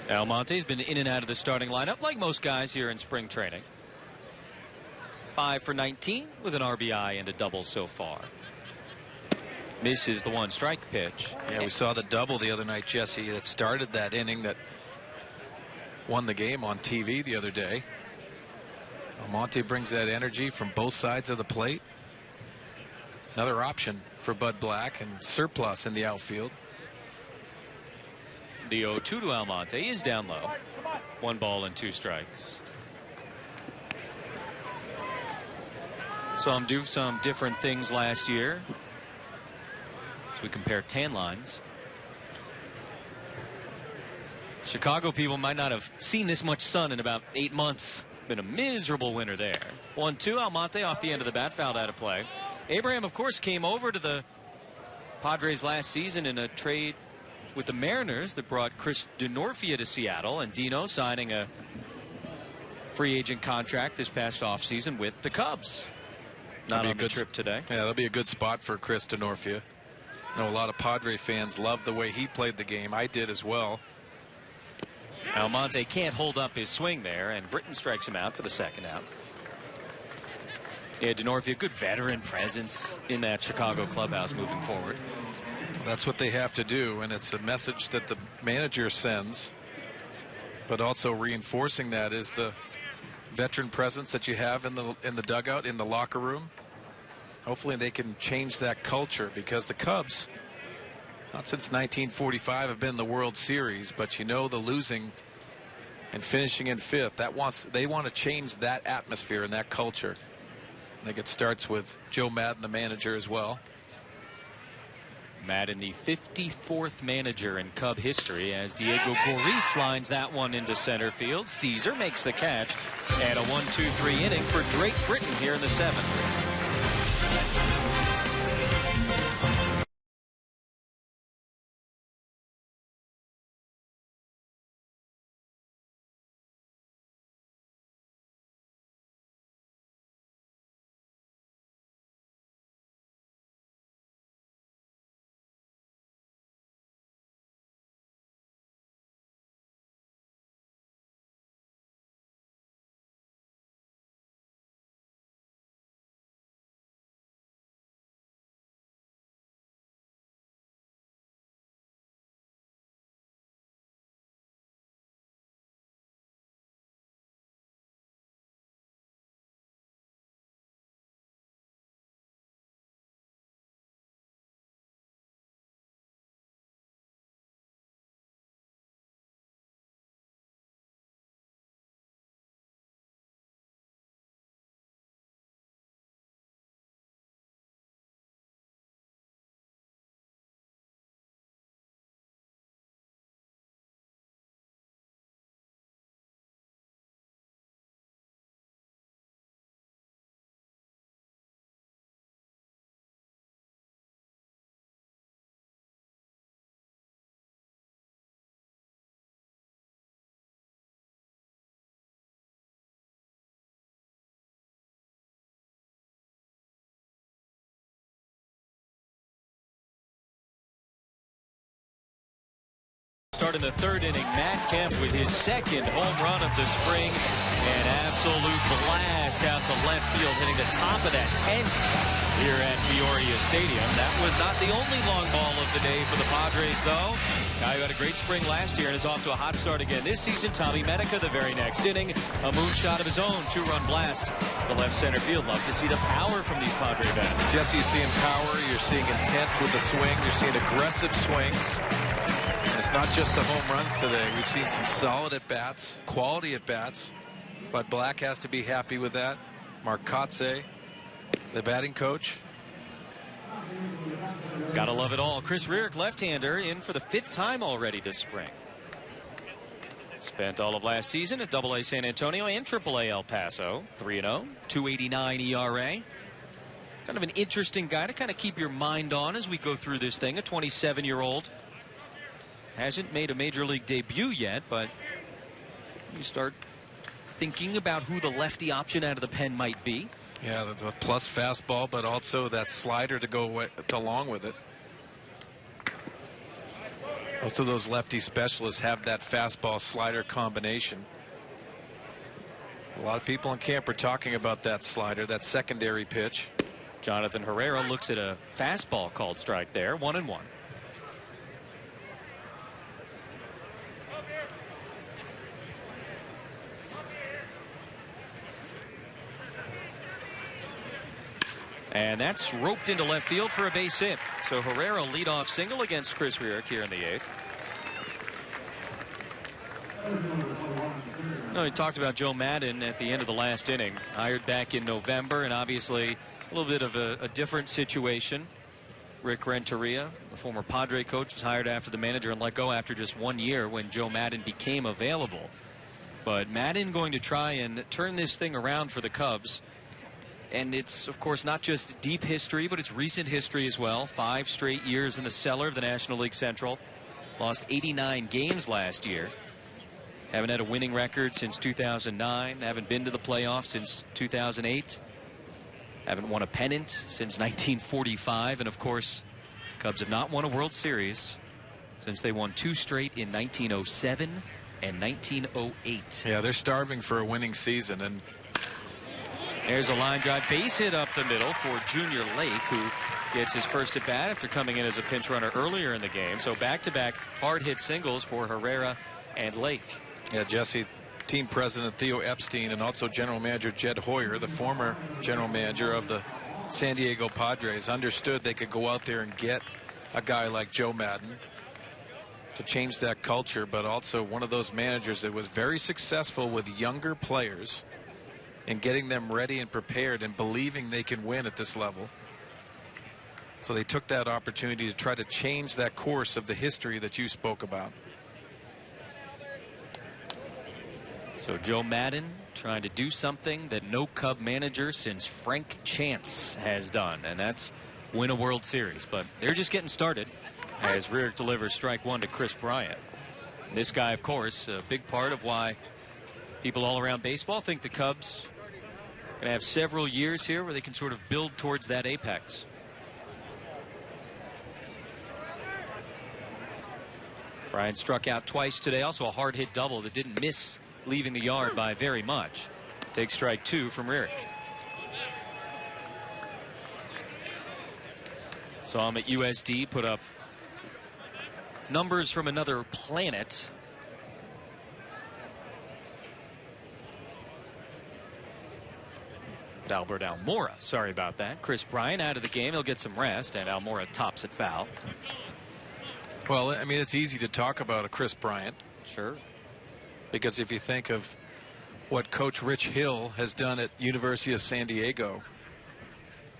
D: Almonte's been in and out of the starting lineup like most guys here in spring training. 5 for 19 with an RBI and a double so far. Misses the 1-strike pitch.
B: Yeah, we saw the double the other night, Jesse, that started that inning that won the game on TV the other day. Almonte brings that energy from both sides of the plate. Another option for Bud Black, and surplus in the outfield.
D: The 0-2 to Almonte is down low. 1 ball and 2 strikes. Saw him do some different things last year as we compare tan lines. Chicago people might not have seen this much sun in about 8 months. Been a miserable winter there. 1-2, Almonte off the end of the bat, fouled out of play. Abraham, of course, came over to the Padres last season in a trade with the Mariners that brought Chris Denorfia to Seattle, and Dino signing a free agent contract this past offseason with the Cubs. Not on the trip today.
B: Yeah, that'll be a good spot for Chris Denorfia. I know a lot of Padre fans love the way he played the game. I did as well.
D: Almonte can't hold up his swing there, and Britton strikes him out for the 2nd out. Yeah, Denorfia, good veteran presence in that Chicago clubhouse moving forward.
B: That's what they have to do, and it's a message that the manager sends. But also reinforcing that is the veteran presence that you have in the dugout, in the locker room. Hopefully they can change that culture, because the Cubs, not since 1945, have been in the World Series, but you know, the losing and finishing in 5th, they want to change that atmosphere and that culture. I think it starts with Joe Maddon, the manager, as well.
D: Maddon, the 54th manager in Cub history, as Diego Goris lines that one into center field. Caesar makes the catch, and a 1-2-3 inning for Drake Britton here in the 7th. Start in the 3rd inning, Matt Kemp with his 2nd home run of the spring. An absolute blast out to left field, hitting the top of that tent here at Peoria Stadium. That was not the only long ball of the day for the Padres, though. Guy who had a great spring last year and is off to a hot start again this season. Tommy Medica, the very next inning, a moonshot of his own, 2-run blast to left center field. Love to see the power from these Padre bats.
B: Jesse, you're seeing power, you're seeing intent with the swings, you're seeing aggressive swings. It's not just the home runs today. We've seen some solid at-bats, quality at-bats. But Black has to be happy with that. Mark Kotze, the batting coach.
D: Gotta love it all. Chris Rierick, left-hander, in for the 5th time already this spring. Spent all of last season at AA San Antonio and AAA El Paso. 3-0, 2.89 ERA. Kind of an interesting guy to kind of keep your mind on as we go through this thing. A 27-year-old. Hasn't made a major league debut yet, but you start thinking about who the lefty option out of the pen might be.
B: Yeah, the plus fastball, but also that slider to go along with it. Most of those lefty specialists have that fastball slider combination. A lot of people in camp are talking about that slider, that secondary pitch.
D: Jonathan Herrera looks at a fastball called strike there. 1-1. And that's roped into left field for a base hit. So Herrera leadoff single against Chris Rierick here in the 8th. No, he talked about Joe Maddon at the end of the last inning. Hired back in November, and obviously a little bit of a different situation. Rick Renteria, the former Padre coach, was hired after the manager and let go after just 1 year when Joe Maddon became available. But Maddon going to try and turn this thing around for the Cubs. And it's, of course, not just deep history, but it's recent history as well. 5 straight years in the cellar of the National League Central. Lost 89 games last year. Haven't had a winning record since 2009. Haven't been to the playoffs since 2008. Haven't won a pennant since 1945. And, of course, Cubs have not won a World Series since they won 2 straight in 1907 and 1908.
B: Yeah, they're starving for a winning season. And
D: there's a line drive base hit up the middle for Junior Lake, who gets his first at bat after coming in as a pinch runner earlier in the game. So back-to-back hard hit singles for Herrera and Lake.
B: Yeah, Jesse, team president Theo Epstein and also general manager Jed Hoyer, the former general manager of the San Diego Padres, understood they could go out there and get a guy like Joe Maddon to change that culture, but also one of those managers that was very successful with younger players and getting them ready and prepared and believing they can win at this level. So they took that opportunity to try to change that course of the history that you spoke about.
D: So Joe Maddon trying to do something that no Cub manager since Frank Chance has done, and that's win a World Series. But they're just getting started as Rierick delivers strike 1 to Chris Bryant. This guy, of course, a big part of why people all around baseball think the Cubs going to have several years here where they can sort of build towards that apex. Bryant struck out twice today. Also a hard hit double that didn't miss leaving the yard by very much. Takes strike 2 from Rierick. Saw him at USD put up numbers from another planet. Albert Almora, sorry about that. Chris Bryant out of the game. He'll get some rest, and Almora tops it foul.
B: Well, I mean, it's easy to talk about a Chris Bryant.
D: Sure.
B: Because if you think of what Coach Rich Hill has done at University of San Diego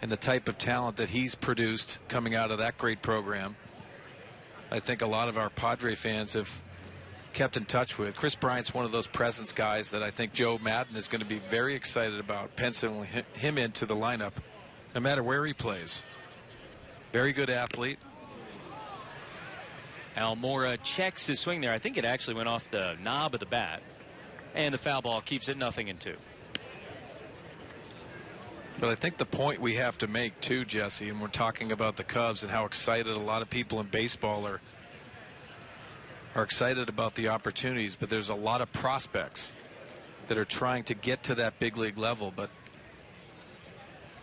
B: and the type of talent that he's produced coming out of that great program, I think a lot of our Padre fans have kept in touch with. Chris Bryant's one of those presence guys that I think Joe Maddon is going to be very excited about penciling him into the lineup no matter where he plays. Very good athlete.
D: Almora checks his swing there. I think it actually went off the knob of the bat, and the foul ball keeps it 0-2.
B: But I think the point we have to make too, Jesse, and we're talking about the Cubs and how excited a lot of people in baseball are excited about the opportunities, but there's a lot of prospects that are trying to get to that big league level, but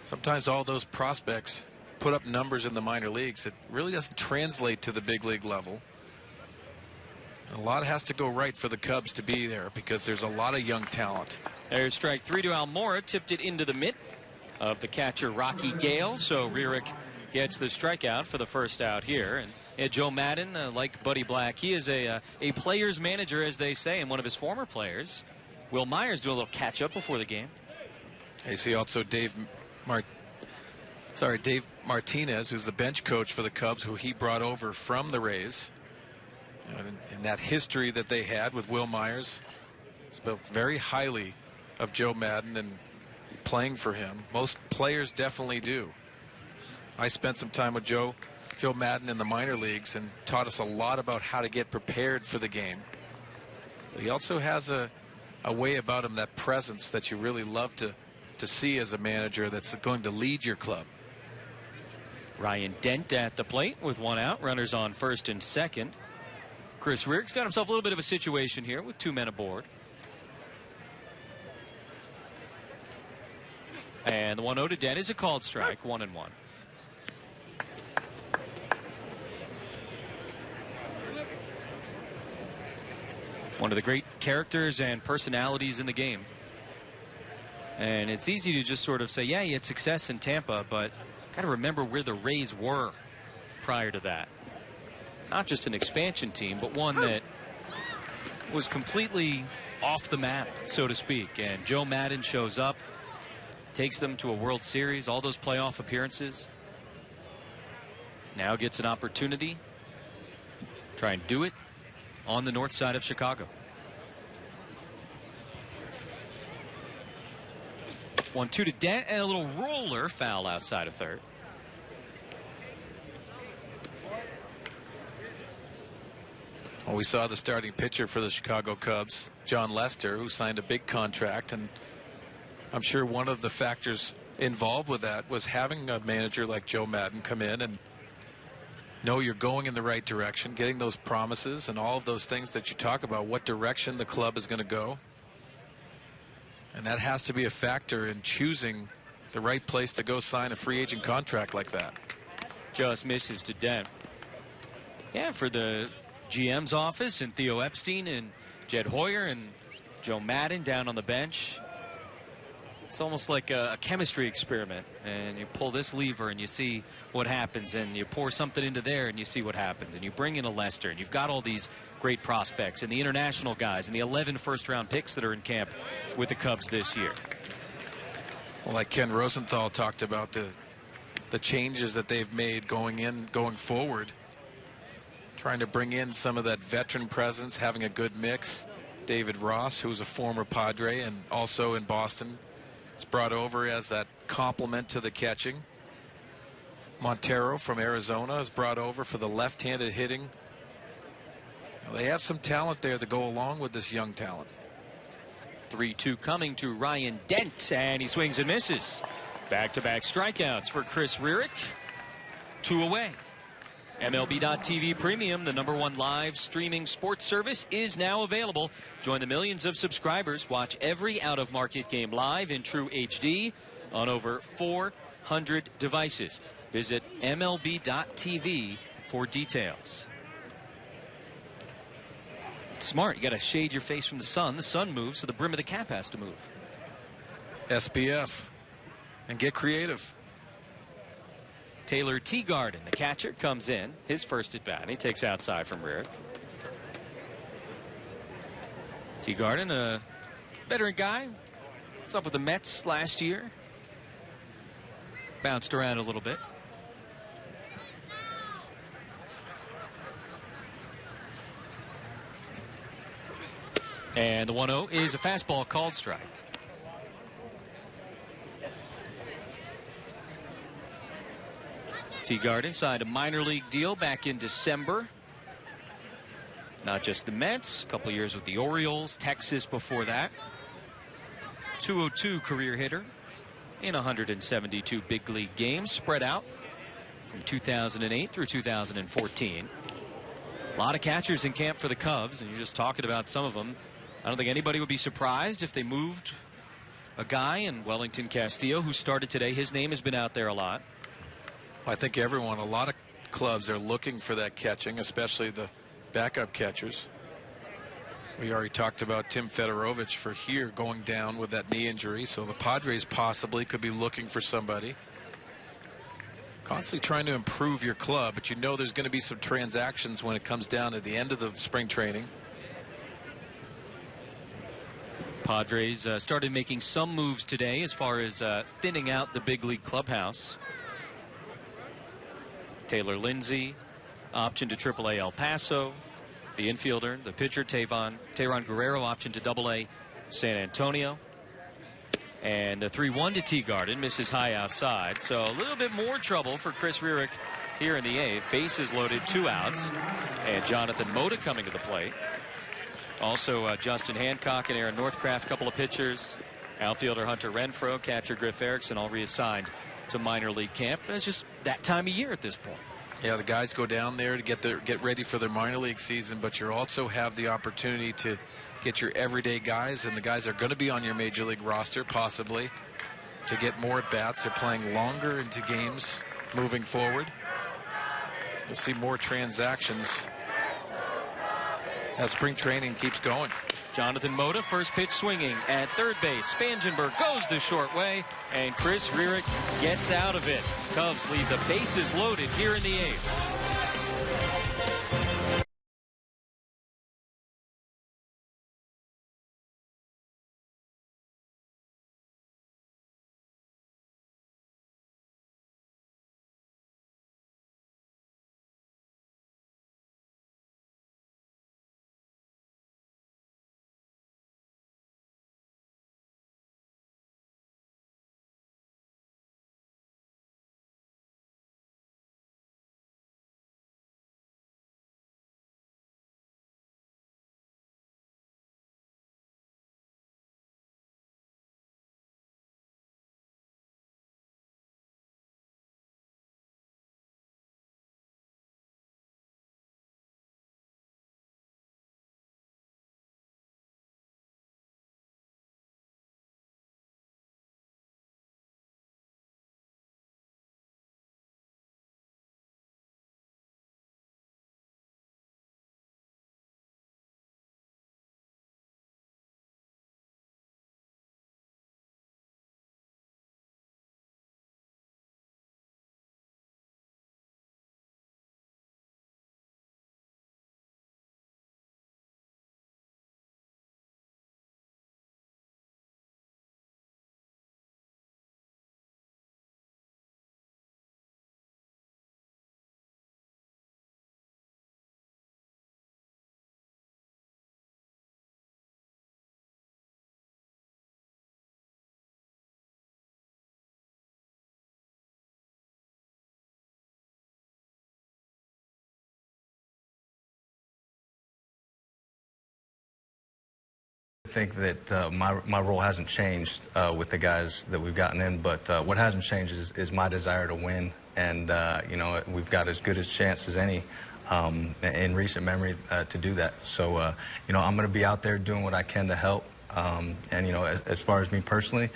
B: sometimes all those prospects put up numbers in the minor leagues that really doesn't translate to the big league level. And a lot has to go right for the Cubs to be there because there's a lot of young talent.
D: There's strike 3 to Almora, tipped it into the mitt of the catcher Rocky Gale, so Rierick gets the strikeout for the first out here. And Joe Maddon, like Buddy Black, he is a player's manager, as they say, and one of his former players. Will Myers doing a little catch-up before the game.
B: I see also Dave Martinez, who's the bench coach for the Cubs, who he brought over from the Rays. And that history that they had with Will Myers, spoke very highly of Joe Maddon and playing for him. Most players definitely do. I spent some time with Joe Maddon in the minor leagues and taught us a lot about how to get prepared for the game. But he also has a way about him, that presence that you really love to see as a manager that's going to lead your club.
D: Ryan Dent at the plate with 1 out. Runners on first and second. Chris Rierick's got himself a little bit of a situation here with 2 men aboard. And the 1-0 to Dent is a called strike, 1-1. One of the great characters and personalities in the game. And it's easy to just sort of say, yeah, he had success in Tampa, but got to remember where the Rays were prior to that. Not just an expansion team, but one that was completely off the map, so to speak. And Joe Maddon shows up, takes them to a World Series, all those playoff appearances. Now gets an opportunity to try and do it on the north side of Chicago. 1-2 to Dent, and a little roller foul outside of third.
J: Well, we saw the starting pitcher for the Chicago Cubs, John Lester, who signed a big contract, and I'm sure one of the factors involved with that was having a manager like Joe Maddon come in and know you're going in the right direction, getting those promises and all of those things that you talk about, what direction the club is going to go. And that has to be a factor in choosing the right place to go sign a free agent contract like that.
D: Just misses to Dent. Yeah, for the GM's office and Theo Epstein and Jed Hoyer and Joe Maddon down on the bench. It's almost like a chemistry experiment, and you pull this lever and you see what happens, and you pour something into there and you see what happens, and you bring in a Lester, and you've got all these great prospects and the international guys and the 11 first-round picks that are in camp with the Cubs this year.
J: Well, like Ken Rosenthal talked about the changes that they've made going forward, trying to bring in some of that veteran presence, having a good mix. David Ross, who's a former Padre and also in Boston, is brought over as that complement to the catching. Montero from Arizona is brought over for the left-handed hitting. They have some talent there to go along with this young talent.
D: 3-2 coming to Ryan Dent, and he swings and misses. Back-to-back strikeouts for Chris Rierick. 2 away. MLB.TV Premium, the #1 live streaming sports service, is now available. Join the millions of subscribers. Watch every out-of-market game live in true HD on over 400 devices. Visit MLB.TV for details. Smart. You got to shade your face from the sun. The sun moves, so the brim of the cap has to move.
J: SPF. And get creative.
D: Taylor Teagarden, the catcher, comes in. His first at bat, and he takes outside from Rierick. Teagarden, a veteran guy. Was up with the Mets last year. Bounced around a little bit. And the 1-0 is a fastball called strike. Teagarden signed a minor league deal back in December. Not just the Mets, a couple years with the Orioles, Texas before that. 202 career hitter in 172 big league games, spread out from 2008 through 2014. A lot of catchers in camp for the Cubs, and you're just talking about some of them. I don't think anybody would be surprised if they moved a guy in Wellington Castillo who started today. His name has been out there a lot.
J: I think a lot of clubs are looking for that catching, especially the backup catchers. We already talked about Tim Fedorovich for here going down with that knee injury, so the Padres possibly could be looking for somebody. Constantly trying to improve your club, but you know there's going to be some transactions when it comes down at the end of the spring training.
D: Padres started making some moves today as far as thinning out the big league clubhouse. Taylor Lindsay, option to AAA El Paso. The infielder, the pitcher, Tehran Guerrero, option to AA San Antonio. And the 3-1 to Teagarden, misses high outside. So a little bit more trouble for Chris Rierick here in the 8th. Bases loaded, 2 outs. And Jonathan Mota coming to the plate. Also Justin Hancock and Aaron Northcraft, couple of pitchers. Outfielder Hunter Renfroe, catcher Griff Erickson, all reassigned to minor league camp. And it's just that time of year at this point.
J: Yeah, the guys go down there to get ready for their minor league season, but you also have the opportunity to get your everyday guys, and the guys are going to be on your major league roster possibly. to get more at bats. They're playing longer into games moving forward. You'll see more transactions as spring training keeps going.
D: Jonathan Mota, first pitch swinging at third base. Spangenberg goes the short way, and Chris Rierick gets out of it. Cubs leave the bases loaded here in the 8th.
K: I think that my role hasn't changed with the guys that we've gotten in, but what hasn't changed is my desire to win, and you know, we've got as good a chance as any in recent memory to do that. So you know, I'm going to be out there doing what I can to help, and you know, as far as me personally,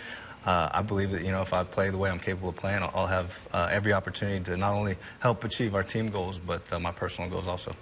K: I believe that, you know, if I play the way I'm capable of playing, I'll have every opportunity to not only help achieve our team goals, but my personal goals also.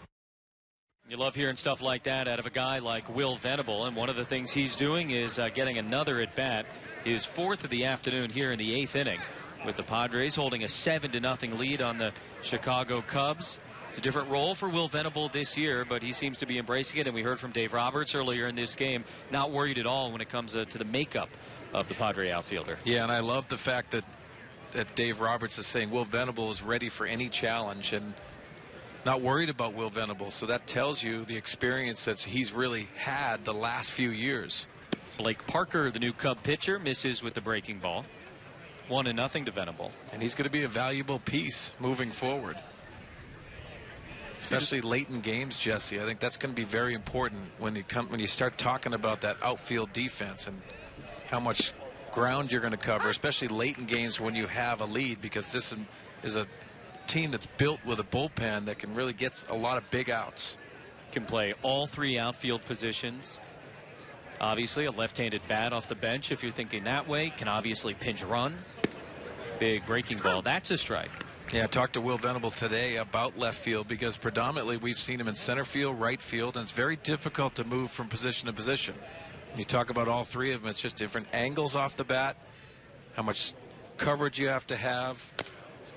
D: You love hearing stuff like that out of a guy like Will Venable, and one of the things he's doing is getting another at-bat, his 4th of the afternoon here in the 8th inning, with the Padres holding a 7-0 lead on the Chicago Cubs. It's a different role for Will Venable this year, but he seems to be embracing it, and we heard from Dave Roberts earlier in this game, not worried at all when it comes to the makeup of the Padre outfielder.
J: Yeah, and I love the fact that Dave Roberts is saying Will Venable is ready for any challenge and not worried about Will Venable. So that tells you the experience that he's really had the last few years.
D: Blake Parker, the new Cub pitcher, misses with the breaking ball. 1-0 to Venable.
J: And he's going to be a valuable piece moving forward, especially late in games, Jesse. I think that's going to be very important when you start talking about that outfield defense and how much ground you're going to cover, especially late in games when you have a lead, because this is a team that's built with a bullpen that can really get a lot of big outs.
D: Can play all 3 outfield positions. Obviously a left-handed bat off the bench, if you're thinking that way. Can obviously pinch run. Big breaking ball. That's a strike.
J: Yeah, I talked to Will Venable today about left field, because predominantly we've seen him in center field, right field, and it's very difficult to move from position to position. When you talk about all 3 of them, it's just different angles off the bat, how much coverage you have to have,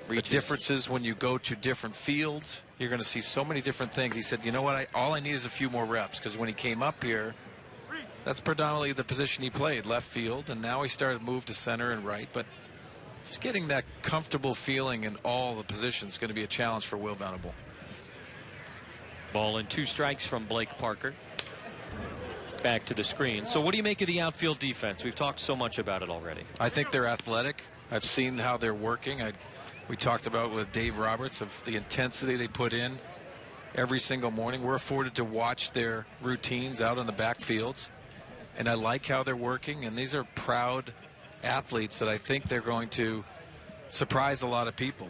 J: the differences when you go to different fields. You're going to see so many different things. He said, you know what, all I need is a few more reps, because when he came up here, that's predominantly the position he played, left field, and now he started to move to center and right. But just getting that comfortable feeling in all the positions is going to be a challenge for Will Venable.
D: Ball and 2 strikes from Blake Parker. Back to the screen. So what do you make of the outfield defense? We've talked so much about it already.
J: I think they're athletic. I've seen how they're working. We talked about with Dave Roberts of the intensity they put in every single morning. We're afforded to watch their routines out on the backfields, and I like how they're working. And these are proud athletes that I think they're going to surprise a lot of people.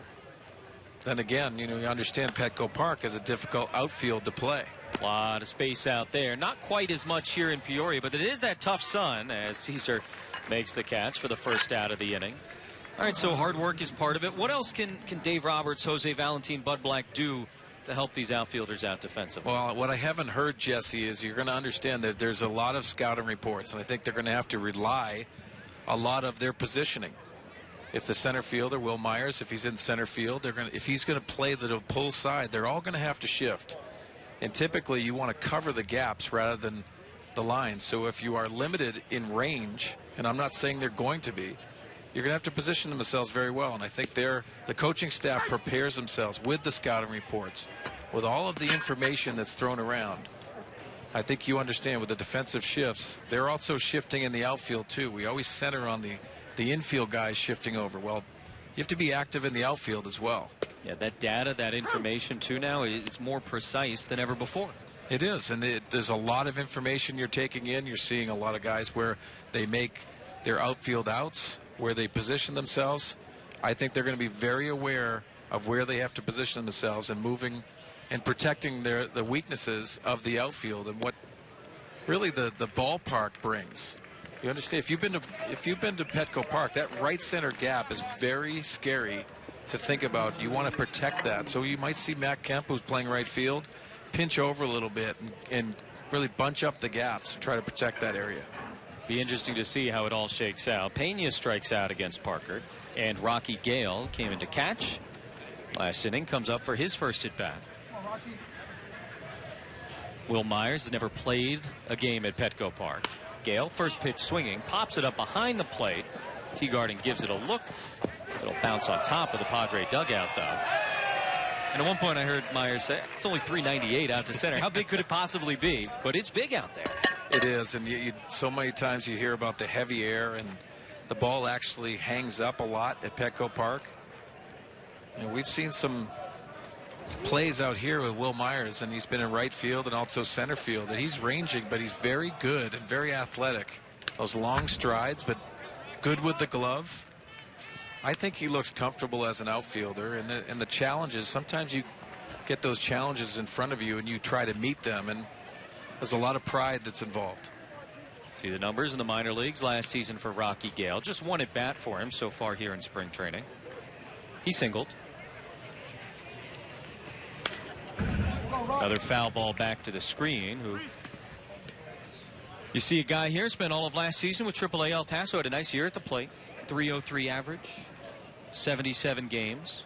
J: Then again, you know, you understand Petco Park is a difficult outfield to play.
D: A lot of space out there. Not quite as much here in Peoria, but it is that tough sun, as Caesar makes the catch for the first out of the inning. All right, so hard work is part of it. What else can Dave Roberts, Jose Valentin, Bud Black do to help these outfielders out defensively?
J: Well, what I haven't heard, Jesse, is you're going to understand that there's a lot of scouting reports, and I think they're going to have to rely a lot of their positioning. If the center fielder, Will Myers, if he's in center field, if he's going to play the pull side, they're all going to have to shift. And typically you want to cover the gaps rather than the lines. So if you are limited in range, and I'm not saying they're going to be, you're going to have to position themselves very well. And I think the coaching staff prepares themselves with the scouting reports, with all of the information that's thrown around. I think you understand with the defensive shifts, they're also shifting in the outfield too. We always center on the infield guys shifting over. Well, you have to be active in the outfield as well.
D: Yeah, that data, that information too now, it's more precise than ever before.
J: It is, and there's a lot of information you're taking in. You're seeing a lot of guys where they make their outfield outs, where they position themselves. I think they're going to be very aware of where they have to position themselves and moving and protecting the weaknesses of the outfield and what really the ballpark brings. You understand, if you've been to Petco Park, that right center gap is very scary to think about. You want to protect that. So you might see Matt Kemp, who's playing right field, pinch over a little bit and really bunch up the gaps and try to protect that area.
D: Be interesting to see how it all shakes out. Pena strikes out against Parker, and Rocky Gale came in to catch. Last inning, comes up for his first at bat. Will Myers has never played a game at Petco Park. Gale, first pitch swinging, pops it up behind the plate. Teagarden gives it a look. It'll bounce on top of the Padre dugout, though. And at one point I heard Myers say, it's only 398 out to center. How big could it possibly be? But it's big out there.
J: It is, and so many times you hear about the heavy air, and the ball actually hangs up a lot at Petco Park. And we've seen some plays out here with Will Myers, and he's been in right field and also center field. And he's ranging, but he's very good and very athletic. Those long strides, but good with the glove. I think he looks comfortable as an outfielder, and the challenges, sometimes you get those challenges in front of you and you try to meet them, and there's a lot of pride that's involved.
D: See the numbers in the minor leagues last season for Rocky Gale. Just one at bat for him so far here in spring training. He singled. Another foul ball back to the screen. You see a guy here spent all of last season with AAA El Paso. Had a nice year at the plate. 303 average, 77 games.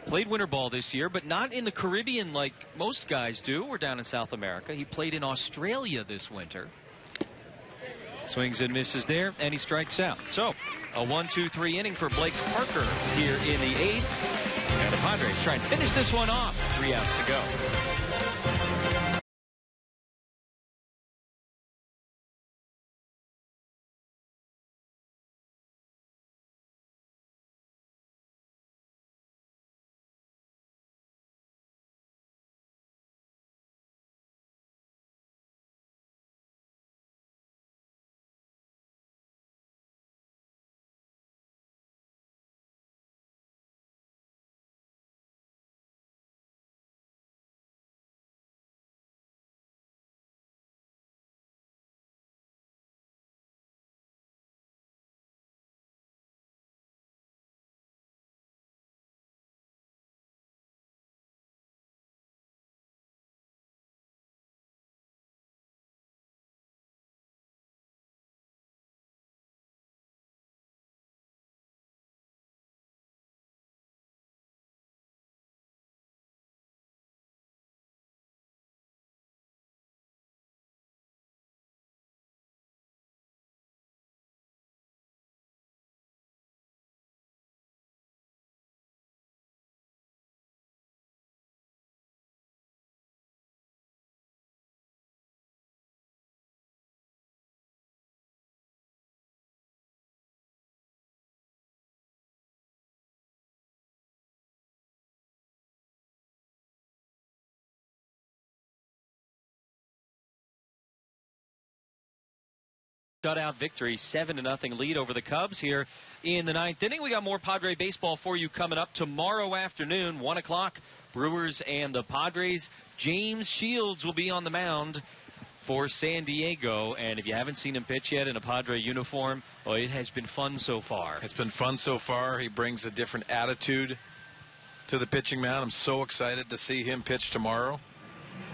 D: Played winter ball this year, but not in the Caribbean like most guys do. We're down in South America. He played in Australia this winter. Swings and misses there, and he strikes out. So a 1-2-3 inning for Blake Parker here in the 8th. And the Padres try and finish this one off. 3 outs to go. Shutout victory, 7-0 lead over the Cubs here in the 9th inning. We got more Padre baseball for you coming up tomorrow afternoon, 1 o'clock. Brewers and the Padres. James Shields will be on the mound for San Diego. And if you haven't seen him pitch yet in a Padre uniform, well, it has been fun so far.
J: It's been fun so far. He brings a different attitude to the pitching mound. I'm so excited to see him pitch tomorrow.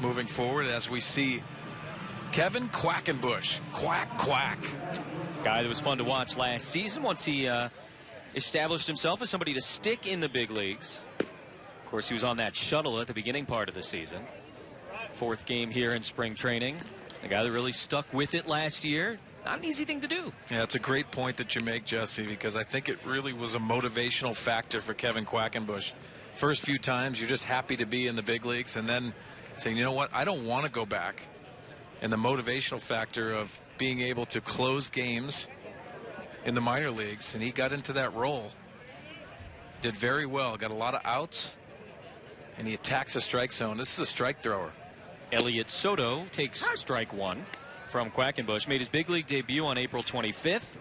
J: Moving forward, as we see Kevin Quackenbush. Quack, quack.
D: Guy that was fun to watch last season once he established himself as somebody to stick in the big leagues. Of course, he was on that shuttle at the beginning part of the season. 4th game here in spring training. A guy that really stuck with it last year. Not an easy thing to do.
J: Yeah, it's a great point that you make, Jesse, because I think it really was a motivational factor for Kevin Quackenbush. First few times, you're just happy to be in the big leagues, and then saying, you know what, I don't want to go back. And the motivational factor of being able to close games in the minor leagues, and he got into that role. Did very well, got a lot of outs, and he attacks a strike zone. This is a strike thrower.
D: Elliot Soto takes strike 1 from Quackenbush. Made his big league debut on April 25th.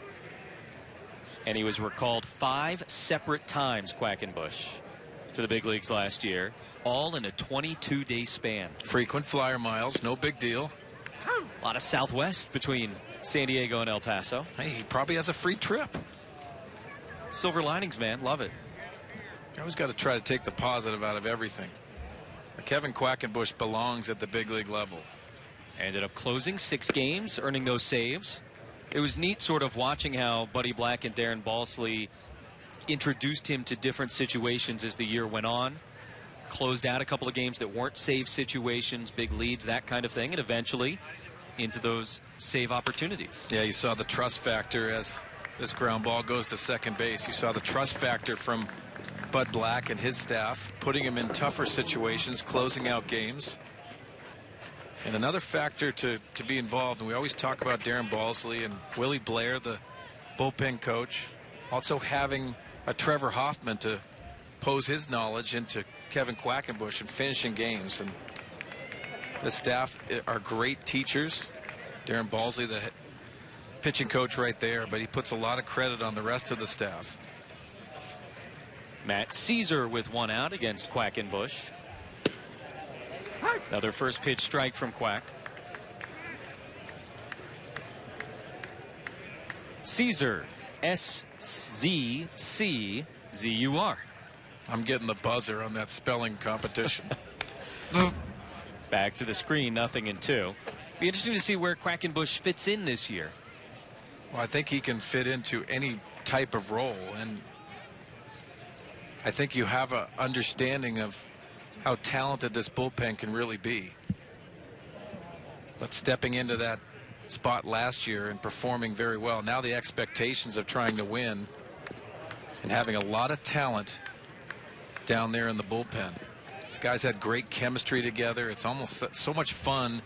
D: And he was recalled 5 separate times, Quackenbush, to the big leagues last year. All in a 22-day span.
J: Frequent flyer miles, no big deal.
D: A lot of Southwest between San Diego and El Paso.
J: Hey, he probably has a free trip.
D: Silver linings, man. Love it.
J: You always got to try to take the positive out of everything. Kevin Quackenbush belongs at the big league level.
D: Ended up closing 6 games, earning those saves. It was neat sort of watching how Buddy Black and Darren Balsley introduced him to different situations as the year went on. Closed out a couple of games that weren't save situations, big leads, that kind of thing, and eventually into those save opportunities.
J: Yeah, you saw the trust factor as this ground ball goes to second base. You saw the trust factor from Bud Black and his staff, putting him in tougher situations, closing out games. And another factor to be involved, and we always talk about Darren Balsley and Willie Blair, the bullpen coach, also having a Trevor Hoffman to pose his knowledge into Kevin Quackenbush and finishing games. And the staff are great teachers. Darren Balsley, the pitching coach right there, but he puts a lot of credit on the rest of the staff.
D: Matt Caesar with 1 out against Quackenbush. Another first pitch strike from Quack. Caesar, S-Z-C-Z-U-R.
J: I'm getting the buzzer on that spelling competition.
D: Back to the screen, 0-2. Be interesting to see where Quackenbush fits in this year.
J: Well, I think he can fit into any type of role, and I think you have an understanding of how talented this bullpen can really be. But stepping into that spot last year and performing very well, now the expectations of trying to win and having a lot of talent down there in the bullpen. These guys had great chemistry together. It's almost so much fun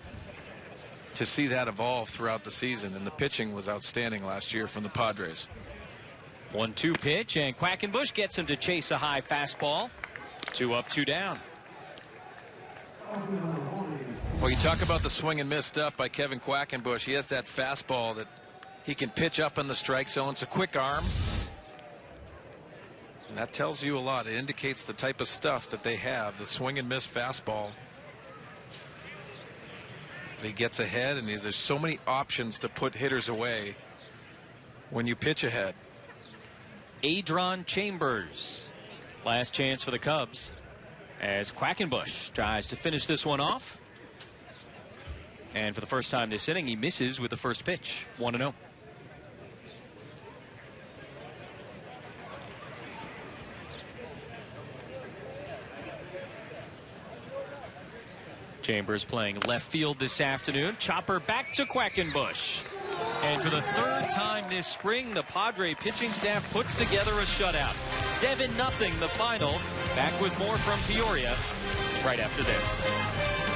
J: to see that evolve throughout the season, and the pitching was outstanding last year from the Padres.
D: 1-2 pitch, and Quackenbush gets him to chase a high fastball. 2 up, 2 down.
J: Well, you talk about the swing and miss stuff by Kevin Quackenbush. He has that fastball that he can pitch up in the strike zone. It's a quick arm. And that tells you a lot. It indicates the type of stuff that they have, the swing and miss fastball. But he gets ahead, and there's so many options to put hitters away when you pitch ahead.
D: Adron Chambers, last chance for the Cubs, as Quackenbush tries to finish this one off. And for the first time this inning, he misses with the first pitch. 1-0. Chambers playing left field this afternoon. Chopper back to Quackenbush. And for the 3rd time this spring, the Padre pitching staff puts together a shutout. 7-0 the final. Back with more from Peoria right after this.